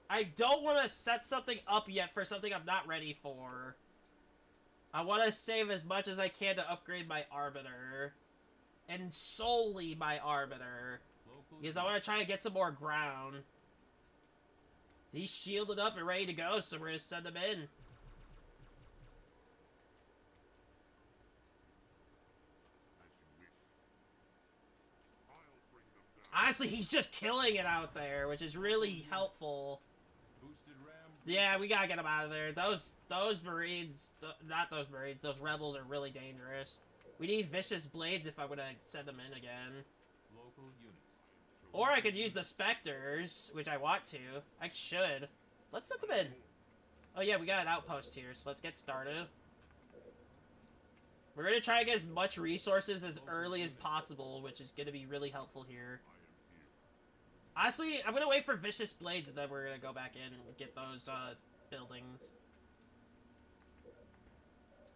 I don't want to set something up yet for something I'm not ready for. I want to save as much as I can to upgrade my Arbiter. And solely my Arbiter. Local Because I want to try to get some more ground. He's shielded up and ready to go, so we're going to send him in. As you wish. I'll bring them down. Honestly, he's just killing it out there, which is really helpful. Boosted RAM. Yeah, we gotta get him out of there. Those Marines, not those Marines, those Rebels are really dangerous. We need Vicious Blades if I'm gonna send them in again. Local units. Or I could use the Spectres, which I want to. I should. Let's send them in. Oh yeah, we got an outpost here, so let's get started. We're gonna try to get as much resources as early as possible, which is gonna be really helpful here. Honestly, I'm gonna wait for Vicious Blades, and then we're gonna go back in and get those, buildings.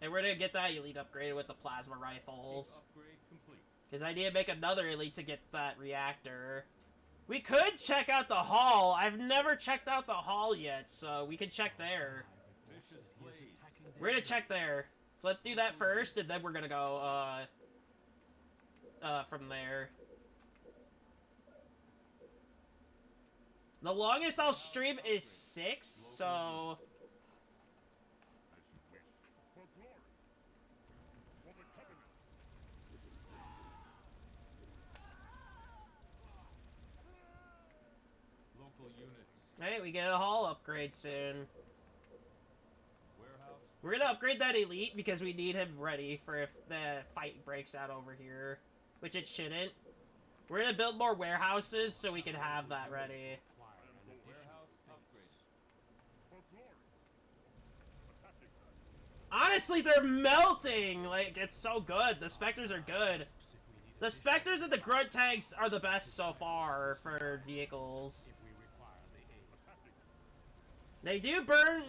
And we're gonna get that Elite upgraded with the Plasma Rifles. Upgrade complete. Because I need to make another Elite to get that reactor. We could check out the hall. I've never checked out the hall yet, so we could check there. Vicious Blades. We're gonna check there. So let's do that first, and then we're gonna go, from there. The longest I'll stream is 6, so... As you wish. For glory. For the Covenant. Local units. Hey, we get a hall upgrade soon. Warehouse. We're gonna upgrade that Elite because we need him ready for if the fight breaks out over here. Which it shouldn't. We're gonna build more warehouses so we can have that ready. Warehouse upgraded. For glory. Attacking. Honestly, they're melting! Like, it's so good. The Spectres are good. The Spectres and the Grunt tanks are the best so far for vehicles. They do burn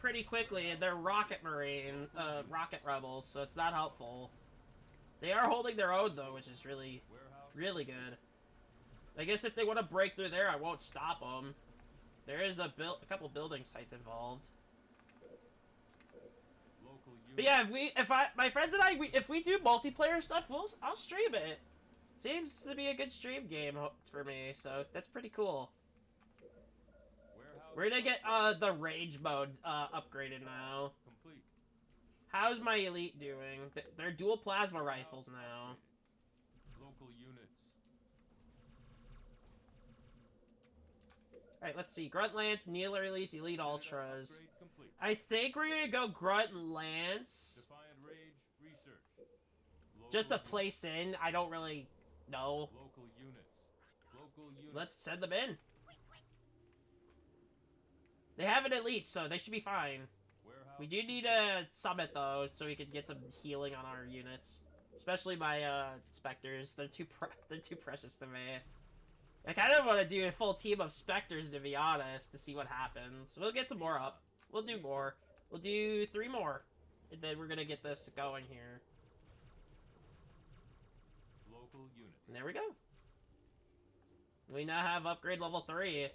pretty quickly, and they're rocket rebels, so it's not helpful. They are holding their own though, which is really, Warehouse. really good. I guess if they want to break through there, I won't stop them. There is a couple building sites involved. Local But units. yeah, my friends and I, if we do multiplayer stuff, I'll stream it. Seems to be a good stream game for me, so that's pretty cool. Warehouse. We're gonna get the rage mode upgraded now. Complete. How's my elite doing? They're dual plasma rifles now. Local units. Alright, let's see. Grunt Lance, Kneeler Elites, Elite Ultras. Upgrade complete. I think we're gonna go Grunt Lance. Defiant Rage research. Just to Local place in. I don't really know. Local units. Local units. Let's send them in. They have an elite, so they should be fine. Warehouse. We do need a summit though, so we can get some healing on our units, especially my specters. They're too precious to me. I kind of want to do a full team of specters, to be honest, to see what happens. We'll get some more up. We'll do more. We'll do 3 more, and then we're gonna get this going here. Local units. And there we go. We now have upgrade level 3.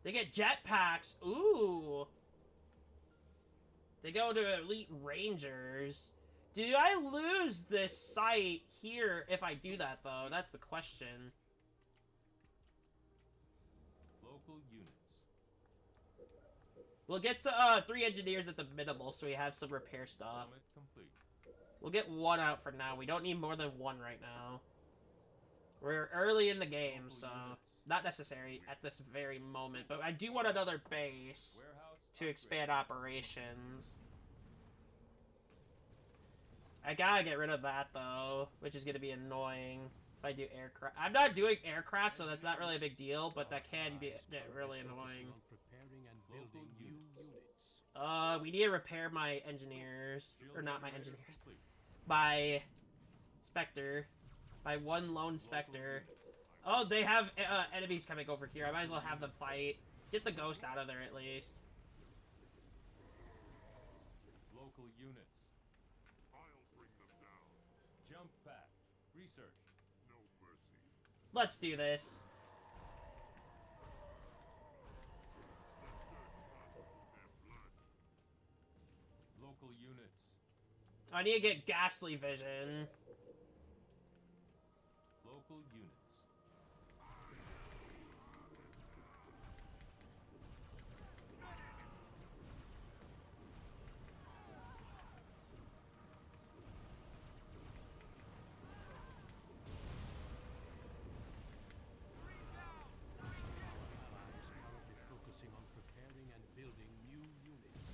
They get jetpacks. Ooh. They go to Elite Rangers. Do I lose this site here if I do that, though? That's the question. Local units. We'll get 3 engineers at the minimal, so we have some repair stuff. Summit complete. We'll get 1 out for now. We don't need more than 1 right now. We're early in the game, Local so units. not necessary at this very moment. But I do want another base Warehouse. to upgrade. expand operations. I gotta get rid of that, though, which is gonna be annoying if I do aircraft. I'm not doing aircraft, so that's not really a big deal, but that can get really annoying. On preparing and Local building new units. units. We need to repair my engineers. Shield Or not my generator engineers. complete. My Spectre. My 1 lone Spectre. Oh, they have enemies coming over here. I might as well have them fight. Get the ghost out of there, at least. Local units. I'll bring them down. Jump pad. Research. No mercy. Let's do this. Local units. I need to get ghastly vision. Local units. Allies currently focusing on preparing and building new units.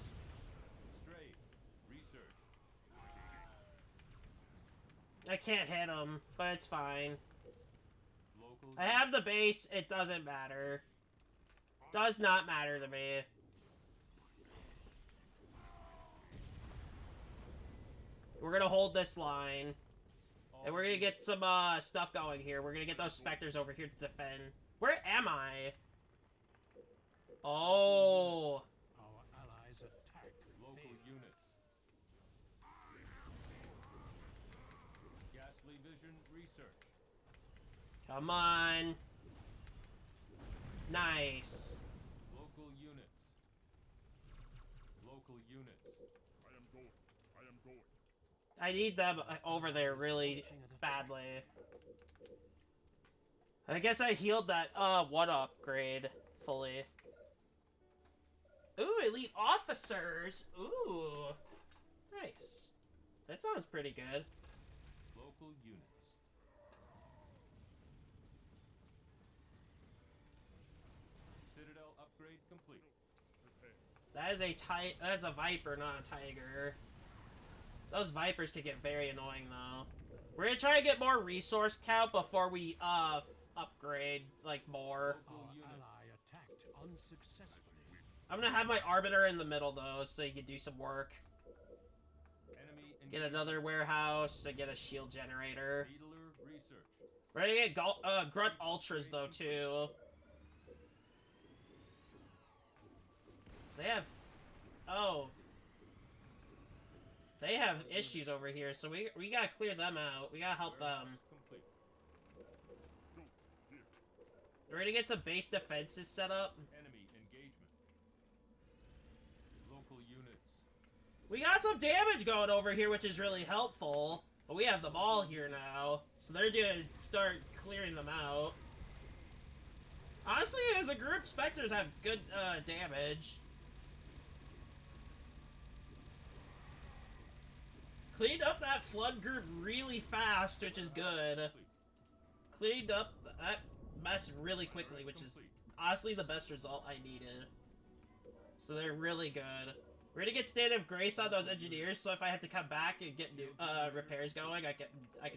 Strafe. Research. I can't hit him, but it's fine. Local. I have the base. It doesn't matter. Does not matter to me. We're gonna hold this line. And we're gonna get some stuff going here. We're gonna get those specters over here to defend. Where am I? Oh. Our allies attack. Local failed. units. Ghastly vision research. Come on. Nice. Local units. Local units. I am going. I am going. I need them over there really badly. I guess I healed that 1 upgrade fully. Ooh, elite officers. Ooh. Nice. That sounds pretty good. Local units. Citadel upgrade complete. That is that's a viper, not a tiger. Those vipers could get very annoying though. We're gonna try to get more resource count before we upgrade like more. Our Local units. ally attacked unsuccessfully. I'm gonna have my arbiter in the middle though, so you can do some work. Enemy Get engaged. another warehouse and get a shield generator. Needler research. We're gonna get grunt ultras though too. They have, oh, they have issues over here, so we gotta clear them out. We gotta help them. Warehouse complete. Ghost, here. We're gonna get some base defenses set up. Enemy engaging We got some damage going over here, which is really helpful. But we have them all here now, so they're gonna start clearing them out. Honestly, as a group, Spectres have good damage. Cleaned up that flood group really fast, which is good. Cleaned up that mess really quickly, which is honestly the best result I needed. So they're really good. We're gonna get Stand of Grace on those engineers, so if I have to come back and get new repairs going, I can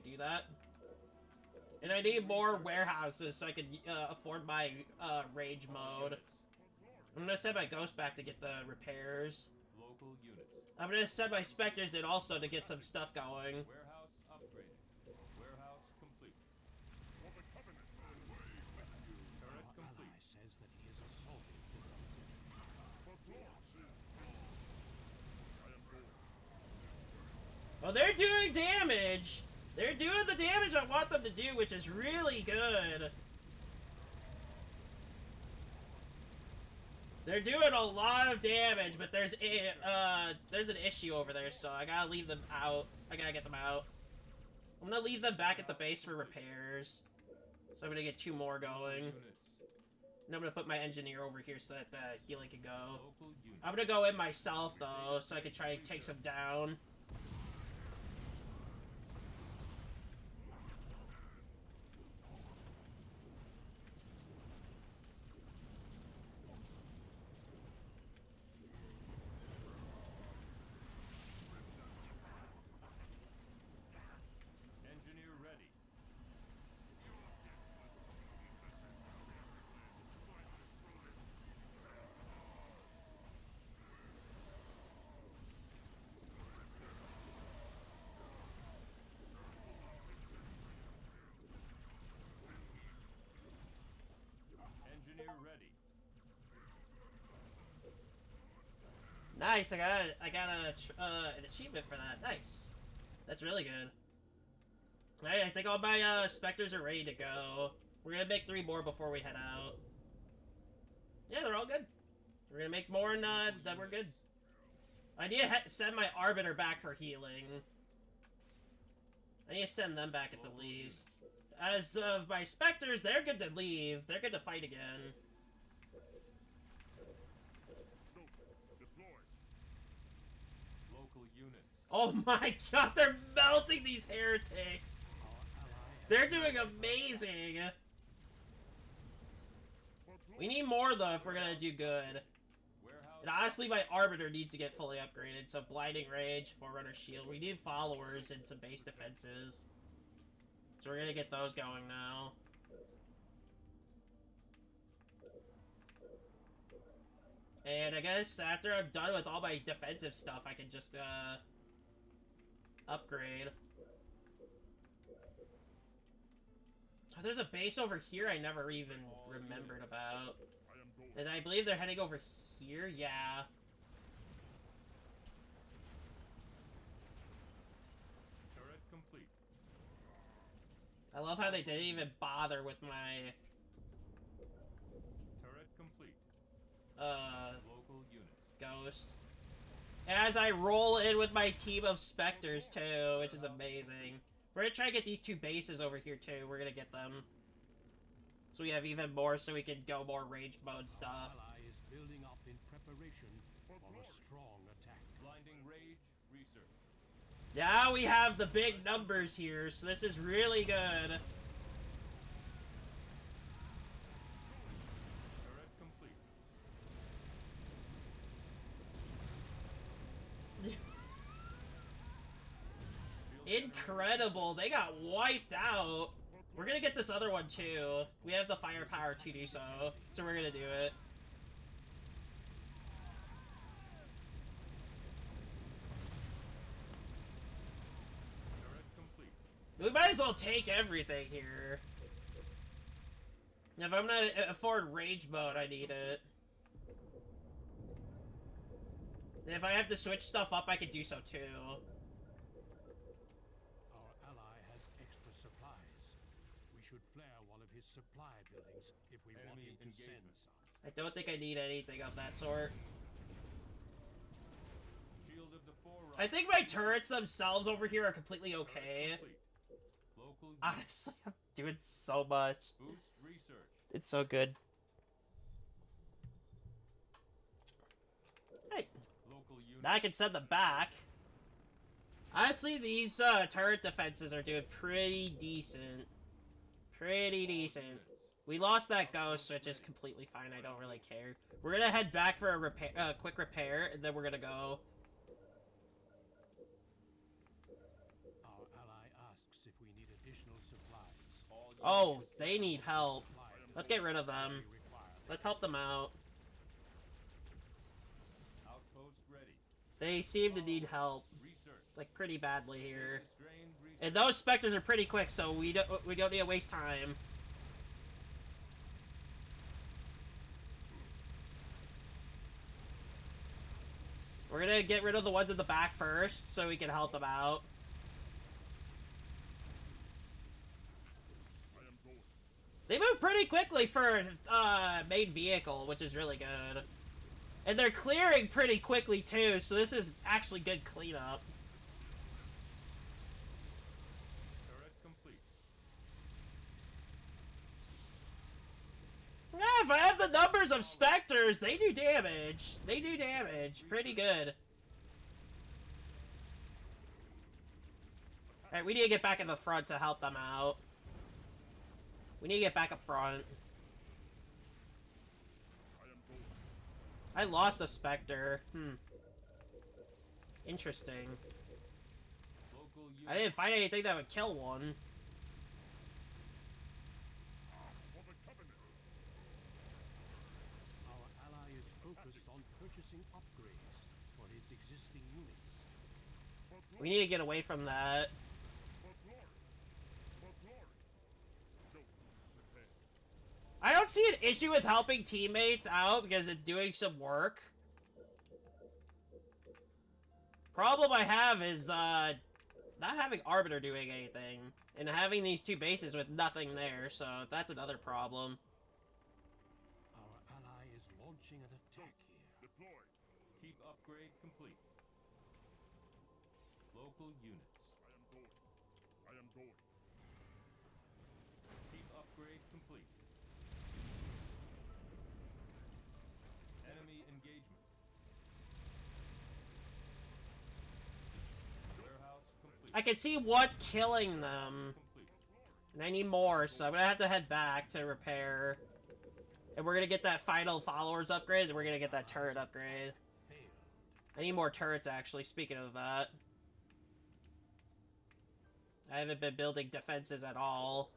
do that. And I need more warehouses so I can afford my rage mode. I'm gonna send my ghost back to get the repairs. Local units. I'm gonna send my specters in also to get some stuff going. Warehouse upgraded. Warehouse complete. For the Covenant. Turret Our complete. ally says that he is assaulting the Covenant. For glory. I am going. Oh, they're doing damage! They're doing the damage I want them to do, which is really good. They're doing a lot of damage, but there's an issue over there, so I gotta leave them out. I gotta get them out. I'm gonna leave them back at the base for repairs. So I'm gonna get 2 more going. Units. And I'm gonna put my engineer over here so that the healing can go. Local units. I'm gonna go in myself, though, so I can try and take some down. Engineer ready. Engineer ready. Nice, I got an achievement for that. Nice. That's really good. Alright, I think all my specters are ready to go. We're gonna make 3 more before we head out. Yeah, they're all good. We're gonna make more and then we're good. I need to send my Arbiter back for healing. I need to send them back at the least. As of my specters, they're good to leave. They're good to fight again. Deployed. Local units. Oh my god, they're melting these heretics! Our ally has They're doing amazing! We need more though if we're gonna do good. Warehouse. And honestly, my Arbiter needs to get fully upgraded. So Blinding Rage, Forerunner Shield. We need followers and some base defenses. So we're gonna get those going now. And I guess after I'm done with all my defensive stuff, I can just, upgrade. Oh, there's a base over here I never even remembered about. I am going. And I believe they're heading over here, yeah. Turret complete. I love how they didn't even bother with my, Turret complete. uh, Local units. ghost. As I roll in with my team of specters, too, which is amazing. We're gonna try to get these 2 bases over here, too. We're gonna get them. So we have even more, so we can go more rage mode stuff. Our ally is building up in preparation for a strong attack. Blinding rage. Research. Now we have the big numbers here, so this is really good. Turret complete. Incredible, they got wiped out. We're gonna get this other one too. We have the firepower to do so, so we're gonna do it. Turret complete. We might as well take everything here. If I'm gonna afford rage mode, I need it. And if I have to switch stuff up, I can do so too. Our ally has extra supplies. We should flare one of his supply buildings if we want Enemy him to send engagement. some. I don't think I need anything of that sort. Shield of the forerunner. I think my turrets themselves over here are completely okay. Complete. Local units. Honestly, I'm doing so much. Boost research. It's so good. Hey, Local units. now I can send them back. Honestly, these turret defenses are doing pretty decent. Pretty decent. We lost that ghost, which is completely fine. I don't really care. We're gonna head back for a repair, quick repair, and then we're gonna go. Our ally asks if we need additional supplies. All Oh, units. they need help. Let's get rid of them. We require Let's help them out. Outpost ready. They seem to need help, Research. like pretty badly here. Sustained research. And those specters are pretty quick, so we don't need to waste time. We're gonna get rid of the ones in the back first, so we can help them out. I am going. They move pretty quickly for main vehicle, which is really good. And they're clearing pretty quickly too, so this is actually good cleanup. Turret complete. Yeah, if I have the numbers of specters, they do damage. They do damage. Pretty good. Alright, we need to get back in the front to help them out. We need to get back up front. I am going. I lost a specter. Interesting. Local units. I didn't find anything that would kill one. For the Covenant. Our ally is focused on purchasing upgrades for his existing units. For glory. We need to get away from that. For glory. For glory. Ghost. Prepare. I don't see an issue with helping teammates out because it's doing some work. Problem I have is, not having Arbiter doing anything. And having these two bases with nothing there, so that's another problem. Our ally is launching an attack here. Deploy. Keep upgrade complete. Local units. I am going. I am going. Keep upgrade complete. Enemy engagement. Warehouse complete. I can see what's killing them. Complete. And I need more, so I'm gonna have to head back to repair. And we're gonna get that final followers upgrade, and we're gonna get that turret upgrade. Failed. I need more turrets, actually, speaking of that. I haven't been building defenses at all.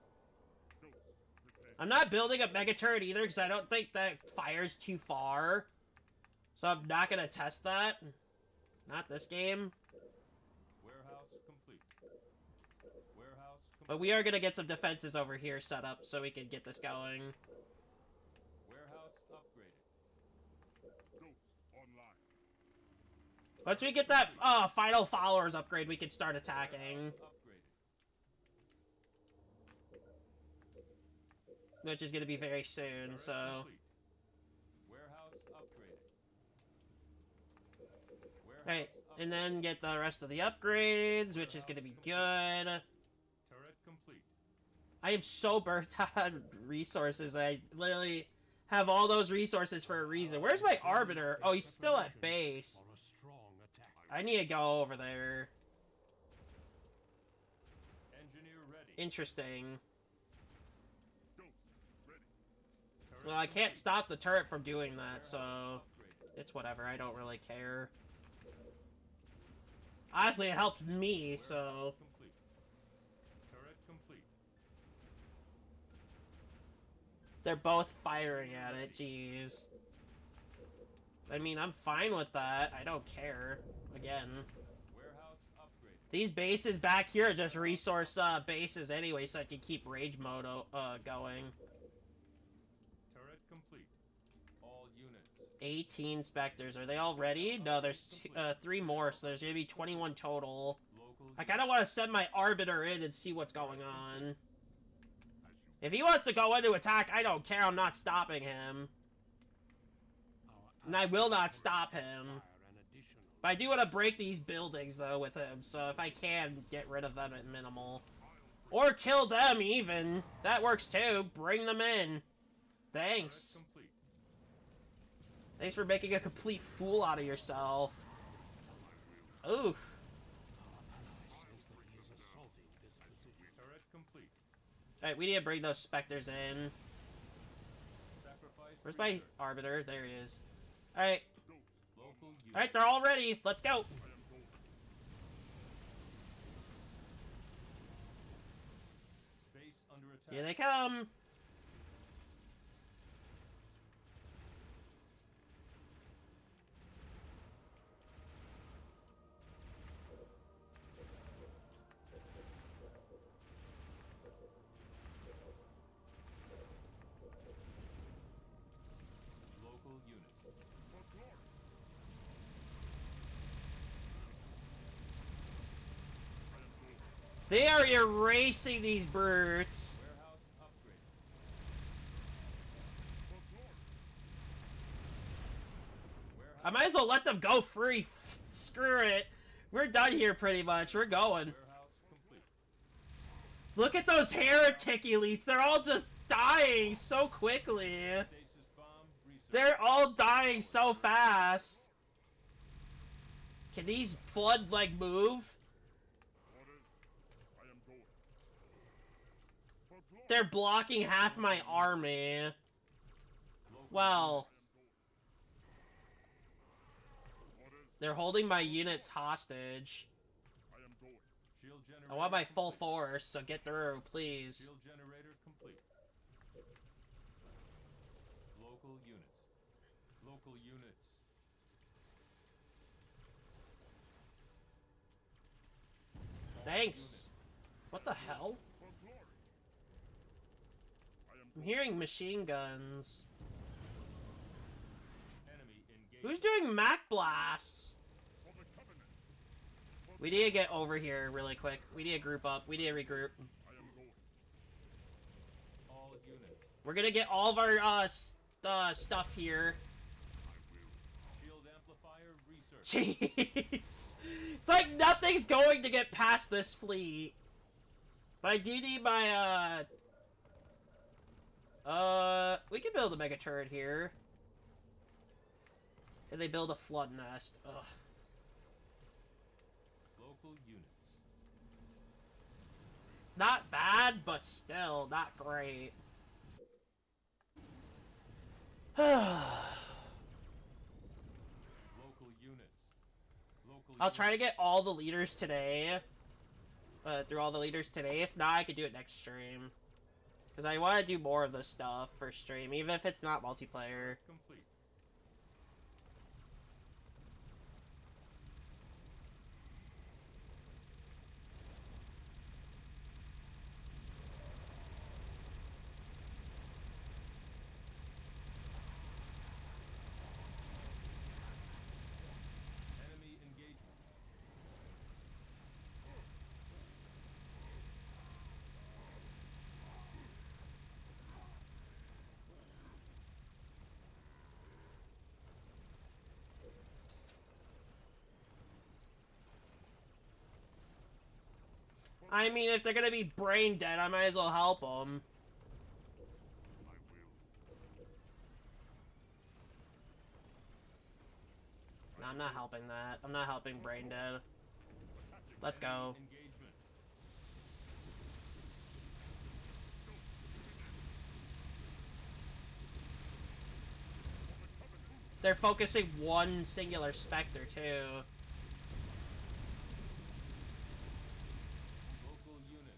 Ghost. Prepare. I'm not building a mega turret either, because I don't think that fires too far. So I'm not gonna test that. Not this game. Warehouse complete. Warehouse complete. But we are gonna get some defenses over here set up so we can get this going. Warehouse upgraded. Ghost. Online. Once we get that final followers upgrade, we can start attacking. Upgraded. Which is gonna be very soon, Turret so... complete. Warehouse upgraded. Warehouse Alright, upgraded. and then get the rest of the upgrades, which is gonna be good. Turret complete. I am so burnt out on resources. I literally have all those resources for a reason. Where's my Arbiter? Oh, he's still at base. For a strong attack. I need to go over there. Engineer ready. Interesting. Ghost. Ready. Turret Well, I can't complete. stop the turret from doing that, so... Warehouse upgraded. It's whatever, I don't really care. Honestly, it helps me, so... Warehouse complete. Turret complete. They're both firing at it, jeez. I mean, I'm fine with that. I don't care. Again. Warehouse upgraded. These bases back here are just resource bases anyway, so I can keep rage mode going. Turret complete. All units. 18 specters. Are they all ready? No, there's 3 more, so there's gonna be 21 total. Local I kind of want to send my Arbiter in and see what's going on. As you If he wants to go in to attack, I don't care. I'm not stopping him. Our And I ally will is not prepared stop to him. fire an additional But I do want to break these buildings, though, with him, so if I can, get rid of them at minimal. Or kill them, even. That works, too. Bring them in. Thanks. Complete. Thanks for making a complete fool out of yourself. Oof. Ally says that he is assaulting this position. Turret complete. Alright, we need to bring those specters in. Sacrifice. Where's my arbiter? There he is. Alright. Local unit. Alright, they're all ready. Let's go. Base under attack. Here they come. Local units. For glory. They are erasing these brutes. Warehouse upgrade. For glory. Warehouse. I might as well let them go free. Screw it. We're done here pretty much. We're going. Warehouse complete. Look at those heretic elites. They're all just dying so quickly. Stasis bomb research. They're all dying so fast. Can these flood, like, move? Orders. I am going. For glory. They're blocking half my army. Local Well, Orders. they're holding my units hostage. I am going. shield generator. I want my full complete. force, so get through, please. Shield generator complete. Local units. Local units. Thanks. What the hell? For glory. I am I'm going. hearing machine guns. Enemy engaged. Who's doing Mac blasts? For the covenant. We need to get over here really quick. We need to group up. We need to regroup. I am going. All units. We're gonna get all of our stuff here. Shield amplifier research. Jeez. It's like nothing's going to get past this fleet. But I do need my, we can build a mega turret here. And they build a flood nest. Ugh. Local units. Not bad, but still not great. Local units. Local I'll try to units. get all the leaders today. Through all the leaders today. If not, I could do it next stream. Because I want to do more of this stuff for stream, even if it's not multiplayer. Complete. Enemy engagement. I mean, if they're gonna be brain dead, I might as well help them. I will. No, I'm not helping that. I'm not helping brain dead. Let's go. Engagement. They're focusing one singular specter, too. Local units.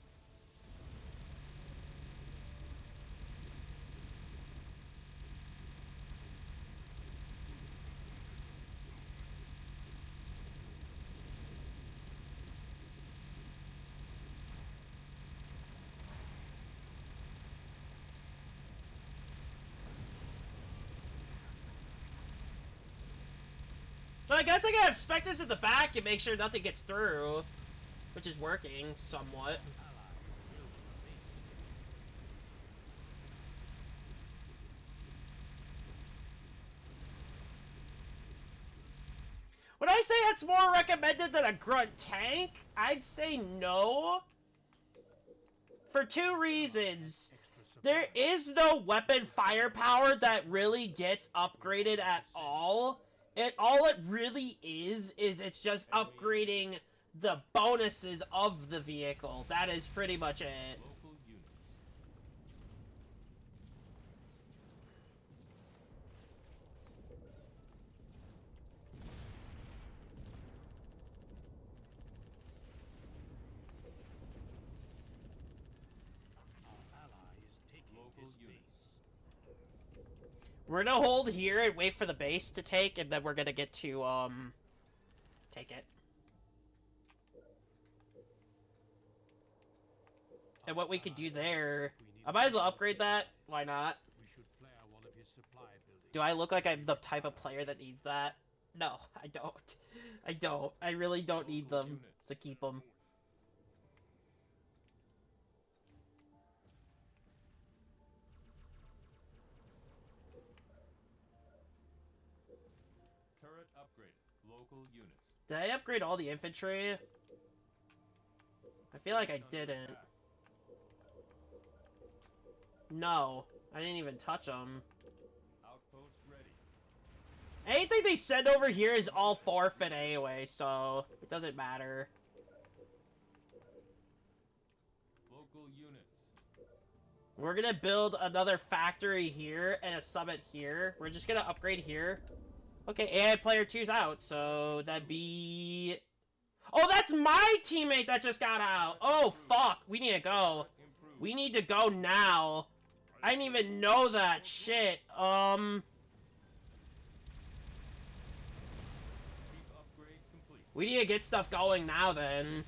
So I guess I can have specters at the back and make sure nothing gets through. Which is working, somewhat. When I say it's more recommended than a grunt tank? I'd say no. For two reasons. There is no weapon firepower that really gets upgraded at all. All it really is it's just upgrading the bonuses of the vehicle. That is pretty much it. Local units. Our ally is taking Local his units. base. We're gonna hold here and wait for the base to take, and then we're gonna get to, take it. And what we could do there... I might as well upgrade that. Why not? We should flare one of his supply buildings. Do I look like I'm the type of player that needs that? No, I don't. I don't. I really don't need them to keep them. Turret upgraded. Local units. Did I upgrade all the infantry? I feel like I Base under didn't. attack. No, I didn't even touch them. Outpost ready. Anything they send over here is all forfeit anyway, so it doesn't matter. Local units. We're gonna build another factory here and a summit here. We're just gonna upgrade here. Okay, AI player 2's out, so that'd be... Oh, that's my teammate that just got out! Oh, fuck! We need to go. Improved. We need to go now. I didn't even know that shit. Keep upgrade complete. We need to get stuff going now then.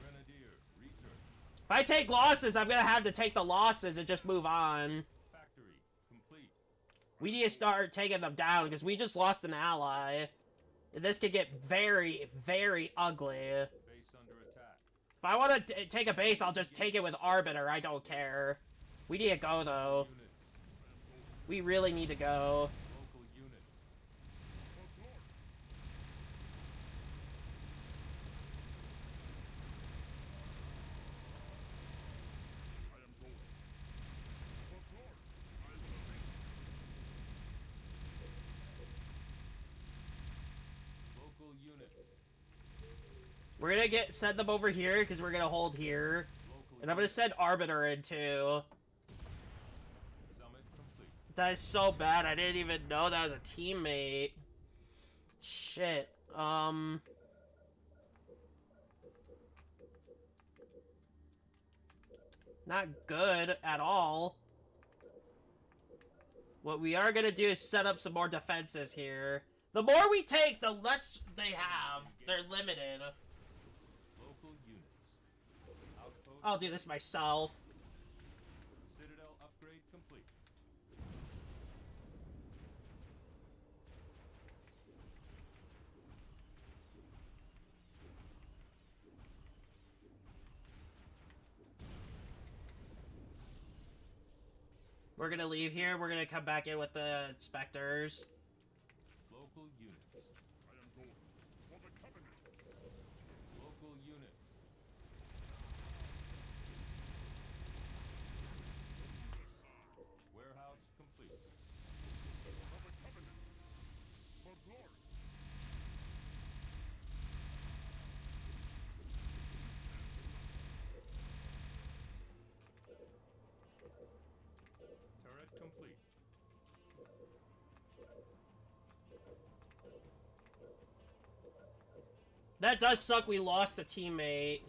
Grenadier research. If I take losses, I'm gonna have to take the losses and just move on. Factory complete. We need to start taking them down, because we just lost an ally. And this could get very, very ugly. Base under attack. If I want to take a base, I'll just take it with Arbiter. I don't care. We need to go, though. Units. We really need to go. Local units. I am going. For glory, I will obey. Local units. We're gonna send them over here, because we're gonna hold here. Local And I'm gonna units. send Arbiter in, too. Summit complete. That is so bad. I didn't even know that was a teammate. Shit. Not good at all. What we are gonna do is set up some more defenses here. The more we take, the less they have. They're limited. Local units. Outpost. I'll do this myself. Citadel upgrade complete. We're gonna leave here. We're gonna come back in with the Spectres. Local units. I am going. For the covenant. Local units. Warehouse complete. For the covenant. For glory. Turret complete. That does suck. We lost a teammate.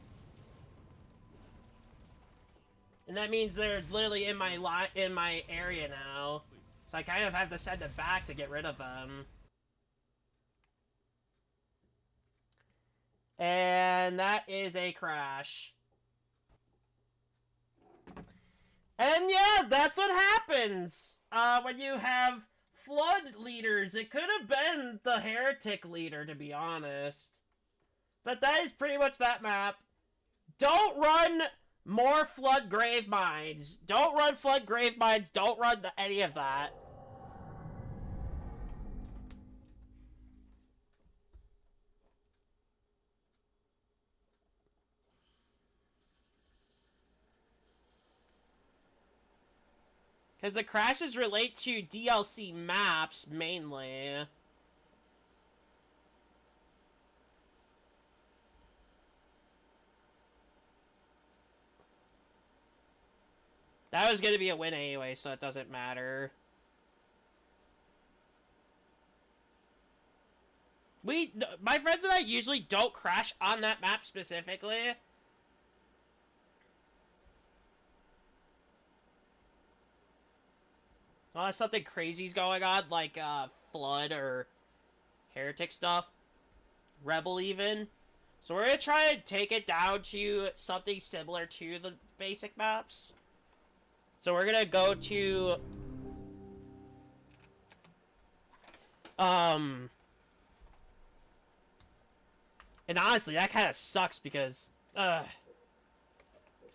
And that means they're literally in my area now. So I kind of have to send it back to get rid of them. And that is a crash. And yeah, that's what happens when you have flood leaders. It could have been the heretic leader, to be honest. But that is pretty much that map. Don't run more flood grave mines. Don't run flood grave mines. Don't run any of that. Because the crashes relate to DLC maps, mainly. That was going to be a win anyway, so it doesn't matter. My friends and I usually don't crash on that map specifically. Unless something crazy's going on, like Flood or Heretic stuff. Rebel even. So we're going to try and take it down to something similar to the basic maps. So we're going to go to... And honestly, that kind of sucks because... Cause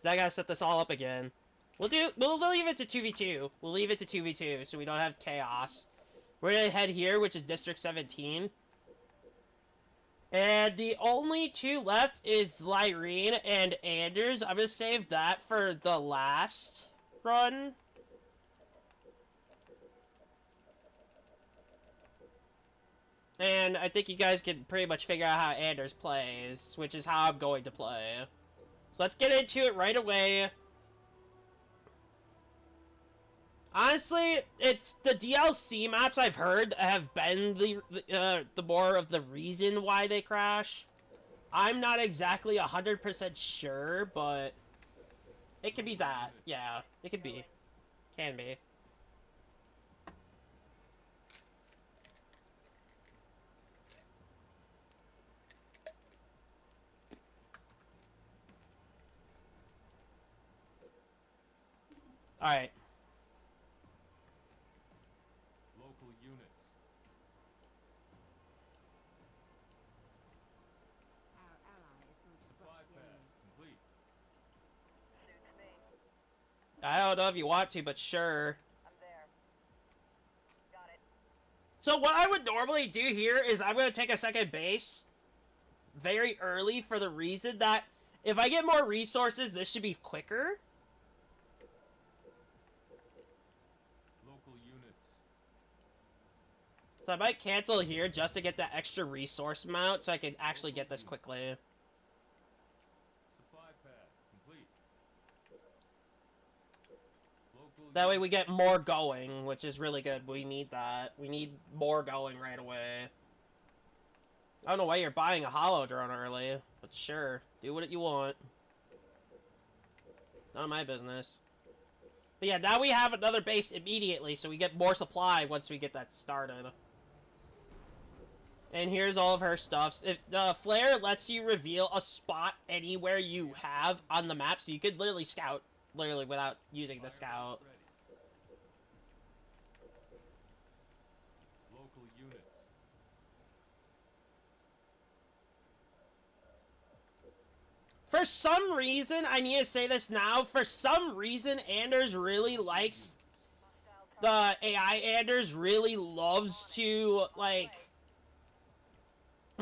I gotta set this all up again. We'll leave it to 2v2. We'll leave it to 2v2 so we don't have chaos. We're gonna head here, which is District 17. And the only two left is Lyrene and Anders. I'm gonna save that for the last run. And I think you guys can pretty much figure out how Anders plays, which is how I'm going to play. So let's get into it right away. Honestly, it's the DLC maps I've heard have been the more of the reason why they crash. I'm not exactly 100% sure, but it could be that. Yeah, it could be. Can be. Alright. Local units. Our ally is going to Supply crush the pad enemy. complete. Suits me. I don't know if you want to, but sure. I'm there. Got it. So what I would normally do here is I'm going to take a second base very early for the reason that if I get more resources, this should be quicker. Local units. So I might cancel here just to get that extra resource amount so I can actually get this quickly. Supply pad complete. Local That way we get more going, which is really good. We need that. We need more going right away. I don't know why you're buying a hollow drone early, but sure. Do what you want. None of my business. But yeah, now we have another base immediately, so we get more supply once we get that started. And here's all of her stuff. If the flare lets you reveal a spot anywhere you have on the map, so you could literally scout, literally without using the scout. ready. Local units. For some reason, I need to say this now, for some reason, Anders really likes, the AI Anders really loves to, like,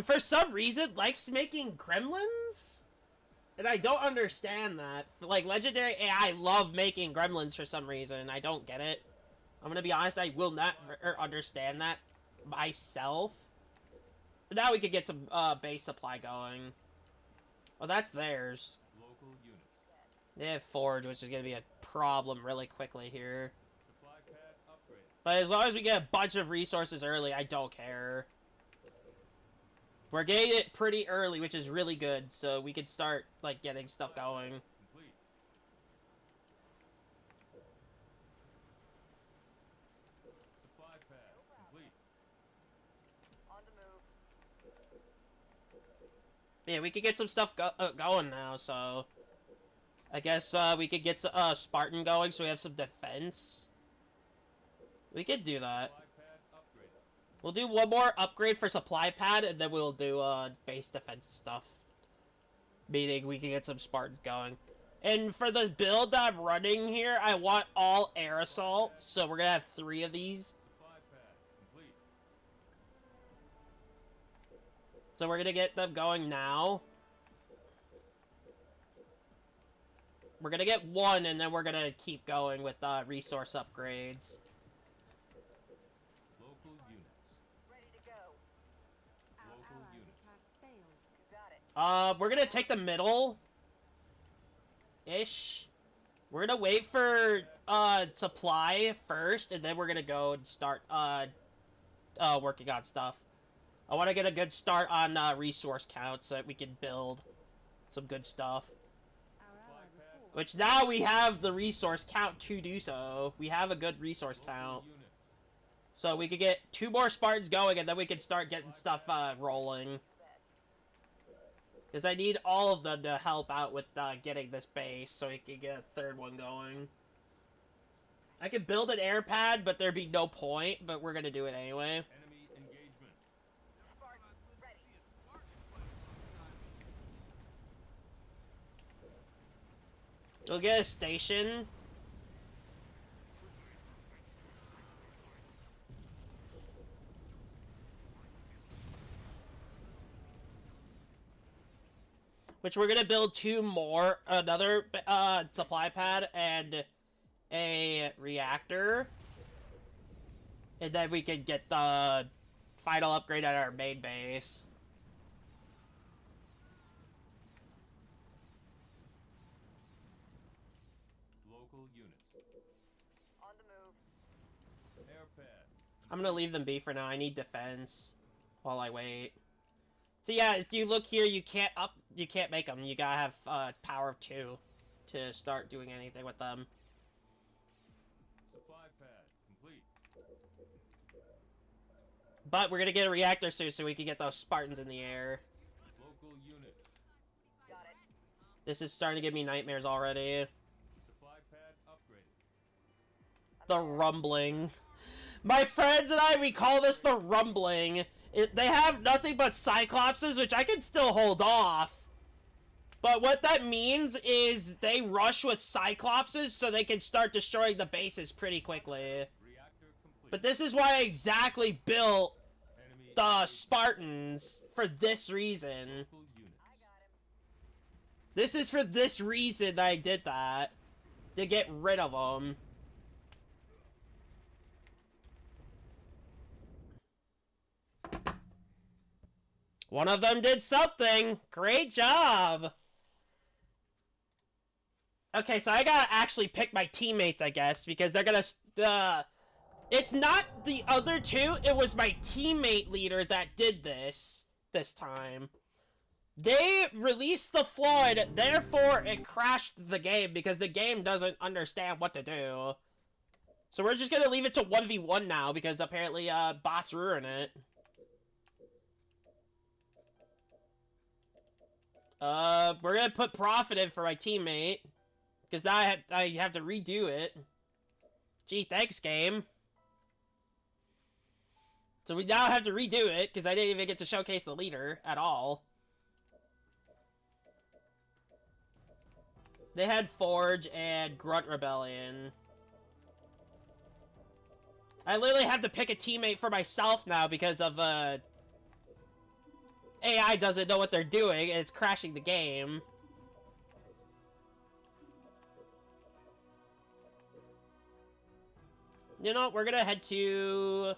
for some reason, likes making gremlins? And I don't understand that. Like, Legendary AI love making gremlins for some reason. I don't get it. I'm gonna be honest, I will not understand that myself. But now we could get some base supply going. Oh, that's theirs. Local units. They have Forge, which is gonna be a problem really quickly here. Supply pad upgraded. But as long as we get a bunch of resources early, I don't care. We're getting it pretty early, which is really good, so we can start, like, getting stuff going. Complete. Supply pad complete. On the move. Yeah, we could get some stuff going now, so... I guess, we could get Spartan going so we have some defense. We could do that. Supply pad upgraded. We'll do one more upgrade for supply pad, and then we'll do, base defense stuff. Meaning we can get some Spartans going. And for the build that I'm running here, I want all air assault, so we're gonna have 3 of these. Supply pad complete. So we're gonna get them going now. So we're We're gonna get one, and then we're gonna keep going with resource upgrades. Local units. Ready to go. Our Local allies' units. attack failed. Got it. We're gonna take the middle. Ish. We're gonna wait for, supply first, and then we're gonna go and start, working on stuff. I want to get a good start on, resource count so that we can build some good stuff. Our ally reports. Which now we have the resource count to do so. We have a good resource count. Local units. So we could get 2 more Spartans going, and then we can start getting stuff, rolling. Because I need all of them to help out with, getting this base, so we can get a 3rd one going. I could build an air pad, but there'd be no point, but we're gonna do it anyway. Enemy engagement. Spartans, ready. We'll get a station. Which we're gonna build 2 more, another supply pad and a reactor. And then we can get the final upgrade at our main base. Local units. On the move. Air pad. I'm gonna leave them be for now. I need defense while I wait. So yeah, if you look here, you can't make them. You gotta have power of 2 to start doing anything with them. Supply pad complete. But we're gonna get a reactor soon, so we can get those Spartans in the air. Local units. Got it. This is starting to give me nightmares already. Supply pad upgraded. The rumbling. My friends and I, we call this the rumbling. They have nothing but Cyclopses, which I can still hold off. But what that means is they rush with Cyclopses so they can start destroying the bases pretty quickly. Reactor complete. But this is why I exactly built Enemy the Spartans, for this reason. local units. I got him. This is for this reason that I did that. To get rid of them. One of them did something! Great job! Okay, so I gotta actually pick my teammates, I guess, because they're gonna, it's not the other 2, it was my teammate leader that did this time. They released the flood, therefore it crashed the game, because the game doesn't understand what to do. So we're just gonna leave it to 1v1 now, because apparently, bots ruin it. We're gonna put Profit in for my teammate. Because now I have to redo it. Gee, thanks, game. So we now have to redo it, because I didn't even get to showcase the leader at all. They had Forge and Grunt Rebellion. I literally have to pick a teammate for myself now because of, AI doesn't know what they're doing, and it's crashing the game. You know, we're gonna head to...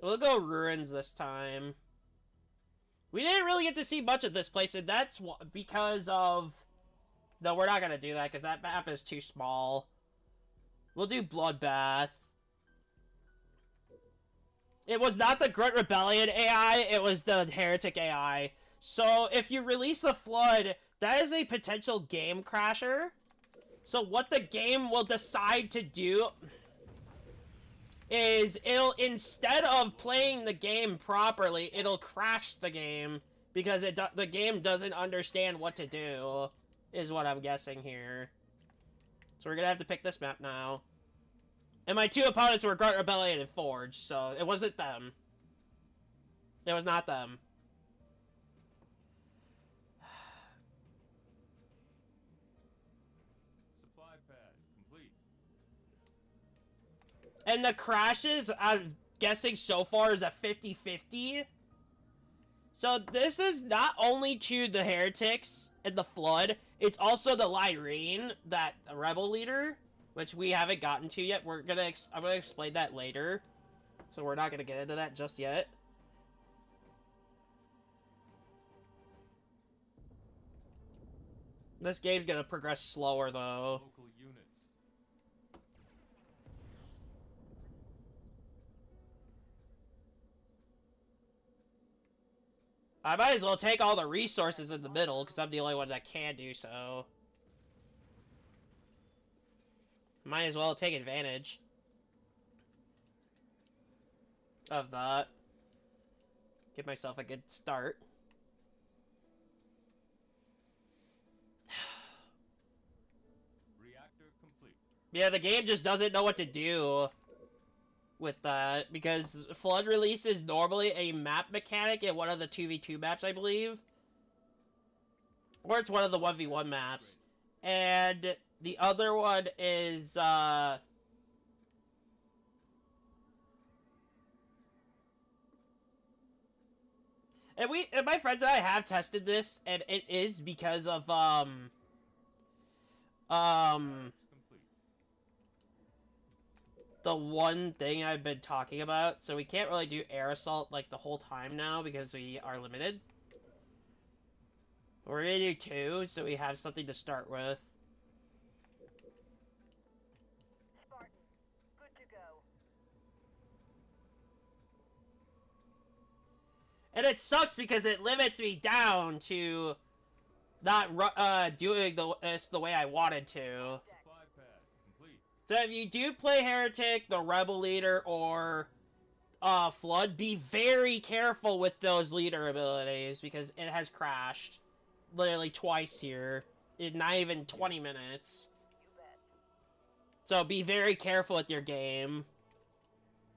We'll go Ruins this time. We didn't really get to see much of this place, and that's because of... No, we're not gonna do that, because that map is too small. We'll do Bloodbath. It was not the Grunt Rebellion AI, it was the Heretic AI. So, if you release the Flood, that is a potential game crasher. So what the game will decide to do is it'll, instead of playing the game properly, it'll crash the game because the game doesn't understand what to do, is what I'm guessing here. So we're gonna have to pick this map now. And my 2 opponents were Grunt Rebellion and Forge, so it wasn't them. It was not them. Supply pad complete. And the crashes, I'm guessing so far, is a 50-50. So this is not only to the heretics and the Flood, it's also the Lyrene, that rebel leader, which we haven't gotten to yet. I'm gonna explain that later, so we're not gonna get into that just yet. This game's gonna progress slower though. Local units. I might as well take all the resources in the middle, because I'm the only one that can do so. Might as well take advantage of that. Give myself a good start. Reactor complete. Yeah, the game just doesn't know what to do with that, because Flood Release is normally a map mechanic in one of the 2v2 maps, I believe. Or it's one of the 1v1 maps. And the other one is, and my friends and I have tested this, and it is because of, Complete. the one thing I've been talking about. So we can't really do air assault like the whole time now because we are limited. We're gonna do 2, so we have something to start with. Spartan, good to go. And it sucks because it limits me down to not doing this the way I wanted to. Supply pad complete. So if you do play Heretic, the Rebel Leader, or Flood, be very careful with those leader abilities because it has crashed literally twice here in not even 20 minutes. You bet. So be very careful with your game,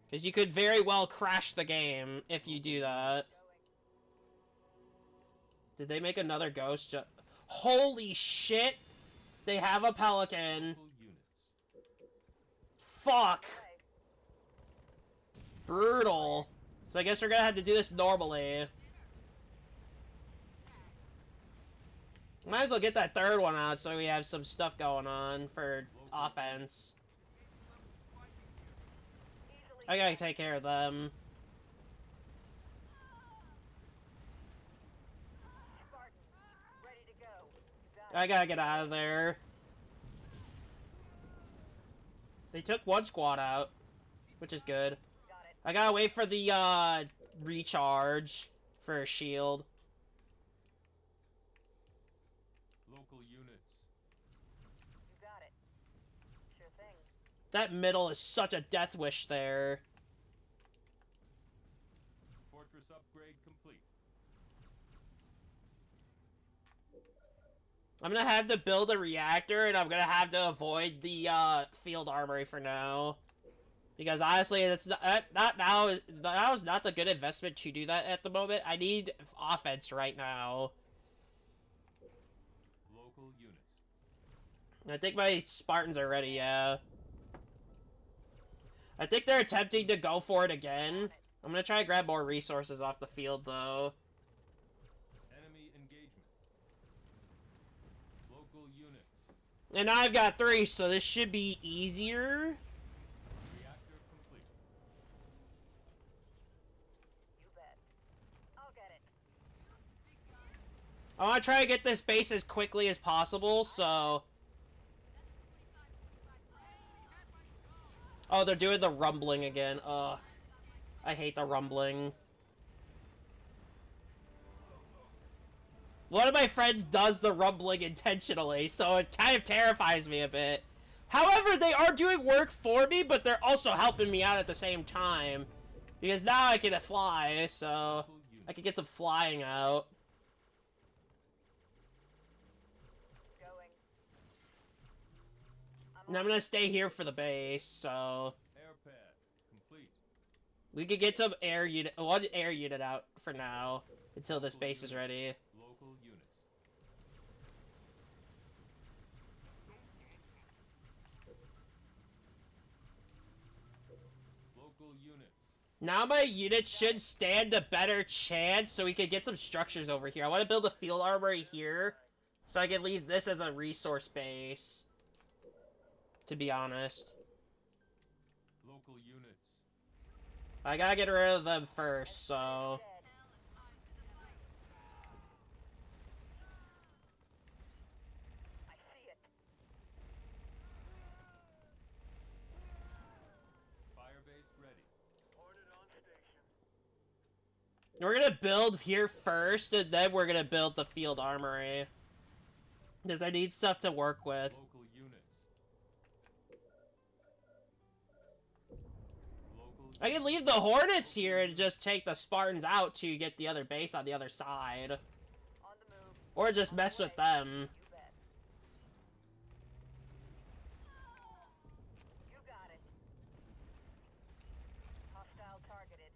because you could very well crash the game if you do that. Did they make another ghost? Holy shit! They have a Pelican. Local units. Fuck! Brutal. So I guess we're gonna have to do this normally. Might as well get that third one out so we have some stuff going on for offense. I gotta take care of them. Spartan, ready to go. You got I gotta get out of there. They took one squad out, which is good. it. I gotta wait for the recharge for a shield. Local units. You got it. Sure thing. That middle is such a death wish there. Fortress upgrade complete. I'm gonna have to build a reactor, and I'm gonna have to avoid the field armory for now, because honestly, it's not now. Now is not the good investment to do that at the moment. I need offense right now. Local units. I think my Spartans are ready. Yeah. I think they're attempting to go for it again. I'm gonna try to grab more resources off the field though. Enemy engagement. Local units. And I've got 3, so this should be easier. Reactor complete. You bet. I'll get it. I want to try to get this base as quickly as possible, so... Oh, they're doing the rumbling again. Ugh. I hate the rumbling. One of my friends does the rumbling intentionally, so it kind of terrifies me a bit. However, they are doing work for me, but they're also helping me out at the same time. Because now I can fly, so I can get some flying out. Going. And I'm gonna stay here for the base, so Air pad complete. we could get some one air unit out for now until this base is ready. Local units. Local units. Now my unit should stand a better chance, so we could get some structures over here. I want to build a field armory here, so I can leave this as a resource base. To be honest, Local units. I gotta get rid of them first. So I see it. Fire base ready. Ordered on station. we're gonna build here first, and then we're gonna build the field armory because I need stuff to work with. Local units. Local I can leave the Hornets here and just take the Spartans out to get the other base on the other side. On the move. Or just mess with them. You bet. You got it. Hostile targeted.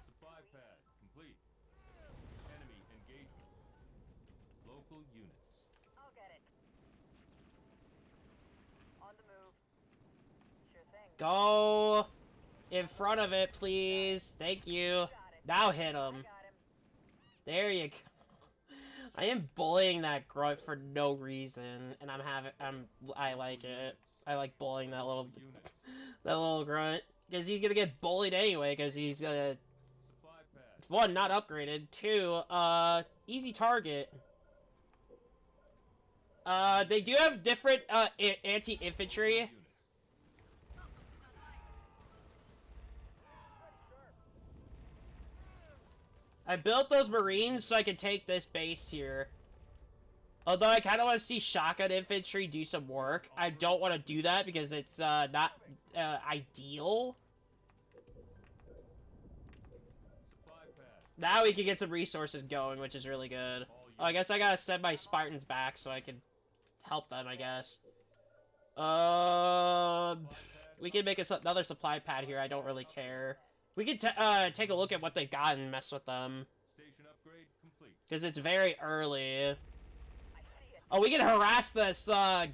Supply pad complete. Enemy engagement. Local units. I'll get it. On the move. Sure thing. Go in front of it, please. Thank you. Got it. Now hit I him. got him. There you go. I am bullying that grunt for no reason, and I like it. I like bullying that little grunt because he's gonna get bullied anyway because he's Supply pad. one, not upgraded, two, easy target. They do have different anti-infantry. Units. I built those marines so I could take this base here. Although I kind of want to see shotgun infantry do some work. I don't want to do that because it's not ideal. Supply pad. Now we can get some resources going, which is really good. Oh, I guess I gotta send my Spartans back so I can help them, I guess. We can make another supply pad here. I don't really care. We can take a look at what they got and mess with them. Station upgrade complete. Because it's very early. I see it. Oh, we can harass this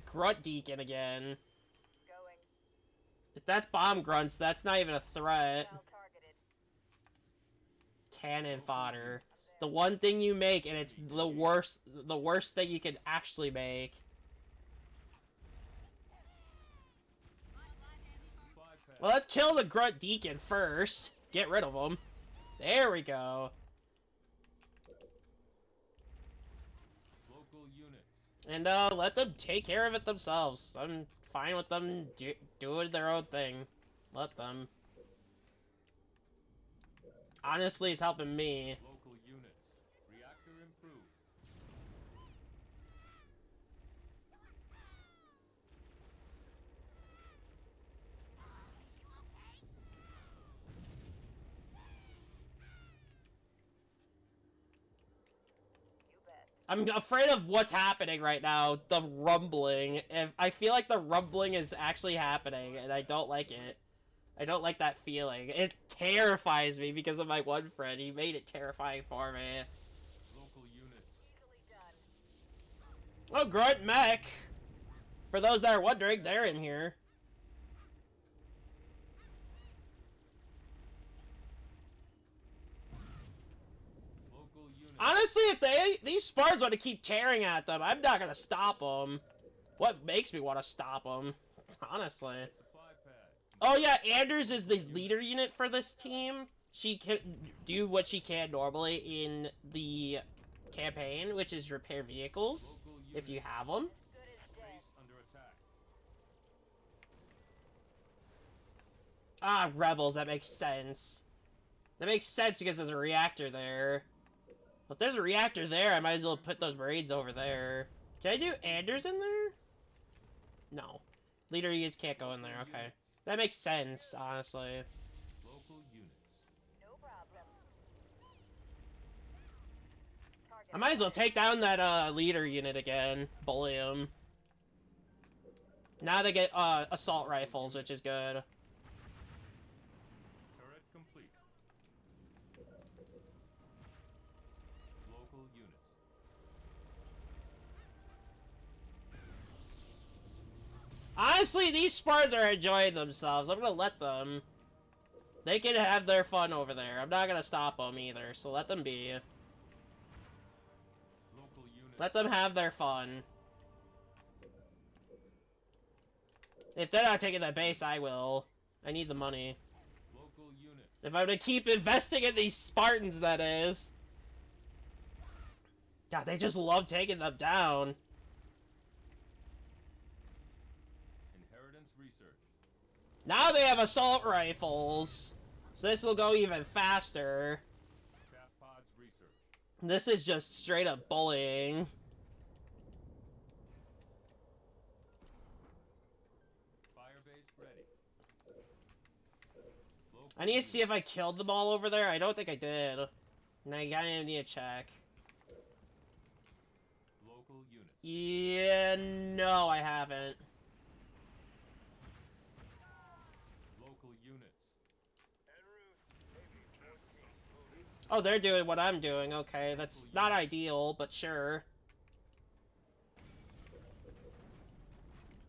grunt deacon again. Going. If that's bomb grunts, that's not even a threat. Hostile targeted. Cannon fodder. The one thing you make, and it's the worst thing you can actually make. Supply pad. Well, let's kill the grunt deacon first. Get rid of him. There we go. Local units. And let them take care of it themselves. I'm fine with them doing their own thing. Let them. Honestly, it's helping me. Local units. Reactor improved. You bet. I'm afraid of what's happening right now. The rumbling. I feel like the rumbling is actually happening, and I don't like it. I don't like that feeling. It terrifies me because of my one friend. He made it terrifying for me. Local units. Easily done. Oh, grunt mech. For those that are wondering, they're in here. Local units. Honestly, if these Spartans want to keep tearing at them, I'm not gonna stop them. What makes me want to stop them? Honestly. Supply pad. Oh yeah, Anders is the leader unit for this team. She can do what she can normally in the campaign, which is repair vehicles, Local units. if you have them. Good as dead. Base under attack. Ah, rebels, that makes sense. That makes sense because there's a reactor there. Well, if there's a reactor there, I might as well put those marines over there. Can I do Anders in there? No. Leader units can't go in there, okay. Units. That makes sense, honestly. Local units. No problem. Target. I might as well take down that leader unit again. Bully him. Now they get assault rifles, which is good. Turret complete. Local units. Honestly, these Spartans are enjoying themselves. I'm gonna let them. They can have their fun over there. I'm not gonna stop them either, so let them be. Local units. Let them have their fun. If they're not taking that base, I will. I need the money. Local units. If I'm gonna keep investing in these Spartans, that is. God, they just love taking them down. Inheritance research. Now they have assault rifles. So this will go even faster. Chaff pods research. This is just straight up bullying. Firebase ready. Local I need to see if I killed them all over there. I don't think I did. And I gotta need to check. Local units. Yeah, no, I haven't. Local units. Oh, they're doing what I'm doing. Okay, that's not ideal, but sure.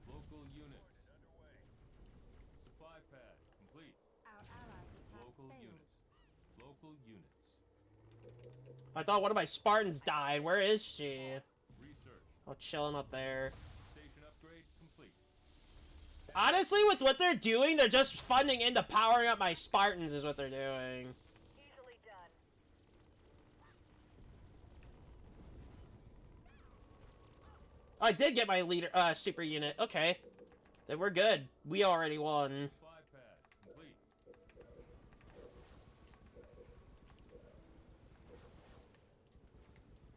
Local units. Supply pad complete. Our allies' attack Local failed. units. Local units. I thought one of my Spartans died. Where is she? Research. Oh, chilling up there. Station upgrade complete. Honestly, with what they're doing, they're just funding into powering up my Spartans is what they're doing. Easily done. I did get my leader, super unit. Okay. Then we're good. We already won. Supply pad complete.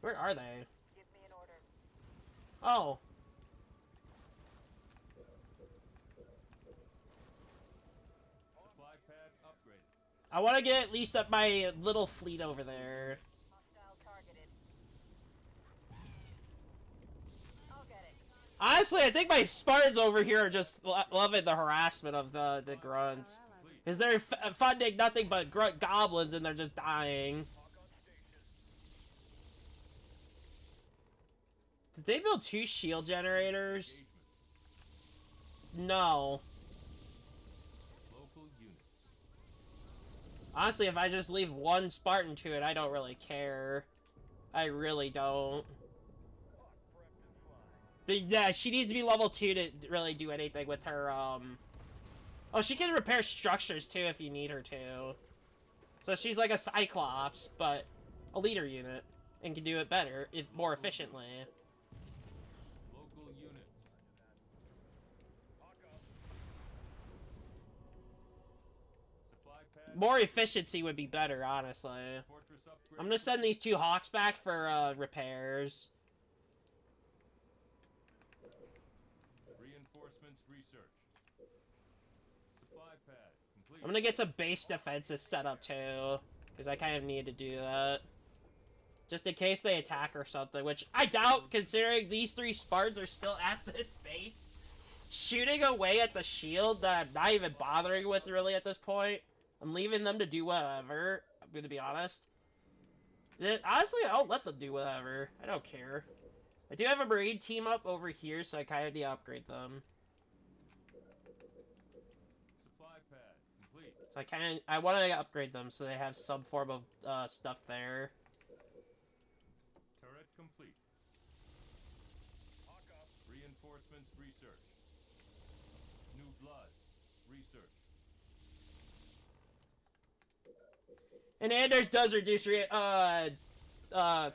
Where are they? Give me an order. Oh. Supply pad upgraded. I want to get at least up my little fleet over there. Hostile targeted. I'll get it. Honestly, I think my Spartans over here are just loving the harassment of the grunts. Our allies' Because they're funding nothing but grunt goblins and they're just dying. Did they build 2 shield generators? No. Local units. Honestly, if I just leave one Spartan to it, I don't really care. I really don't. But yeah, she needs to be level 2 to really do anything with her, Oh, she can repair structures too if you need her to. So she's like a Cyclops, but a leader unit. And can do it better, if more efficiently. Local units. Supply pad. More efficiency would be better, honestly. Fortress upgrade. I'm gonna send these 2 Hawks back for, repairs. Reinforcements research. Supply pad complete. I'm gonna get some base defenses set up too, because I kind of need to do that. Just in case they attack or something, which I doubt, considering these 3 Spartans are still at this base. Shooting away at the shield that I'm not even bothering with really at this point. I'm leaving them to do whatever, I'm gonna be honest. Honestly, I'll let them do whatever. I don't care. I do have a Marine team up over here, so I kind of need to upgrade them. Supply pad complete. So I want to upgrade them so they have some form of stuff there. Turret complete. Reinforcements research. New blood research. And Anders does reduce Pad upgrade.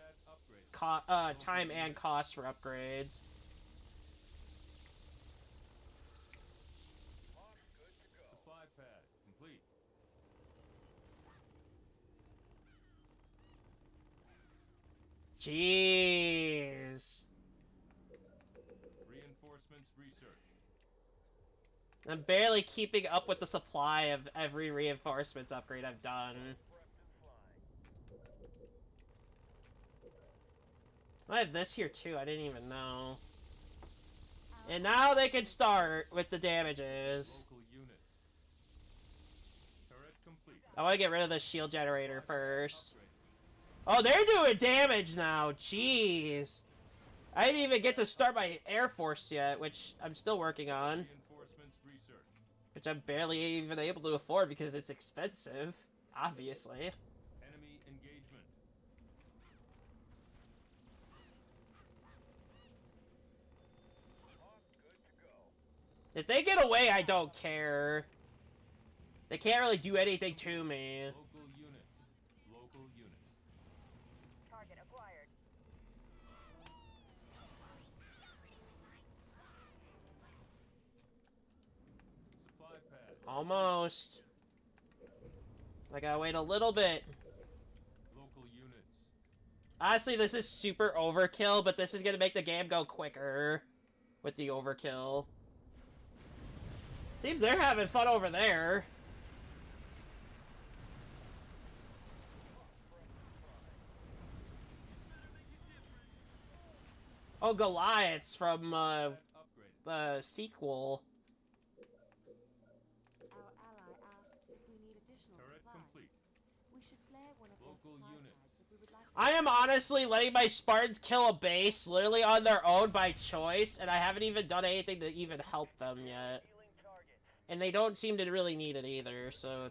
time and cost for upgrades. Supply pad complete. Jeez. Reinforcements research. I'm barely keeping up with the supply of every reinforcements upgrade I've done. I have this here too, I didn't even know. And now they can start with the damages. Local units. Turret complete. I want to get rid of the shield generator first. Upgrade. Oh, they're doing damage now. Jeez. I didn't even get to start my Air Force yet, which I'm still working on. Reinforcements research. Which I'm barely even able to afford because it's expensive, obviously. Enemy engagement. Hawk, good to go. If they get away, I don't care. They can't really do anything to me. Local units. Local units. Target acquired. Supply pad. Almost. I gotta wait a little bit. Local units. Honestly, this is super overkill, but this is gonna make the game go quicker with the overkill. Seems they're having fun over there. Oh, Goliaths from Upgraded. the sequel. Our ally asks if we need additional Turret supplies. complete. We should flare one of their Local supply units. pads if we would like to. I am honestly letting my Spartans kill a base literally on their own by choice, and I haven't even done anything to even help them yet. Healing targets. And they don't seem to really need it either, so...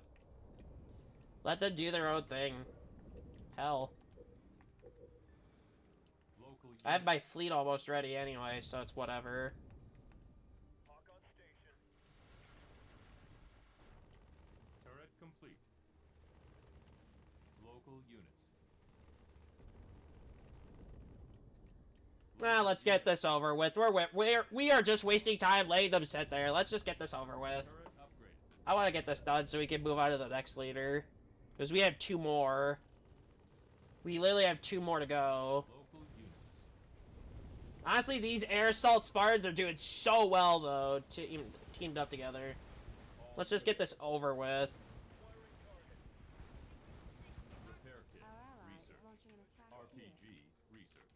let them do their own thing. Hell. Local units. I have my fleet almost ready anyway, so it's whatever. Hawk on station. Turret complete. Local units. Well, let's get this over with. We are just wasting time letting them sit there. Let's just get this over with. Turret upgraded. I want to get this done so we can move on to the next leader. Because we have 2 more. We literally have 2 more to go. Local units. Honestly, these air assault Spartans are doing so well, though, teamed up together. Let's just get this over with. Repair kit. Our ally is Research. launching an attack here. RPG research.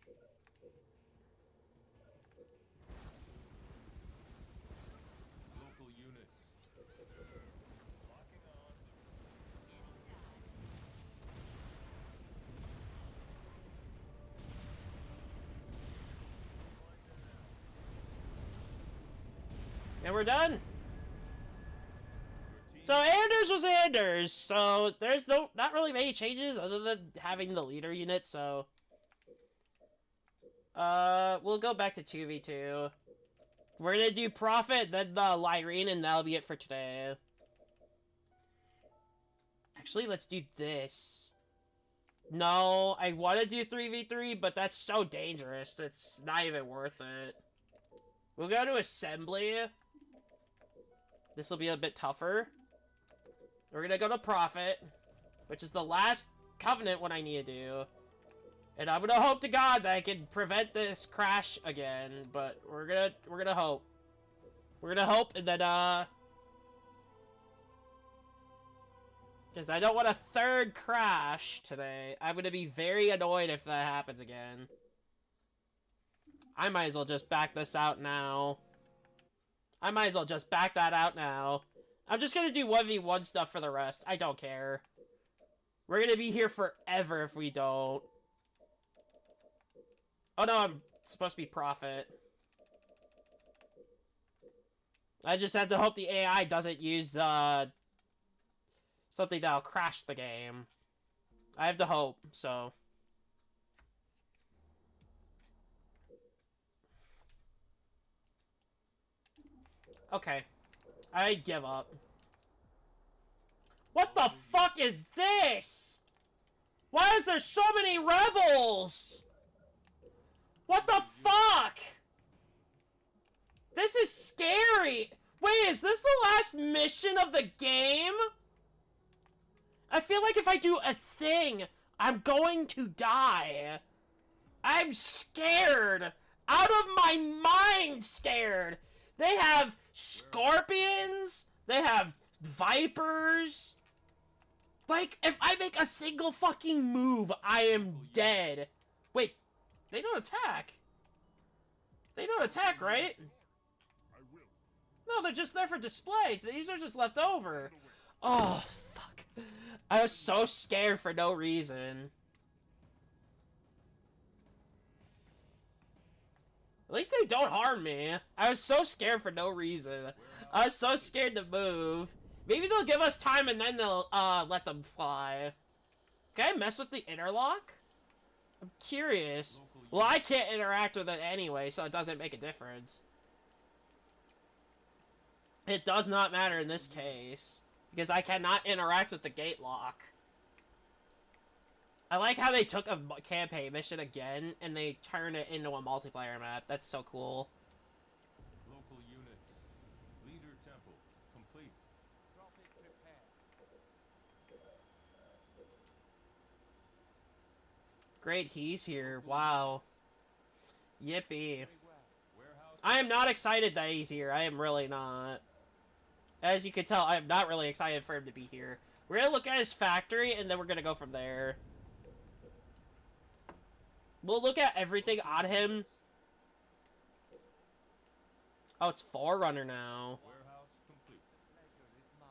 Local units. Locking on. And we're done. Your team. So Anders was Anders, so there's not really many changes other than having the leader unit, so... we'll go back to 2v2. We're gonna do Prophet, then the Lyrene, and that'll be it for today. Actually, let's do this. No, I want to do 3v3, but that's so dangerous, it's not even worth it. We'll go to Assembly. This will be a bit tougher. We're gonna go to Prophet, which is the last Covenant one I need to do. And I'm gonna hope to God that I can prevent this crash again, but we're gonna hope. We're gonna hope, and then because I don't want a 3rd crash today. I'm gonna be very annoyed if that happens again. I might as well just back this out now. I might as well just back that out now. I'm just gonna do 1v1 stuff for the rest. I don't care. We're gonna be here forever if we don't. Oh no, I'm supposed to be Prophet. I just have to hope the AI doesn't use, something that'll crash the game. I have to hope, so... Okay. I give up. What the fuck is this? Why is there so many rebels? What the fuck? This is scary. Wait, is this the last mission of the game? I feel like if I do a thing, I'm going to die. I'm scared. Out of my mind scared. They have scorpions. They have vipers. Like, if I make a single fucking move, I am dead. Wait, they don't attack. They don't attack, right? I will. No, they're just there for display. These are just left over. Oh, fuck. I was so scared for no reason. At least they don't harm me. I was so scared for no reason. I was so scared to move. Maybe they'll give us time and then they'll let them fly. Can I mess with the interlock? I'm curious. Well, I can't interact with it anyway, so it doesn't make a difference. It does not matter in this case, because I cannot interact with the gate lock. I like how they took a campaign mission again, and they turned it into a multiplayer map. That's so cool. Local units. Leader temple. Complete. Prophet prepare. Great, he's here. Wow. Yippee. Very well. Warehouse. I am not excited that he's here. I am really not. As you can tell, I am not really excited for him to be here. We're gonna look at his factory, and then we're gonna go from there. We'll look at everything on him. Oh, it's Forerunner now. Warehouse complete. Pleasure is mine.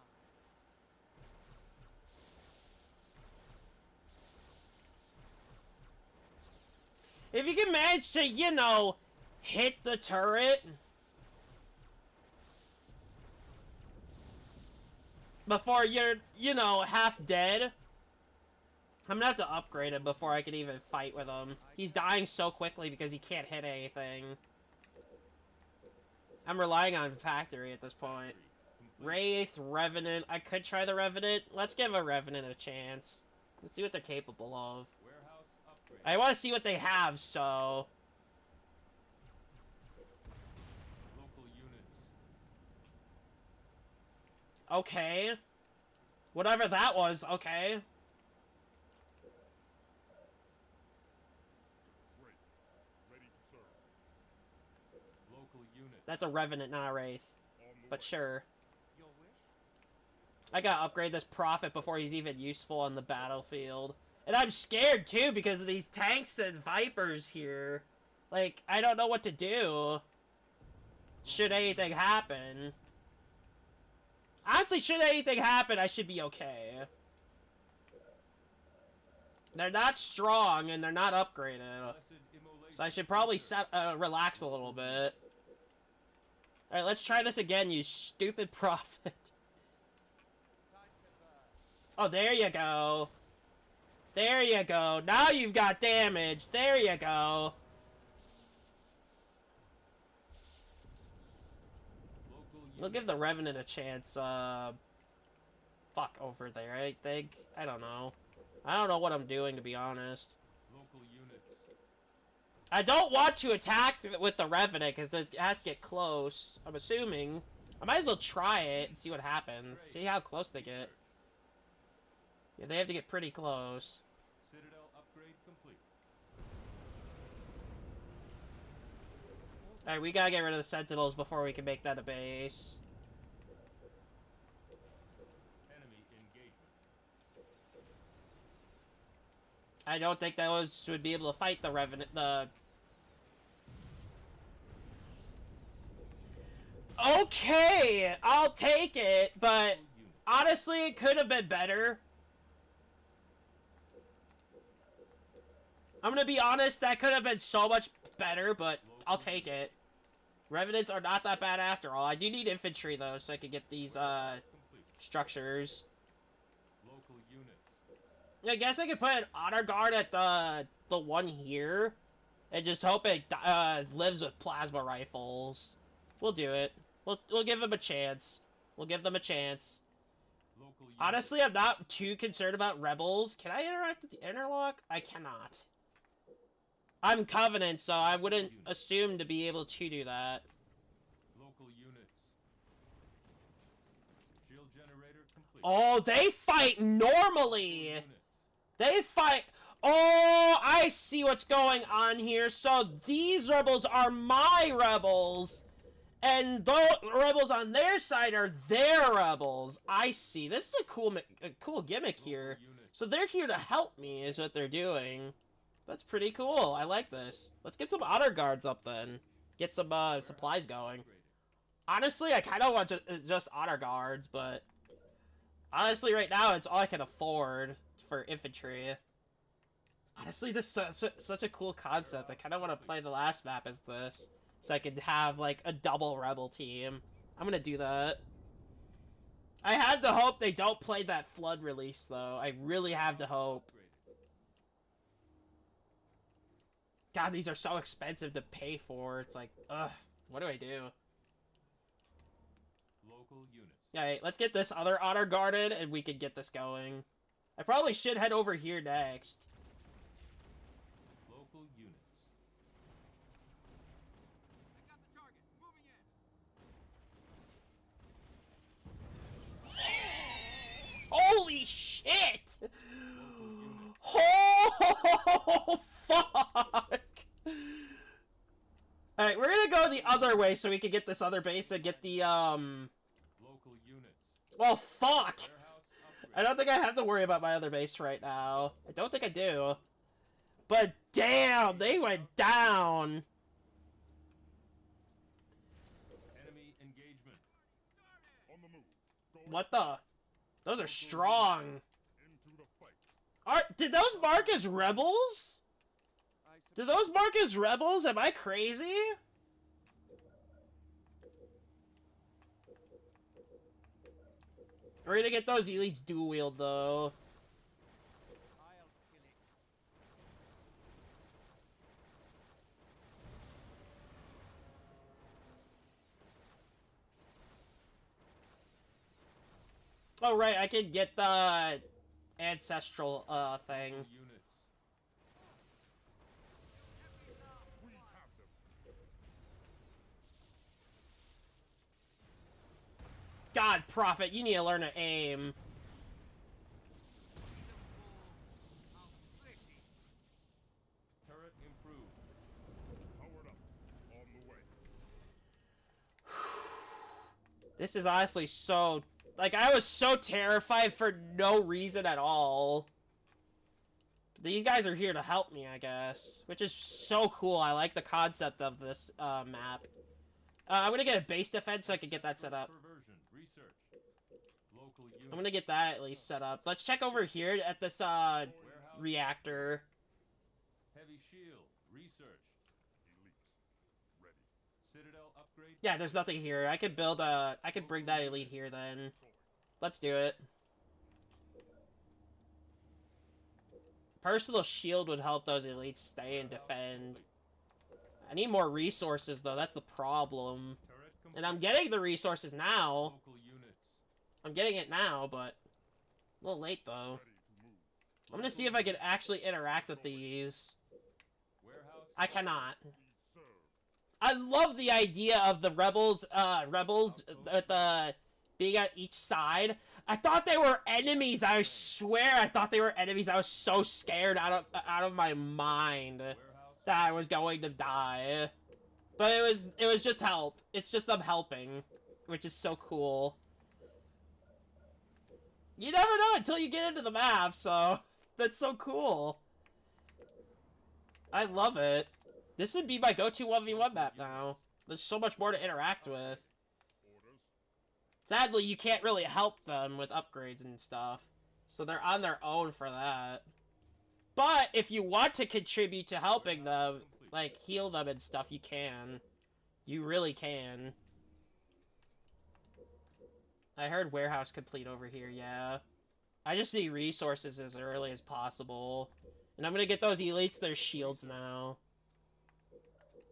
If you can manage to, you know, hit the turret before you're, you know, half dead, I'm gonna have to upgrade him before I can even fight with him. He's dying so quickly because he can't hit anything. I'm relying on Factory at this point. Wraith, Revenant. I could try the Revenant. Let's give a Revenant a chance. Let's see what they're capable of. Warehouse upgrade. I want to see what they have, so... Local units. Okay. Whatever that was, okay. Great. Ready to serve. Local unit. That's a Revenant, not a Wraith. On the But way. sure. Your wish? I gotta upgrade this Prophet before he's even useful on the battlefield. And I'm scared, too, because of these tanks and Vipers here. Like, I don't know what to do. Should anything happen. Honestly, should anything happen, I should be okay. They're not strong, and they're not upgraded. Blessed immolation. So I should probably relax a little bit. Alright, let's try this again, you stupid Prophet. Time to burn. Oh, there you go. There you go. Now you've got damage. There you go. Local We'll unit. give the Revenant a chance, fuck over there, I think. I don't know. I don't know what I'm doing, to be honest. Local units. I don't want to attack with the Revenant, because it has to get close. I'm assuming. I might as well try it and see what happens. See how close they get. Yeah, they have to get pretty close. Citadel upgrade complete. Alright, we gotta get rid of the Sentinels before we can make that a base. Enemy engagement. I don't think those would be able to fight the Revenant, Okay, I'll take it, but Local unit. honestly, it could have been better. I'm gonna be honest, that could have been so much better, but I'll take it. Revenants are not that bad after all. I do need infantry, though, so I can get these, Complete. structures. Local units. I guess I could put an honor guard at the one here, and just hope it lives with plasma rifles. We'll do it. We'll give them a chance. We'll give them a chance. Local units. Honestly, I'm not too concerned about rebels. Can I interact with the interlock? I cannot. I'm Covenant, so I wouldn't assume to be able to do that. Local units. Shield generator complete. Oh, they fight normally. Units. They fight... Oh, I see what's going on here. So these rebels are my rebels. And the rebels on their side are their rebels. I see. This is a cool gimmick here. Local units. So they're here to help me is what they're doing. That's pretty cool. I like this. Let's get some honor guards up then. Get some supplies going. Upgraded. Honestly, I kind of want just honor guards, but honestly, right now, it's all I can afford for infantry. Honestly, this is such a cool concept. I kind of want to play the last map as this. so I could have like a double rebel team. I'm gonna do that. I have to hope they don't play that flood release though. I really have to hope. God, these are so expensive to pay for. It's like, ugh, what do I do? Local units. Alright, let's get this other honor guarded and we can get this going. I probably should head over here next. Local units. Holy shit! Oh, fuck! Alright, we're gonna go the other way so we can get this other base and get the, Local units. well, fuck! Warehouse I don't think I have to worry about my other base right now. I don't think I do. But damn, they went down! Enemy engagement. On the move. Go What the? Those are strong. into the fight. Did those mark as rebels? Did those mark as rebels? Am I crazy? We're gonna get those elites dual wield though. Oh right, I can get the ancestral thing. Units. We have them. God, Prophet, you need to learn to aim. Turret improved. Powered up. On the way. This is honestly so... Like, I was so terrified for no reason at all. These guys are here to help me, I guess. Which is so cool. I like the concept of this map. I'm gonna get a base defense so I can get that set up. Perversion. Research. Local units. I'm gonna get that at least set up. Let's check over here at this Warehouse. reactor. Heavy shield. Research. Elite. Ready. Citadel upgrade. Yeah, there's nothing here. I could build a... I could bring that elite here then. Let's do it. Personal shield would help those elites stay and defend. I need more resources though, that's the problem. Turret complete. And I'm getting the resources now. Local units. I'm getting it now, but... A little late though. Ready to move. I'm gonna see if I can actually interact with these. Warehouse. I cannot. We serve. I love the idea of the rebels with the being on each side. I thought they were enemies. I swear I thought they were enemies. I was so scared out of my mind Warehouse. that I was going to die. But it was just help. It's just them helping, which is so cool. You never know until you get into the map, so that's so cool. I love it. This would be my go-to 1v1 map now. There's so much more to interact with. Orders. Sadly, you can't really help them with upgrades and stuff. So they're on their own for that. But if you want to contribute to helping them, like heal them and stuff, you can. You really can. I heard warehouse complete over here, yeah. I just need resources as early as possible. And I'm gonna get those elites their shields now.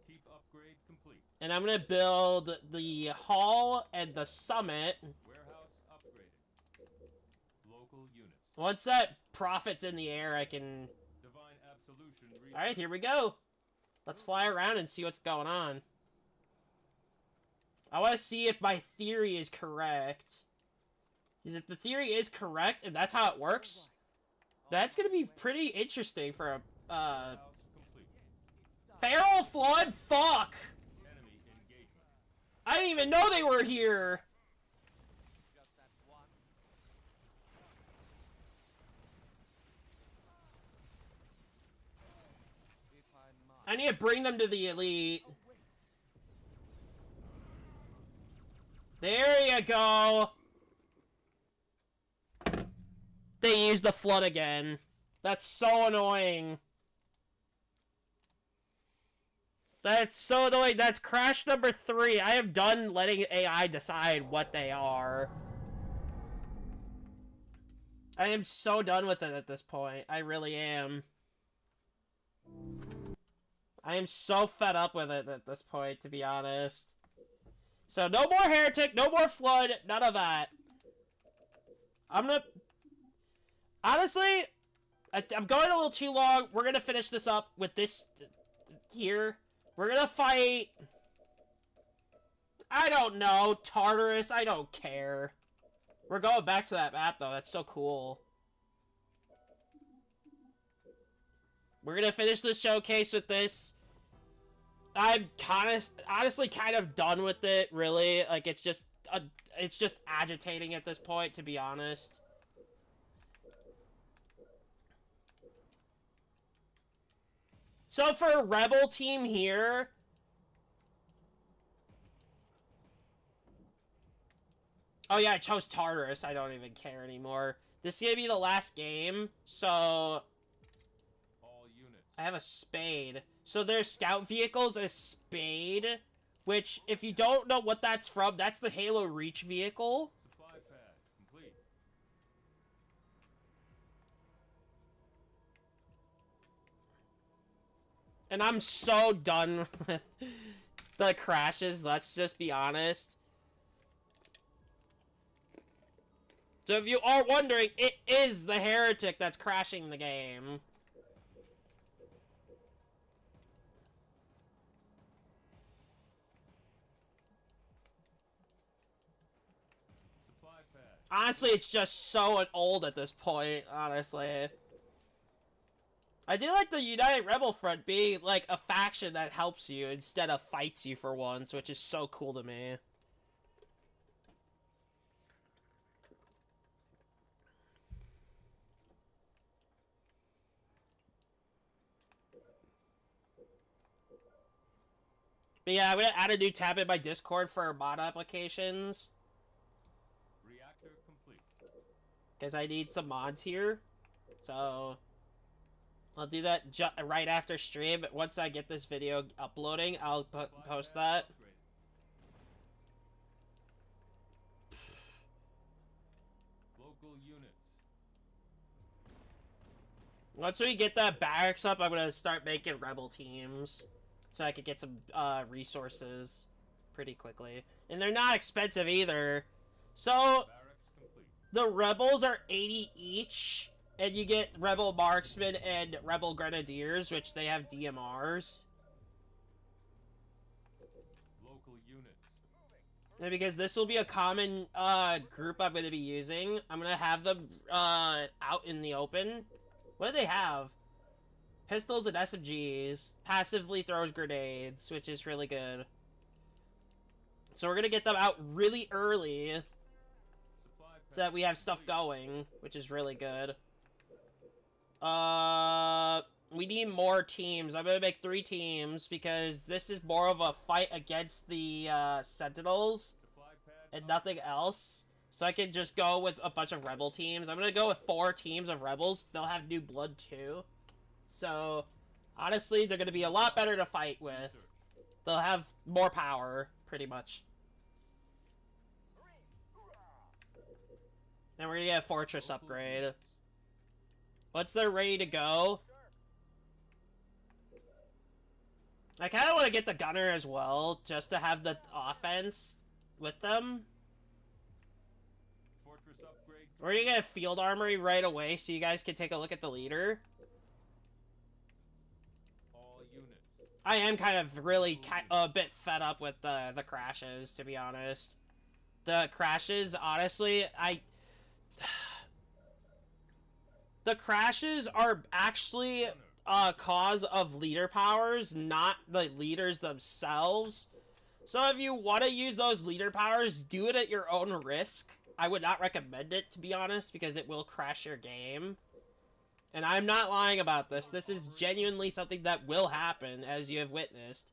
Keep upgrade complete. And I'm gonna build the hall and the summit. Warehouse upgraded. Local units. Once that profit's in the air, I can... Divine absolution. Research. Alright, here we go. Let's fly around and see what's going on. I want to see if my theory is correct. Because if the theory is correct, and that's how it works, that's gonna be pretty interesting for a, Warehouse complete. Feral Flood? Fuck! Enemy engagement. I didn't even know they were here! I need to bring them to the elite. There you go! They used the flood again. That's so annoying. That's so annoying. That's crash number 3. I am done letting AI decide what they are. I am so done with it at this point. I really am. I am so fed up with it at this point, to be honest. So no more Heretic, no more Flood, none of that. Honestly, I'm going a little too long. We're gonna finish this up with this here. We're gonna fight... I don't know, Tartarus, I don't care. We're going back to that map, though. That's so cool. We're gonna finish the showcase with this. I'm honestly kind of done with it, really. Like, it's just agitating at this point, to be honest. So for Rebel team here... Oh yeah, I chose Tartarus. I don't even care anymore. This is gonna be the last game, so... All units. I have a spade. So there's scout vehicles, a spade, which, if you don't know what that's from, that's the Halo Reach vehicle. Supply pad complete. And I'm so done with the crashes, let's just be honest. So if you are wondering, it is the Heretic that's crashing the game. Supply pad. Honestly, it's just so old at this point, honestly. I do like the United Rebel Front being, like, a faction that helps you instead of fights you for once, which is so cool to me. But yeah, I'm gonna add a new tab in my Discord for mod applications. Reactor complete. Because I need some mods here. So, I'll do that right after stream. Once I get this video uploading, I'll post that. Upgraded. Local units. Once we get that barracks up, I'm gonna start making rebel teams. So I could get some resources pretty quickly. And they're not expensive either. So, Barracks complete. the rebels are 80 each. And you get rebel marksmen and rebel grenadiers, which they have DMRs. Local units. And because this will be a common group I'm going to be using, I'm going to have them out in the open. What do they have? Pistols and SMGs. Passively throws grenades, which is really good. So we're going to get them out really early Supply pad so that we have stuff complete. going, which is really good. We need more teams. I'm going to make 3 teams because this is more of a fight against the Sentinels Supply pad and nothing else. So I can just go with a bunch of rebel teams. I'm going to go with 4 teams of rebels. They'll have new blood too. So, honestly, they're going to be a lot better to fight with. Research. They'll have more power, pretty much. And we're going to get a fortress Local upgrade. units. Once they're ready to go, I kind of want to get the gunner as well, just to have the offense with them. Fortress upgrade. We're going to get a field armory right away so you guys can take a look at the leader. All units. I am kind of really a bit fed up with the crashes, to be honest. The crashes, honestly, the crashes are actually a cause of leader powers, not the leaders themselves. So if you want to use those leader powers, do it at your own risk. I would not recommend it, to be honest, because it will crash your game. And I'm not lying about this. This is genuinely something that will happen, as you have witnessed.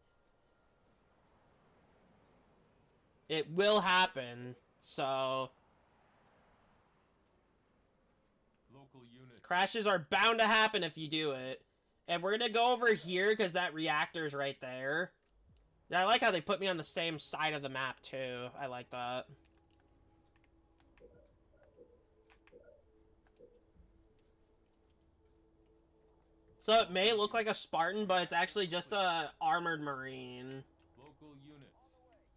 It will happen, so... Local units. crashes are bound to happen if you do it. And we're gonna go over here, because that reactor's right there. Yeah, I like how they put me on the same side of the map, too. I like that. So it may look like a Spartan, but it's actually just a armored marine Local units.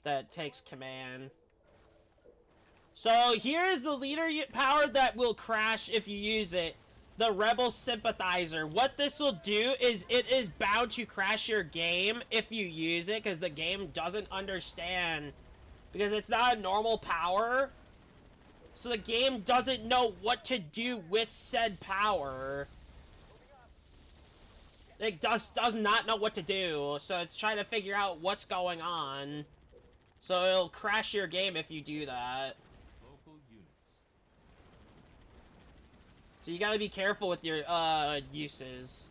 that takes command. So here's the leader power that will crash if you use it. The Rebel Sympathizer. What this will do is it is bound to crash your game if you use it, because the game doesn't understand. Because it's not a normal power. So the game doesn't know what to do with said power. It does not know what to do, so it's trying to figure out what's going on. So it'll crash your game if you do that. Local units. So you gotta be careful with your, uses.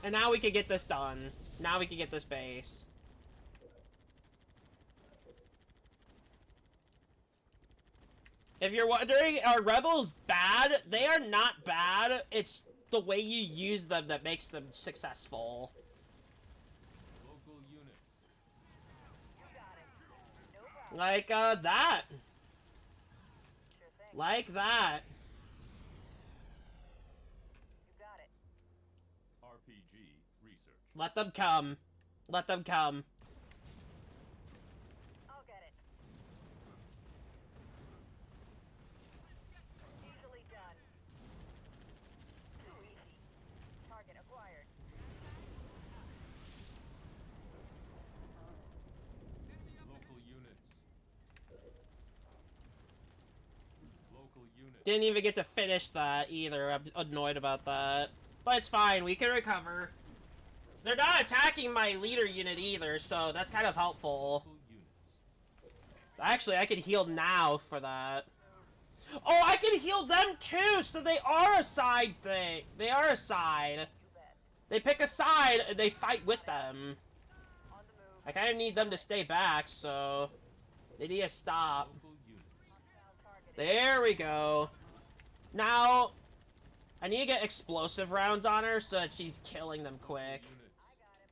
And now we can get this done. Now we can get this base. If you're wondering, are rebels bad? They are not bad. It's the way you use them that makes them successful. Local units. Like, that. Sure thing. Like that. You got it. RPG research. Let them come. Let them come. I'll get it. Easily done. Too easy. Target acquired. Local units. Local units. Didn't even get to finish that either. I'm annoyed about that. But it's fine. We can recover. They're not attacking my leader unit either, so that's kind of helpful. Local units. Actually, I can heal now for that. Oh, I can heal them too, so they are a side thing. They are a side. You bet. They pick a side and they fight with them. On the move. I kind of need them to stay back, so they need to stop. Local units. Hostile targeted. There we go. Now, I need to get explosive rounds on her so that she's killing them quick. Units. I got him.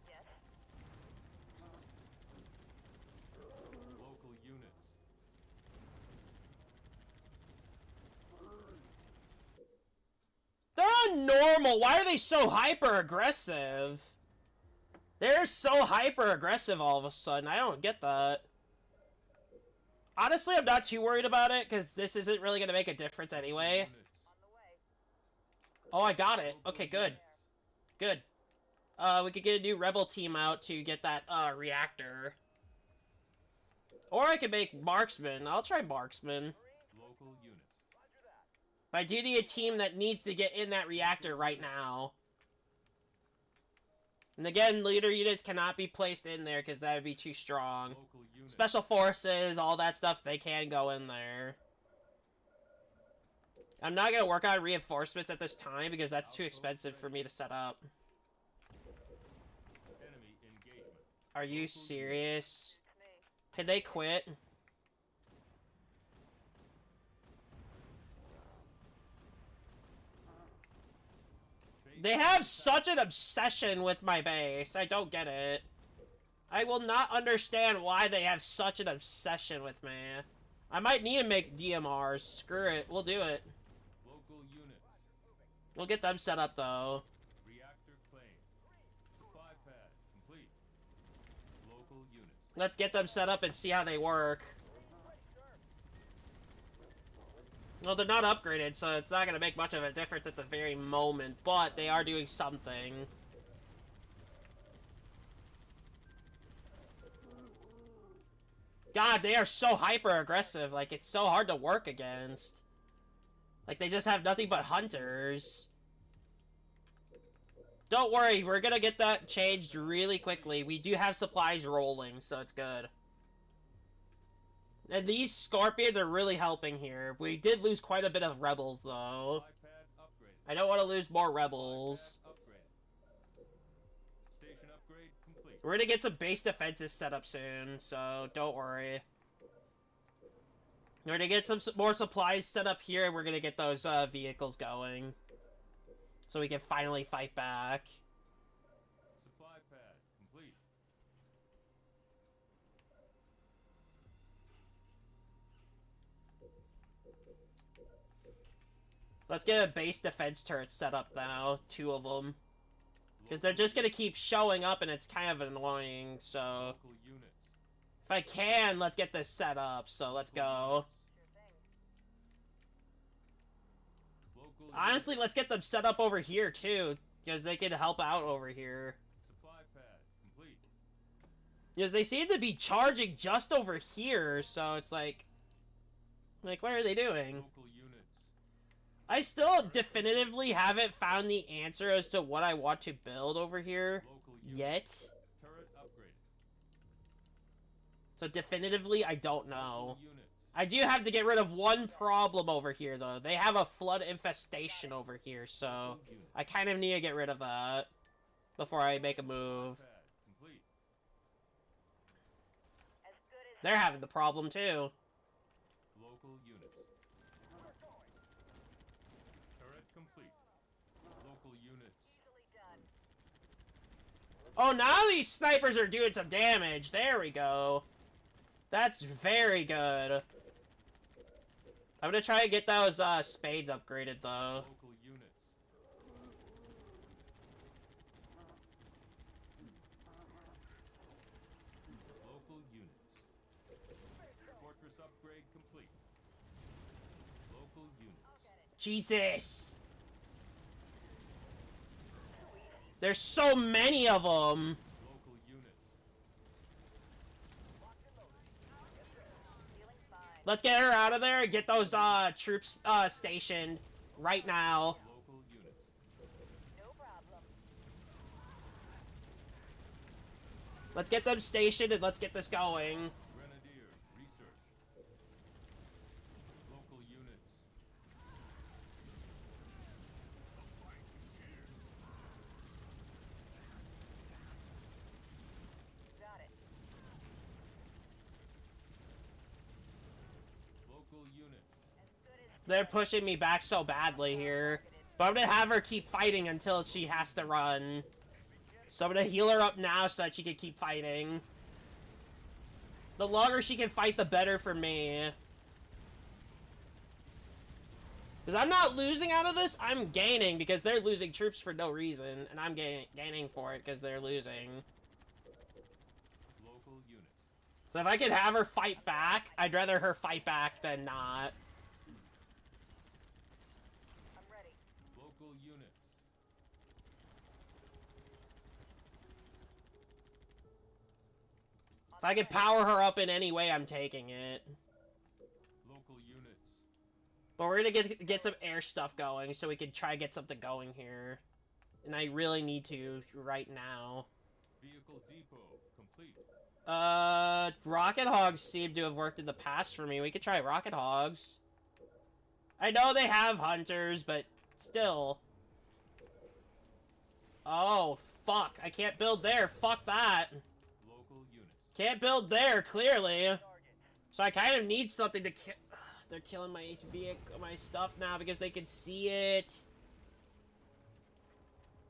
Yes. Local units. They're normal. Why are they so hyper aggressive? They're so hyper aggressive all of a sudden. I don't get that. Honestly, I'm not too worried about it because this isn't really going to make a difference anyway. Units. On the way. Oh, I got it. Okay, good. Good. We could get a new rebel team out to get that, reactor. Or I could make marksman. I'll try marksman. Local units. But I do need a team that needs to get in that reactor right now. And again, leader units cannot be placed in there because that would be too strong. Local units. Special forces, all that stuff, they can go in there. I'm not going to work on reinforcements at this time because that's too expensive for me to set up. Enemy engagement. Are you serious? It's me. Can they quit? They have such an obsession with my base. I don't get it. I will not understand why they have such an obsession with me. I might need to make DMRs. Screw it. We'll do it. Local units. We'll get them set up, though. Reactor claimed. Supply pad complete. Local units. Let's get them set up and see how they work. Well, they're not upgraded, so it's not going to make much of a difference at the very moment, but they are doing something. God, they are so hyper-aggressive. Like, it's so hard to work against. Like, they just have nothing but hunters. Don't worry, we're gonna get that changed really quickly. We do have supplies rolling, so it's good. And these scorpions are really helping here. We did lose quite a bit of rebels, though. Supply pad upgraded. I don't want to lose more rebels. Supply pad upgraded. Station upgrade complete. We're gonna get some base defenses set up soon, so don't worry. We're gonna get some more supplies set up here, and we're gonna get those vehicles going. So we can finally fight back. Supply pad complete. Let's get a base defense turret set up now, 2 of them. Because they're just gonna keep showing up, and it's kind of annoying, so... Local units. If I can, let's get this set up, so let's go. Local Honestly, let's get them set up over here, too. Because they can help out over here. Supply pad complete. Because they seem to be charging just over here, so it's like... Like, what are they doing? Local units. I still definitively haven't found the answer as to what I want to build over here Local units. yet. Turret upgraded. So definitively, I don't know. Local units. I do have to get rid of one problem over here, though. They have a flood infestation over here, so Local units. I kind of need to get rid of that before I make a move. Supply pad complete. As good as They're having the problem, too. Local units. Turret complete. Local units. easily done. Oh, now these snipers are doing some damage. There we go. That's very good. I'm gonna try and get those spades upgraded, though. Local units. Local units. Fortress upgrade complete. Local units. Jesus. There's so many of them. Local units. Feeling fine. Let's get her out of there and get those troops stationed right now. Local units. No problem. Let's get them stationed and let's get this going. Grenadiers. Research. Local units. Got it. Local units. As good as They're pushing me back so badly here. But I'm gonna have her keep fighting until she has to run. So I'm gonna heal her up now so that she can keep fighting. The longer she can fight, the better for me. Because I'm not losing out of this, I'm gaining because they're losing troops for no reason. And I'm gaining for it because they're losing. Local units. So if I could have her fight back, I'd rather her fight back than not. I'm ready. Local units. If I could power her up in any way, I'm taking it. Local units. But we're gonna get some air stuff going so we can try to get something going here. And I really need to right now. Vehicle depot complete. Rocket Hogs seem to have worked in the past for me. We could try Rocket Hogs. I know they have hunters, but still. Oh, fuck. I can't build there. Fuck that. Local units. Can't build there, clearly. So I kind of need something to kill. They're killing my vehicle, my stuff now because they can see it.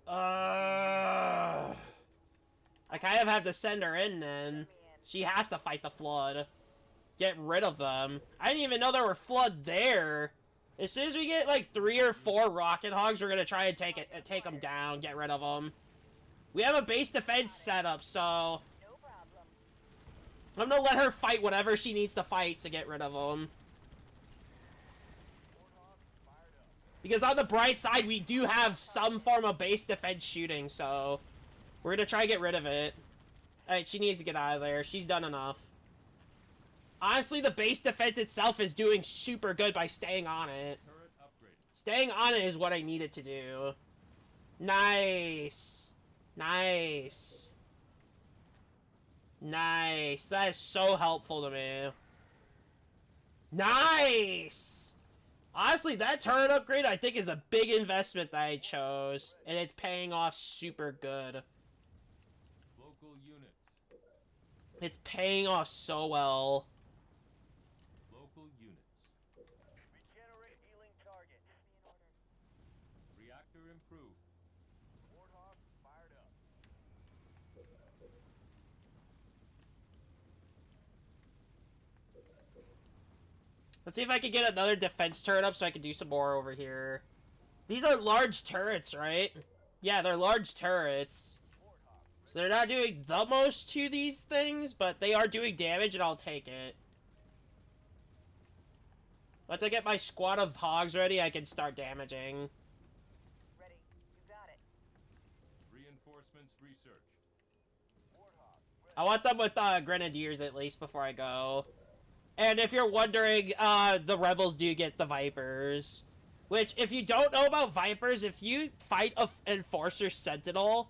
I kind of have to send her in then. She has to fight the flood. Get rid of them. I didn't even know there were flood there. As soon as we get like 3 or 4 rocket hogs, we're gonna try and take them down, get rid of them. We have a base defense set up, so No problem. I'm gonna let her fight whatever she needs to fight to get rid of them. Because on the bright side, we do have some form of base defense shooting, so we're gonna try and get rid of it. Alright, she needs to get out of there. She's done enough. Honestly, the base defense itself is doing super good by staying on it. Turret upgraded. Staying on it is what I needed to do. Nice. Nice. Nice. That is so helpful to me. Nice! Honestly, that turret upgrade I think is a big investment that I chose, and it's paying off super good. Local units. It's paying off so well. Local units. Regenerate healing target. Reactor improved. Warthog fired up. Let's see if I can get another defense turret up so I can do some more over here. These are large turrets, right? Yeah, they're large turrets. So they're not doing the most to these things, but they are doing damage, and I'll take it. Once I get my squad of hogs ready, I can start damaging. Ready. You got it. Reinforcements researched. I want them with grenadiers at least before I go. And if you're wondering, the rebels do get the Vipers. Which, if you don't know about Vipers, if you fight a Enforcer Sentinel,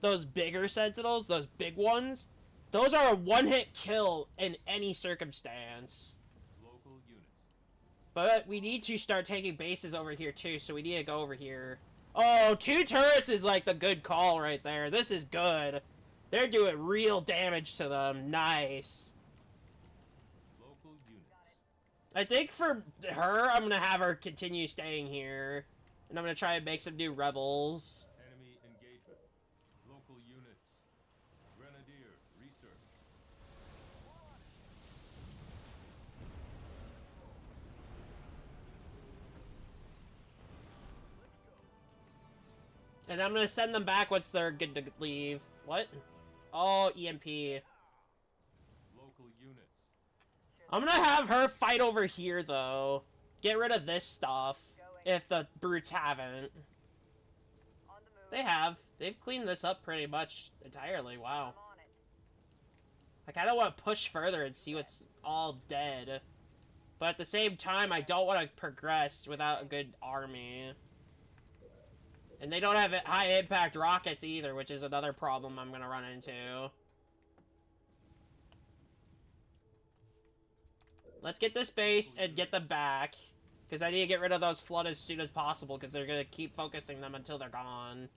those bigger Sentinels, those big ones, those are a one-hit kill in any circumstance. Local units. But we need to start taking bases over here too, so we need to go over here. Oh, 2 turrets is like the good call right there. This is good. They're doing real damage to them. Nice. Local units. I think for her, I'm gonna have her continue staying here. And I'm gonna try and make some new rebels. Enemy engagement. Local units. Grenadier research. And I'm gonna send them back once they're good to leave. What? Oh, EMP. Local units. I'm gonna have her fight over here, though. Get rid of this stuff. If the brutes haven't. On the move. They have. They've cleaned this up pretty much entirely. Wow. I'm on it. I kind of want to push further and see what's all dead. But at the same time, I don't want to progress without a good army. And they don't have high-impact rockets either, which is another problem I'm going to run into. Let's get this base and get them back. Because I need to get rid of those flood as soon as possible, because they're going to keep focusing them until they're gone.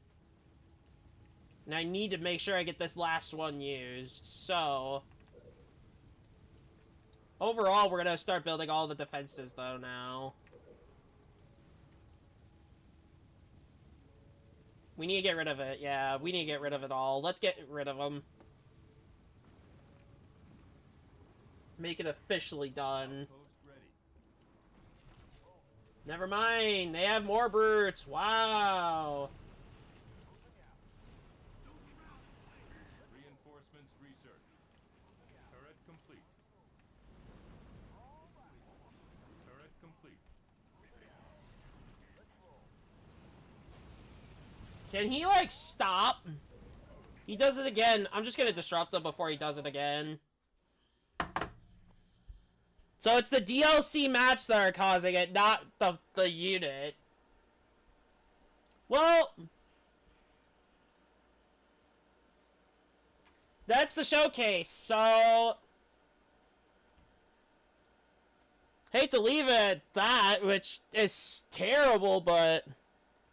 And I need to make sure I get this last one used. So, overall, we're going to start building all the defenses, though, now. We need to get rid of it. Yeah, we need to get rid of it all. Let's get rid of them. Make it officially done. Post ready. Never mind. They have more brutes. Wow. Reinforcements research. Turret complete. Turret complete. Can he, like, stop? He does it again. I'm just gonna disrupt him before he does it again. So it's the DLC maps that are causing it, not the unit. Well, that's the showcase, so hate to leave it at that, which is terrible, but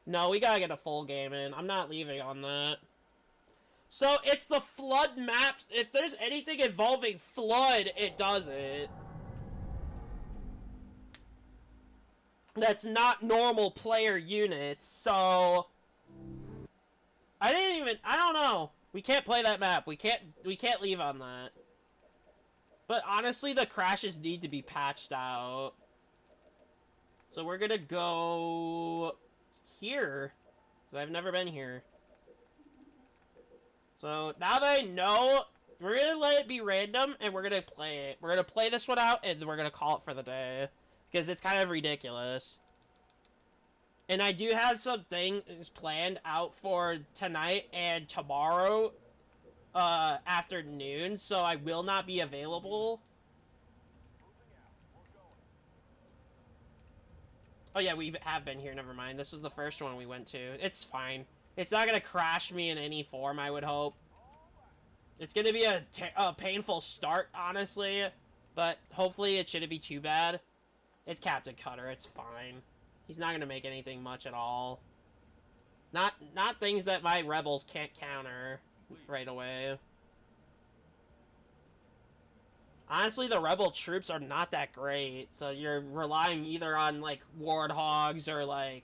no, we gotta get a full game in. I'm not leaving on that. So it's the flood maps. If there's anything involving flood, it does it. That's not normal player units, so I don't know. We can't play that map. We can't leave on that. But honestly, the crashes need to be patched out. So we're gonna go here, because I've never been here. So now that I know, we're gonna let it be random, and we're gonna play it. We're gonna play this one out, and we're gonna call it for the day. Because it's kind of ridiculous. And I do have some things planned out for tonight and tomorrow afternoon, so I will not be available. Oh yeah, we have been here, never mind. This was the first one we went to. It's fine. It's not going to crash me in any form, I would hope. It's going to be a painful start, honestly. But hopefully it shouldn't be too bad. It's Captain Cutter, it's fine. He's not gonna make anything much at all. Not things that my rebels can't counter right away. Honestly, the rebel troops are not that great, so you're relying either on, like, warthogs or, like,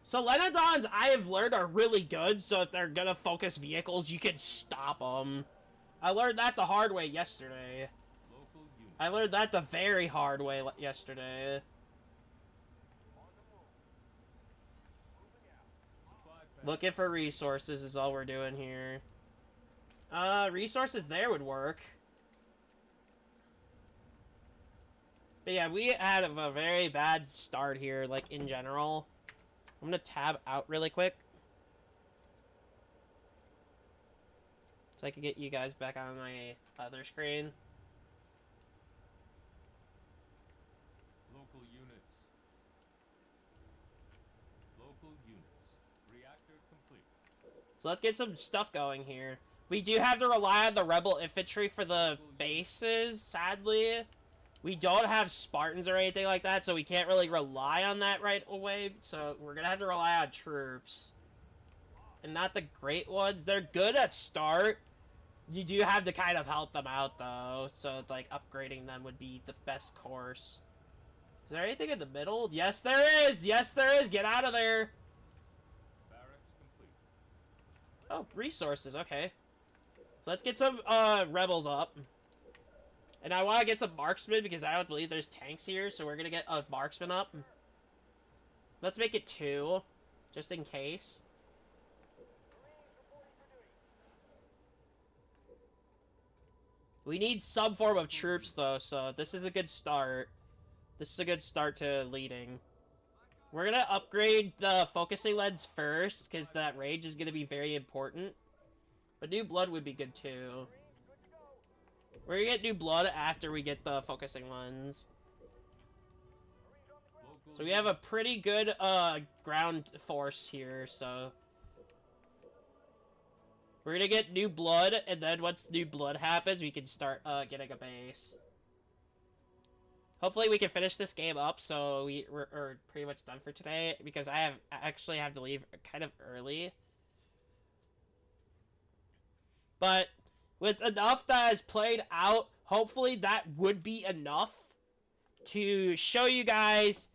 Solenodons, I have learned, are really good, so if they're gonna focus vehicles, you can stop them. I learned that the hard way yesterday. Local unit. I learned that the very hard way yesterday. Supply pack. Looking for resources is all we're doing here. Resources there would work. But yeah, we had a very bad start here, like, in general. I'm gonna tab out really quick. So I can get you guys back on my other screen. Local units. Local units. Reactor complete. So let's get some stuff going here. We do have to rely on the rebel infantry for the bases, sadly. We don't have Spartans or anything like that, so we can't really rely on that right away. So we're gonna have to rely on troops. And not the great ones. They're good at start. You do have to kind of help them out, though. So, like, upgrading them would be the best course. Is there anything in the middle? Yes, there is! Yes, there is! Get out of there! Barracks complete. Oh, resources, okay. So let's get some, rebels up. And I want to get some marksmen because I don't believe there's tanks here, so we're gonna get a marksman up. Let's make it 2, just in case. We need some form of troops, though, so this is a good start. This is a good start to leading. We're gonna upgrade the focusing lens first, because that range is gonna be very important. But new blood would be good, too. We're gonna get new blood after we get the focusing lens. Local So we have a pretty good, ground force here, so... We're gonna get new blood, and then once new blood happens, we can start, getting a base. Hopefully we can finish this game up, so we're pretty much done for today, because I actually have to leave kind of early. But with enough that is played out, hopefully that would be enough to show you guys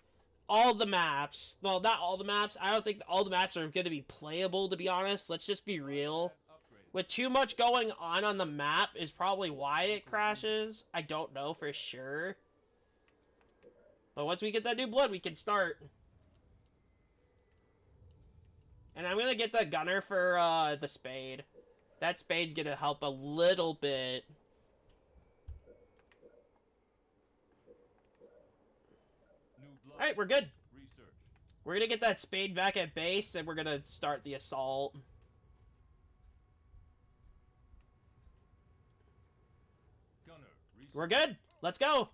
all the maps. Well, not all the maps. I don't think all the maps are going to be playable, to be honest. Let's just be real. upgrade. With too much going on the map is probably why it crashes. I don't know for sure. But once we get that new blood, we can start. And I'm going to get the gunner for the spade. That spade's gonna help a little bit. New blood. Alright, we're good. Research. We're gonna get that spade back at base, and we're gonna start the assault. Gunner. Research. We're good. Let's go.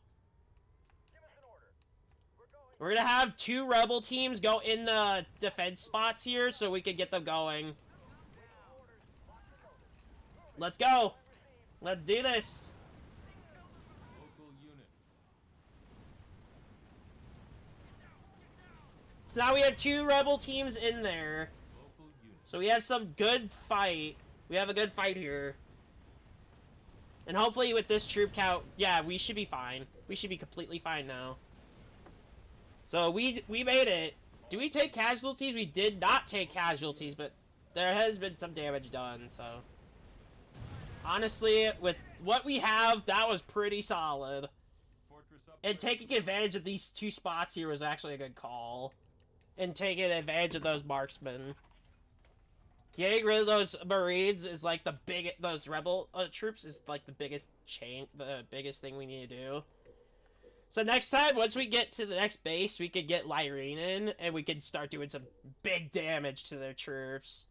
We're gonna have 2 rebel teams go in the defense spots here, so we can get them going. Let's go. Let's do this. Local units. So now we have 2 rebel teams in there. Local units. So we have some good fight. We have a good fight here. And hopefully with this troop count, yeah, we should be fine. We should be completely fine now. So we made it. Do we take casualties? We did not take casualties, but there has been some damage done, so... Honestly, with what we have, that was pretty solid. Fortress upgrade. And taking advantage of these 2 spots here was actually a good call. And taking advantage of those marksmen. Getting rid of those Marines is like the those rebel troops is like the biggest thing we need to do. So next time, once we get to the next base, we could get Lyrene in, and we can start doing some big damage to their troops.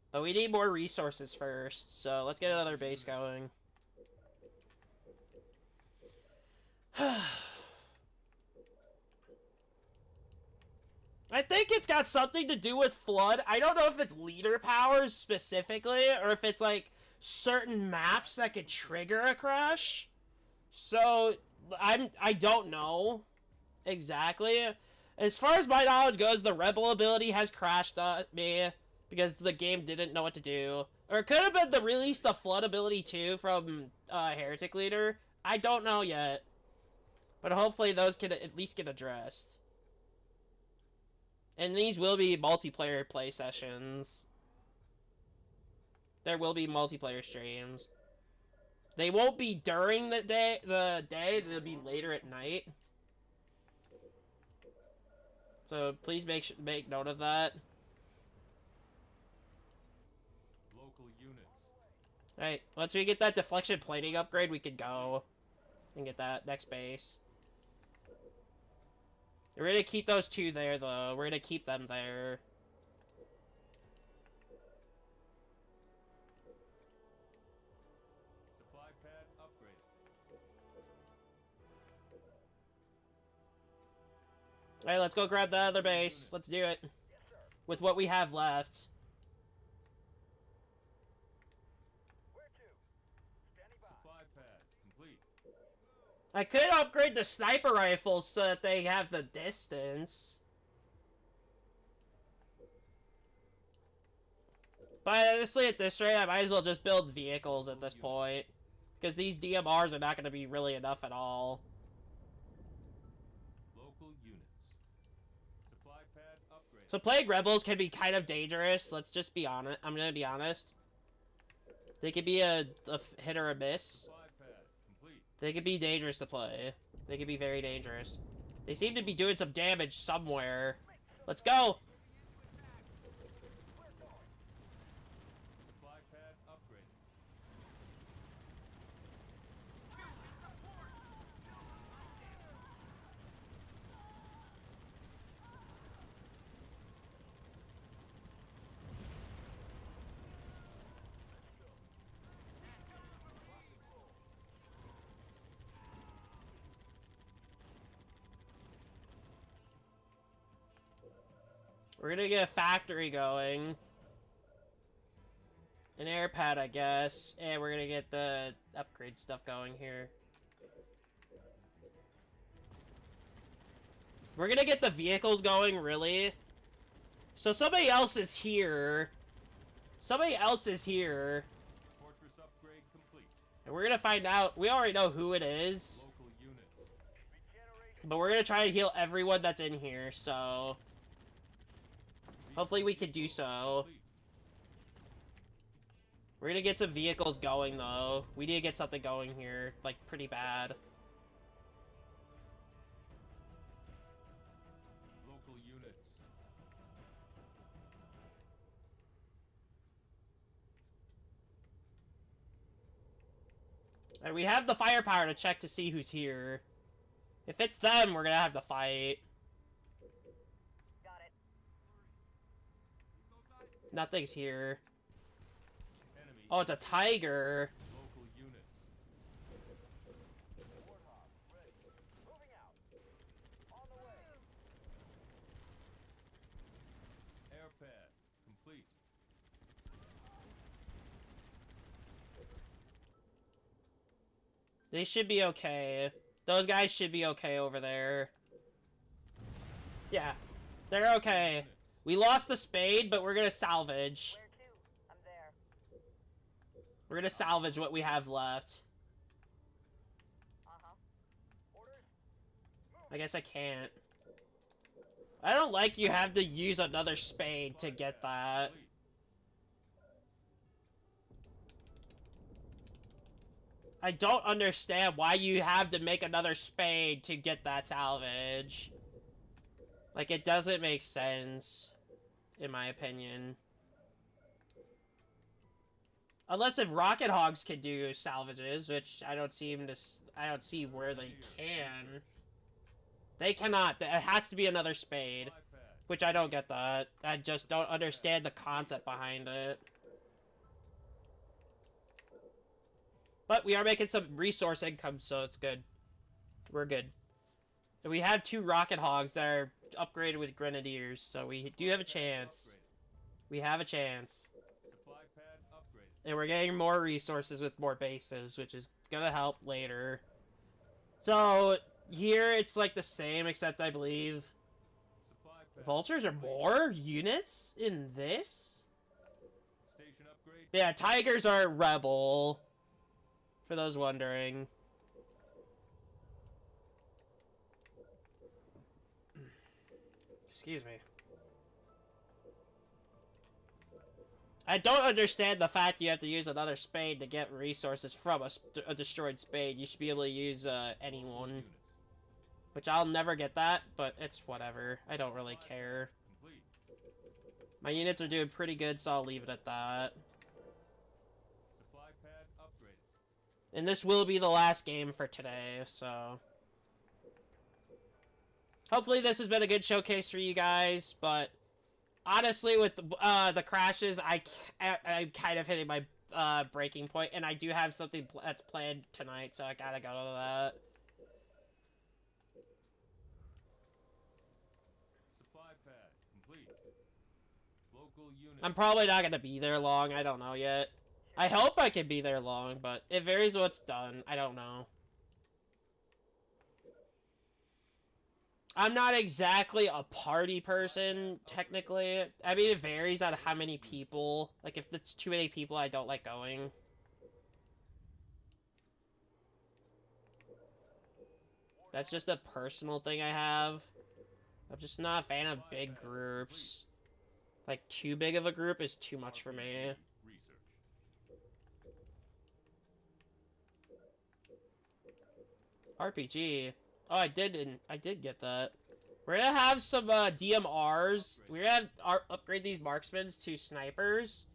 But we need more resources first, so let's get another base going. I think it's got something to do with Flood. I don't know if it's leader powers specifically, or if it's like certain maps that could trigger a crash. So I don't know exactly. As far as my knowledge goes, the Rebel ability has crashed me because the game didn't know what to do. Or it could have been the release the Flood ability too from Heretic Leader. I don't know yet. But hopefully those can at least get addressed. And these will be multiplayer play sessions. There will be multiplayer streams. They won't be during the day. They'll be later at night. So please make note of that. Local units. Alright, once we get that deflection plating upgrade, we can go and get that next base. We're gonna keep those two there, though. We're gonna keep them there. Supply pad upgraded. Alright, let's go grab the other base. Let's do it. With what we have left. Where to? Standing by. Supply pad complete. I could upgrade the sniper rifles so that they have the distance. But honestly, at this rate, I might as well just build vehicles at this point. Because these DMRs are not going to be really enough at all. Local units. Supply pad upgraded. So playing Rebels can be kind of dangerous. Let's just be honest. I'm going to be honest. They could be a hit or a miss. Supply pad complete. They could be dangerous to play. They could be very dangerous. They seem to be doing some damage somewhere. Let's go! Supply pad upgraded. We're gonna get a factory going. An air pad, I guess. And we're gonna get the upgrade stuff going here. We're gonna get the vehicles going, really. So somebody else is here. Somebody else is here. Fortress upgrade complete. And we're gonna find out. We already know who it is. Local units. But we're gonna try and heal everyone that's in here, so... hopefully we can do so. Complete. We're gonna get some vehicles going, though. We need to get something going here, like, pretty bad. Local units. And we have the firepower to check to see who's here. If it's them, we're gonna have to fight. Got it. Nothing's here. Enemy. Oh, it's a tiger. Local units. Warthog, ready. Moving out. On the way. Air pad complete. They should be okay. Those guys should be okay over there. Yeah, they're okay. Units. We lost the spade, but we're gonna salvage. Where to? I'm there. We're gonna salvage what we have left. Uh-huh. Orders. I guess I can't. I don't like you have to use another spade to get that. Complete. I don't understand why you have to make another spade to get that salvage. Like, it doesn't make sense, in my opinion. Unless if Rocket Hogs can do salvages, which I don't see I don't see where they can. They cannot. It has to be another spade. Supply pad. Which I don't get that. I just don't understand the concept behind it. But we are making some resource income, so it's good. We're good. And we have 2 Rocket Hogs that are upgraded with Grenadiers, so we do have a chance. Upgraded. We have a chance. Supply pad upgraded. And we're getting more resources with more bases, which is gonna help later. So, here it's like the same, except I believe Supply pad. vultures are more units in this? Station upgrade. Yeah, tigers are rebel, for those wondering. Excuse me. I don't understand the fact you have to use another spade to get resources from a destroyed spade. You should be able to use anyone. Units. Which I'll never get that, but it's whatever. I don't really care. Complete. My units are doing pretty good, so I'll leave it at that. Supply pad upgraded. And this will be the last game for today, so... Hopefully this has been a good showcase for you guys, but... Honestly, with the crashes, I'm kind of hitting my breaking point, and I do have something that's planned tonight, so I gotta go to that. Supply pad complete. Local unit. I'm probably not gonna be there long, I don't know yet. I hope I can be there long, but it varies what's done, I don't know. I'm not exactly a party person, technically. I mean, it varies on how many people. Like, if it's too many people, I don't like going. That's just a personal thing I have. I'm just not a fan of big groups. Like, too big of a group is too much for me. Research. RPG. Oh, I did get that. We're gonna have some DMRs. We're gonna upgrade these marksmen to snipers.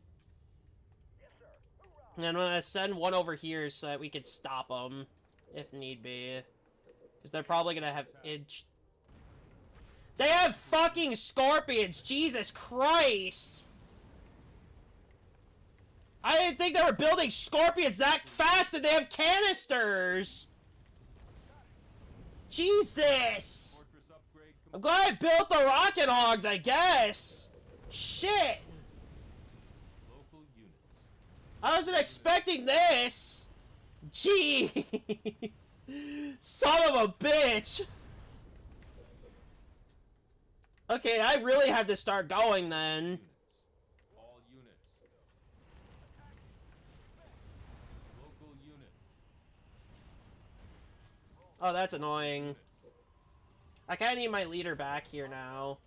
And I'm gonna send one over here so that we can stop them if need be. Because they're probably gonna have inch. They have fucking scorpions! Jesus Christ! I didn't think they were building scorpions that fast and they have canisters! Jesus! Fortress upgrade I'm glad I built the rocket hogs, I guess! Shit! Local units. I wasn't expecting this! Jeez! Son of a bitch! Okay, I really have to start going then. Units. All units. Local units. Oh, that's annoying. I kinda need my leader back here now.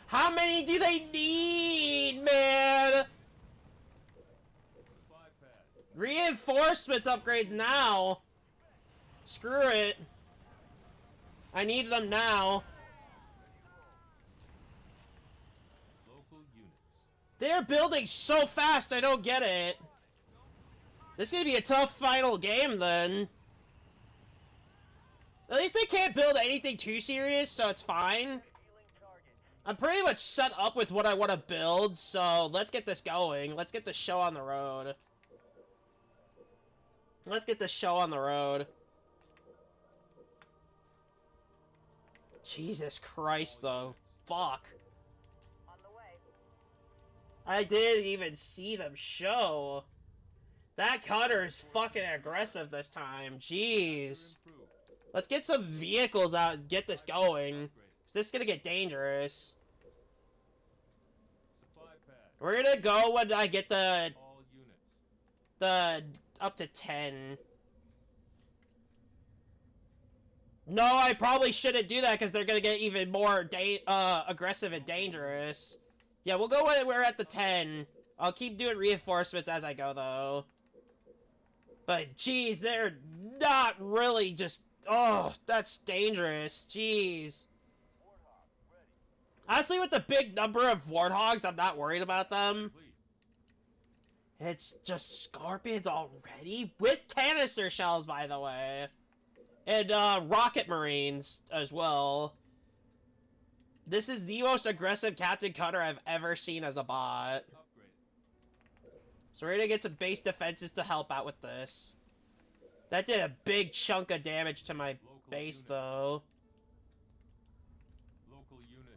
How many do they need, man? Supply pad. Reinforcements upgrades now. Screw it. I need them now. Local units. They're building so fast, I don't get it. This is gonna be a tough final game, then. At least they can't build anything too serious, so it's fine. I'm pretty much set up with what I want to build, so let's get this going. Let's get the show on the road. Let's get the show on the road. Jesus Christ, though. Fuck. On the way. I didn't even see them show. That cutter is fucking aggressive this time. Jeez. Improved. Let's get some vehicles out and get this going. Upgrade. This is gonna get dangerous. Supply pad. We're gonna go when I get All units. the up to 10. No, I probably shouldn't do that because they're gonna get even more aggressive and dangerous. Yeah, we'll go when we're at the 10. I'll keep doing reinforcements as I go, though. But, geez, they're not really just... Oh, that's dangerous. Jeez. Honestly, with the big number of warthogs, I'm not worried about them. Complete. It's just scorpions already? With canister shells, by the way. And, rocket marines as well. This is the most aggressive Captain Cutter I've ever seen as a bot. Upgrade. So we're gonna get some base defenses to help out with this. That did a big chunk of damage to my Local base, units. though.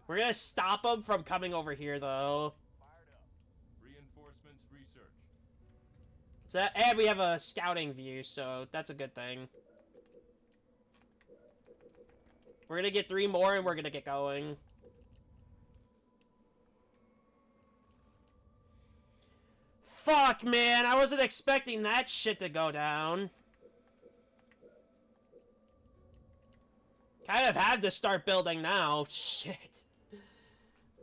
We're gonna stop them from coming over here, though. Fired up. Reinforcements researched. So, and we have a scouting view, so that's a good thing. We're gonna get 3 more, and we're gonna get going. Fuck, man, I wasn't expecting that shit to go down. Kind of had to start building now. Shit.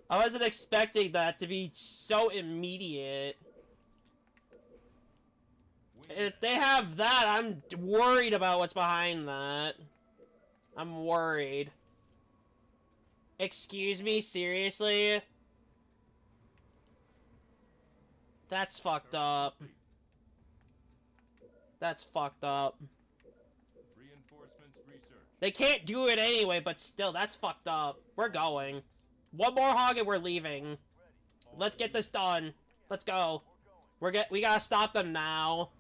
I wasn't expecting that to be so immediate. If they have that, I'm worried about what's behind that. I'm worried. Excuse me, seriously? That's fucked up. That's fucked up. Reinforcements researched. They can't do it anyway, but still, that's fucked up. We're going. 1 more hog and we're leaving. Let's get this done. Let's go. We gotta stop them now.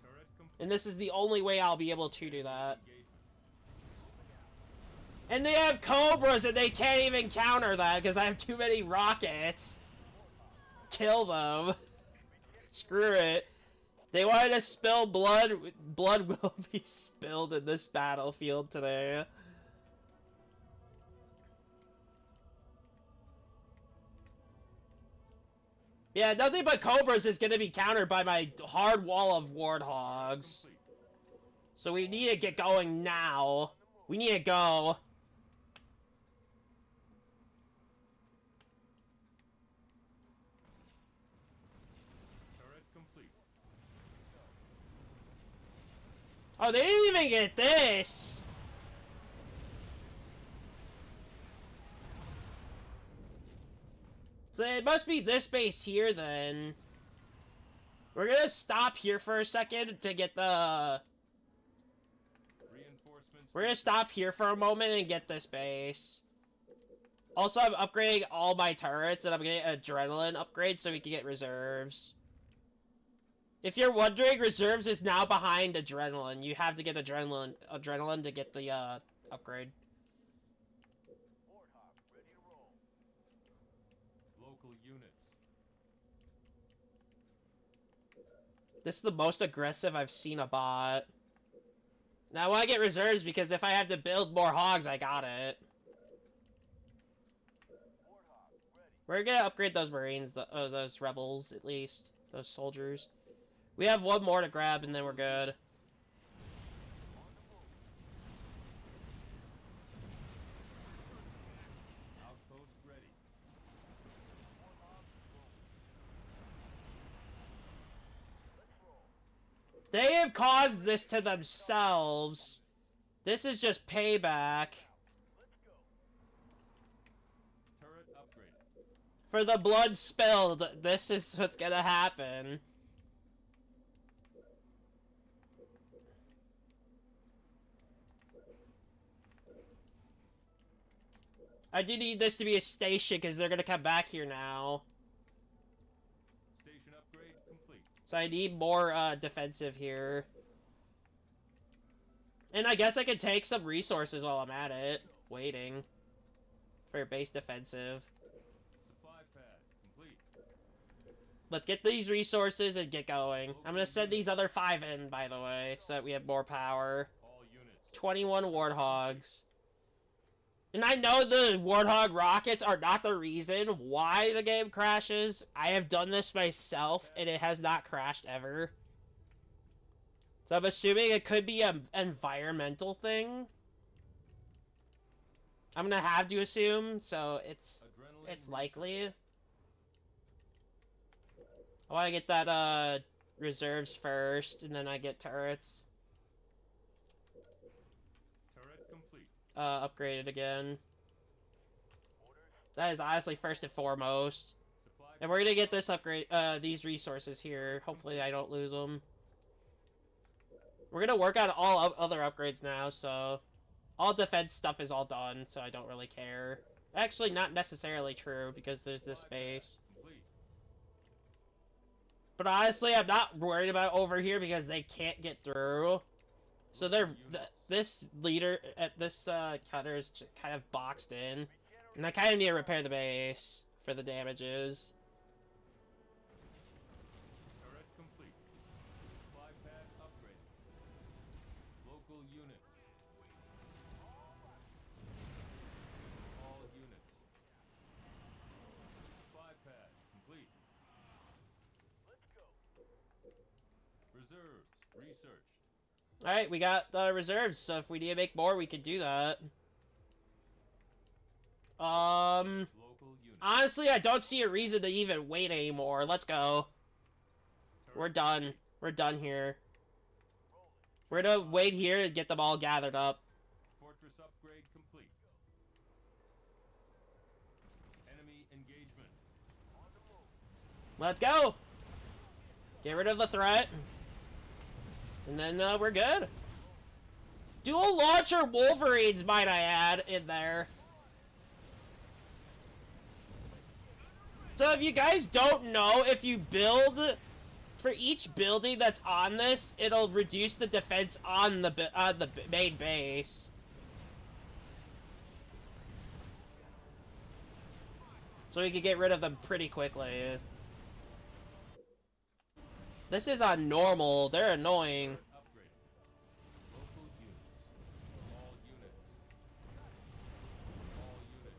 Turret complete. And this is the only way I'll be able to do that. And they have Cobras and they can't even counter that because I have too many rockets. Kill them. Screw it. They wanted to spill blood. Blood will be spilled in this battlefield today. Yeah, nothing but Cobras is going to be countered by my hard wall of Warthogs. So we need to get going now. We need to go. Turret complete. Oh, they didn't even get this. So it must be this base here then. We're gonna stop here for a second to get the... Reinforcements. We're gonna stop here for a moment and get this base. Also, I'm upgrading all my turrets and I'm getting an adrenaline upgrade so we can get reserves. If you're wondering, reserves is now behind adrenaline. You have to get adrenaline to get the upgrade. Warthog, ready to roll. Local units. This is the most aggressive I've seen a bot. Now I want to get reserves because if I have to build more hogs, I got it. Warthog, ready. We're gonna upgrade those marines, those rebels at least, those soldiers. We have 1 more to grab and then we're good. Outpost ready. They have caused this to themselves. This is just payback. Turret upgraded. For the blood spilled, this is what's gonna happen. I do need this to be a station because they're gonna come back here now. Station upgrade complete. So I need more defensive here. And I guess I could take some resources while I'm at it. Waiting. For base defensive. Supply pad complete. Let's get these resources and get going. I'm gonna send these other 5 in, by the way, so that we have more power. All units. 21 Warthogs. And I know the Warthog rockets are not the reason why the game crashes. I have done this myself, and it has not crashed ever. So I'm assuming it could be an environmental thing. I'm gonna have to assume, so it's Adrenaline likely. I want to get that reserves first, and then I get turrets Turret complete. upgraded again. That is honestly first and foremost. Supply And we're gonna get this upgrade, these resources here. Hopefully I don't lose them. We're gonna work on all other upgrades now, so... all defense stuff is all done, so I don't really care. Actually, not necessarily true, because there's this base. complete. But honestly, I'm not worried about over here, because they can't get through. So they're... this leader, this cutter is kind of boxed in. And I kind of need to repair the base for the damages. Turret complete. Supply pad upgrade. Local units. All units. Supply pad complete. Let's go. Reserves researched. Alright, we got reserves, so if we need to make more, we can do that. Local units. Honestly, I don't see a reason to even wait anymore. Let's go. We're done. We're done here. We're gonna wait here and get them all gathered up. Fortress upgrade complete. Enemy engagement. Let's go! Get rid of the threat. And then we're good. Dual launcher Wolverines, might I add, in there. So if you guys don't know, if you build... For each building that's on this, it'll reduce the defense on the main base. So we can get rid of them pretty quickly. This is on normal. They're annoying. Upgrade. Local units. All units. All units.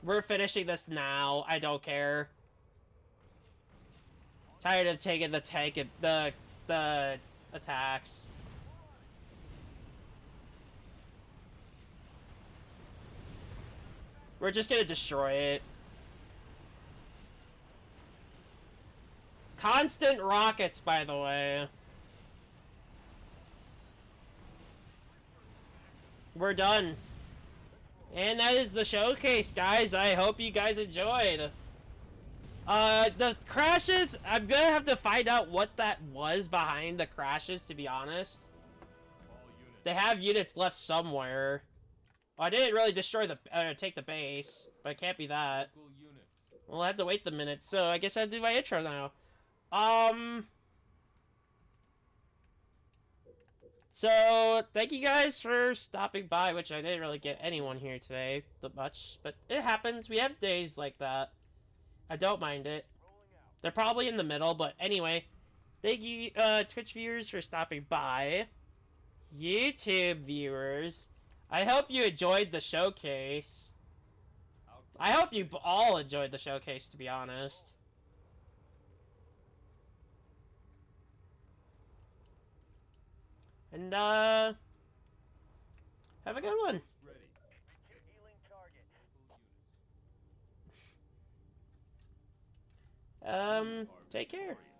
We're finishing this now. I don't care. Tired of taking the tank and the attacks. We're just gonna destroy it. Constant rockets, by the way. We're done. And that is the showcase, guys. I hope you guys enjoyed. The crashes, I'm gonna have to find out what that was behind the crashes, to be honest. All units. They have units left somewhere. I didn't really destroy the, take the base, but it can't be that. Local units. We'll have to wait the minute, so I guess I'll do my intro now. So, thank you guys for stopping by, which I didn't really get anyone here today that much, but it happens. We have days like that. I don't mind it. They're probably in the middle, but anyway. Thank you, Twitch viewers, for stopping by. YouTube viewers, I hope you enjoyed the showcase. I hope you all enjoyed the showcase, to be honest. And, have a good one. Ready. Begin healing target. Local units. Take care. Victorious.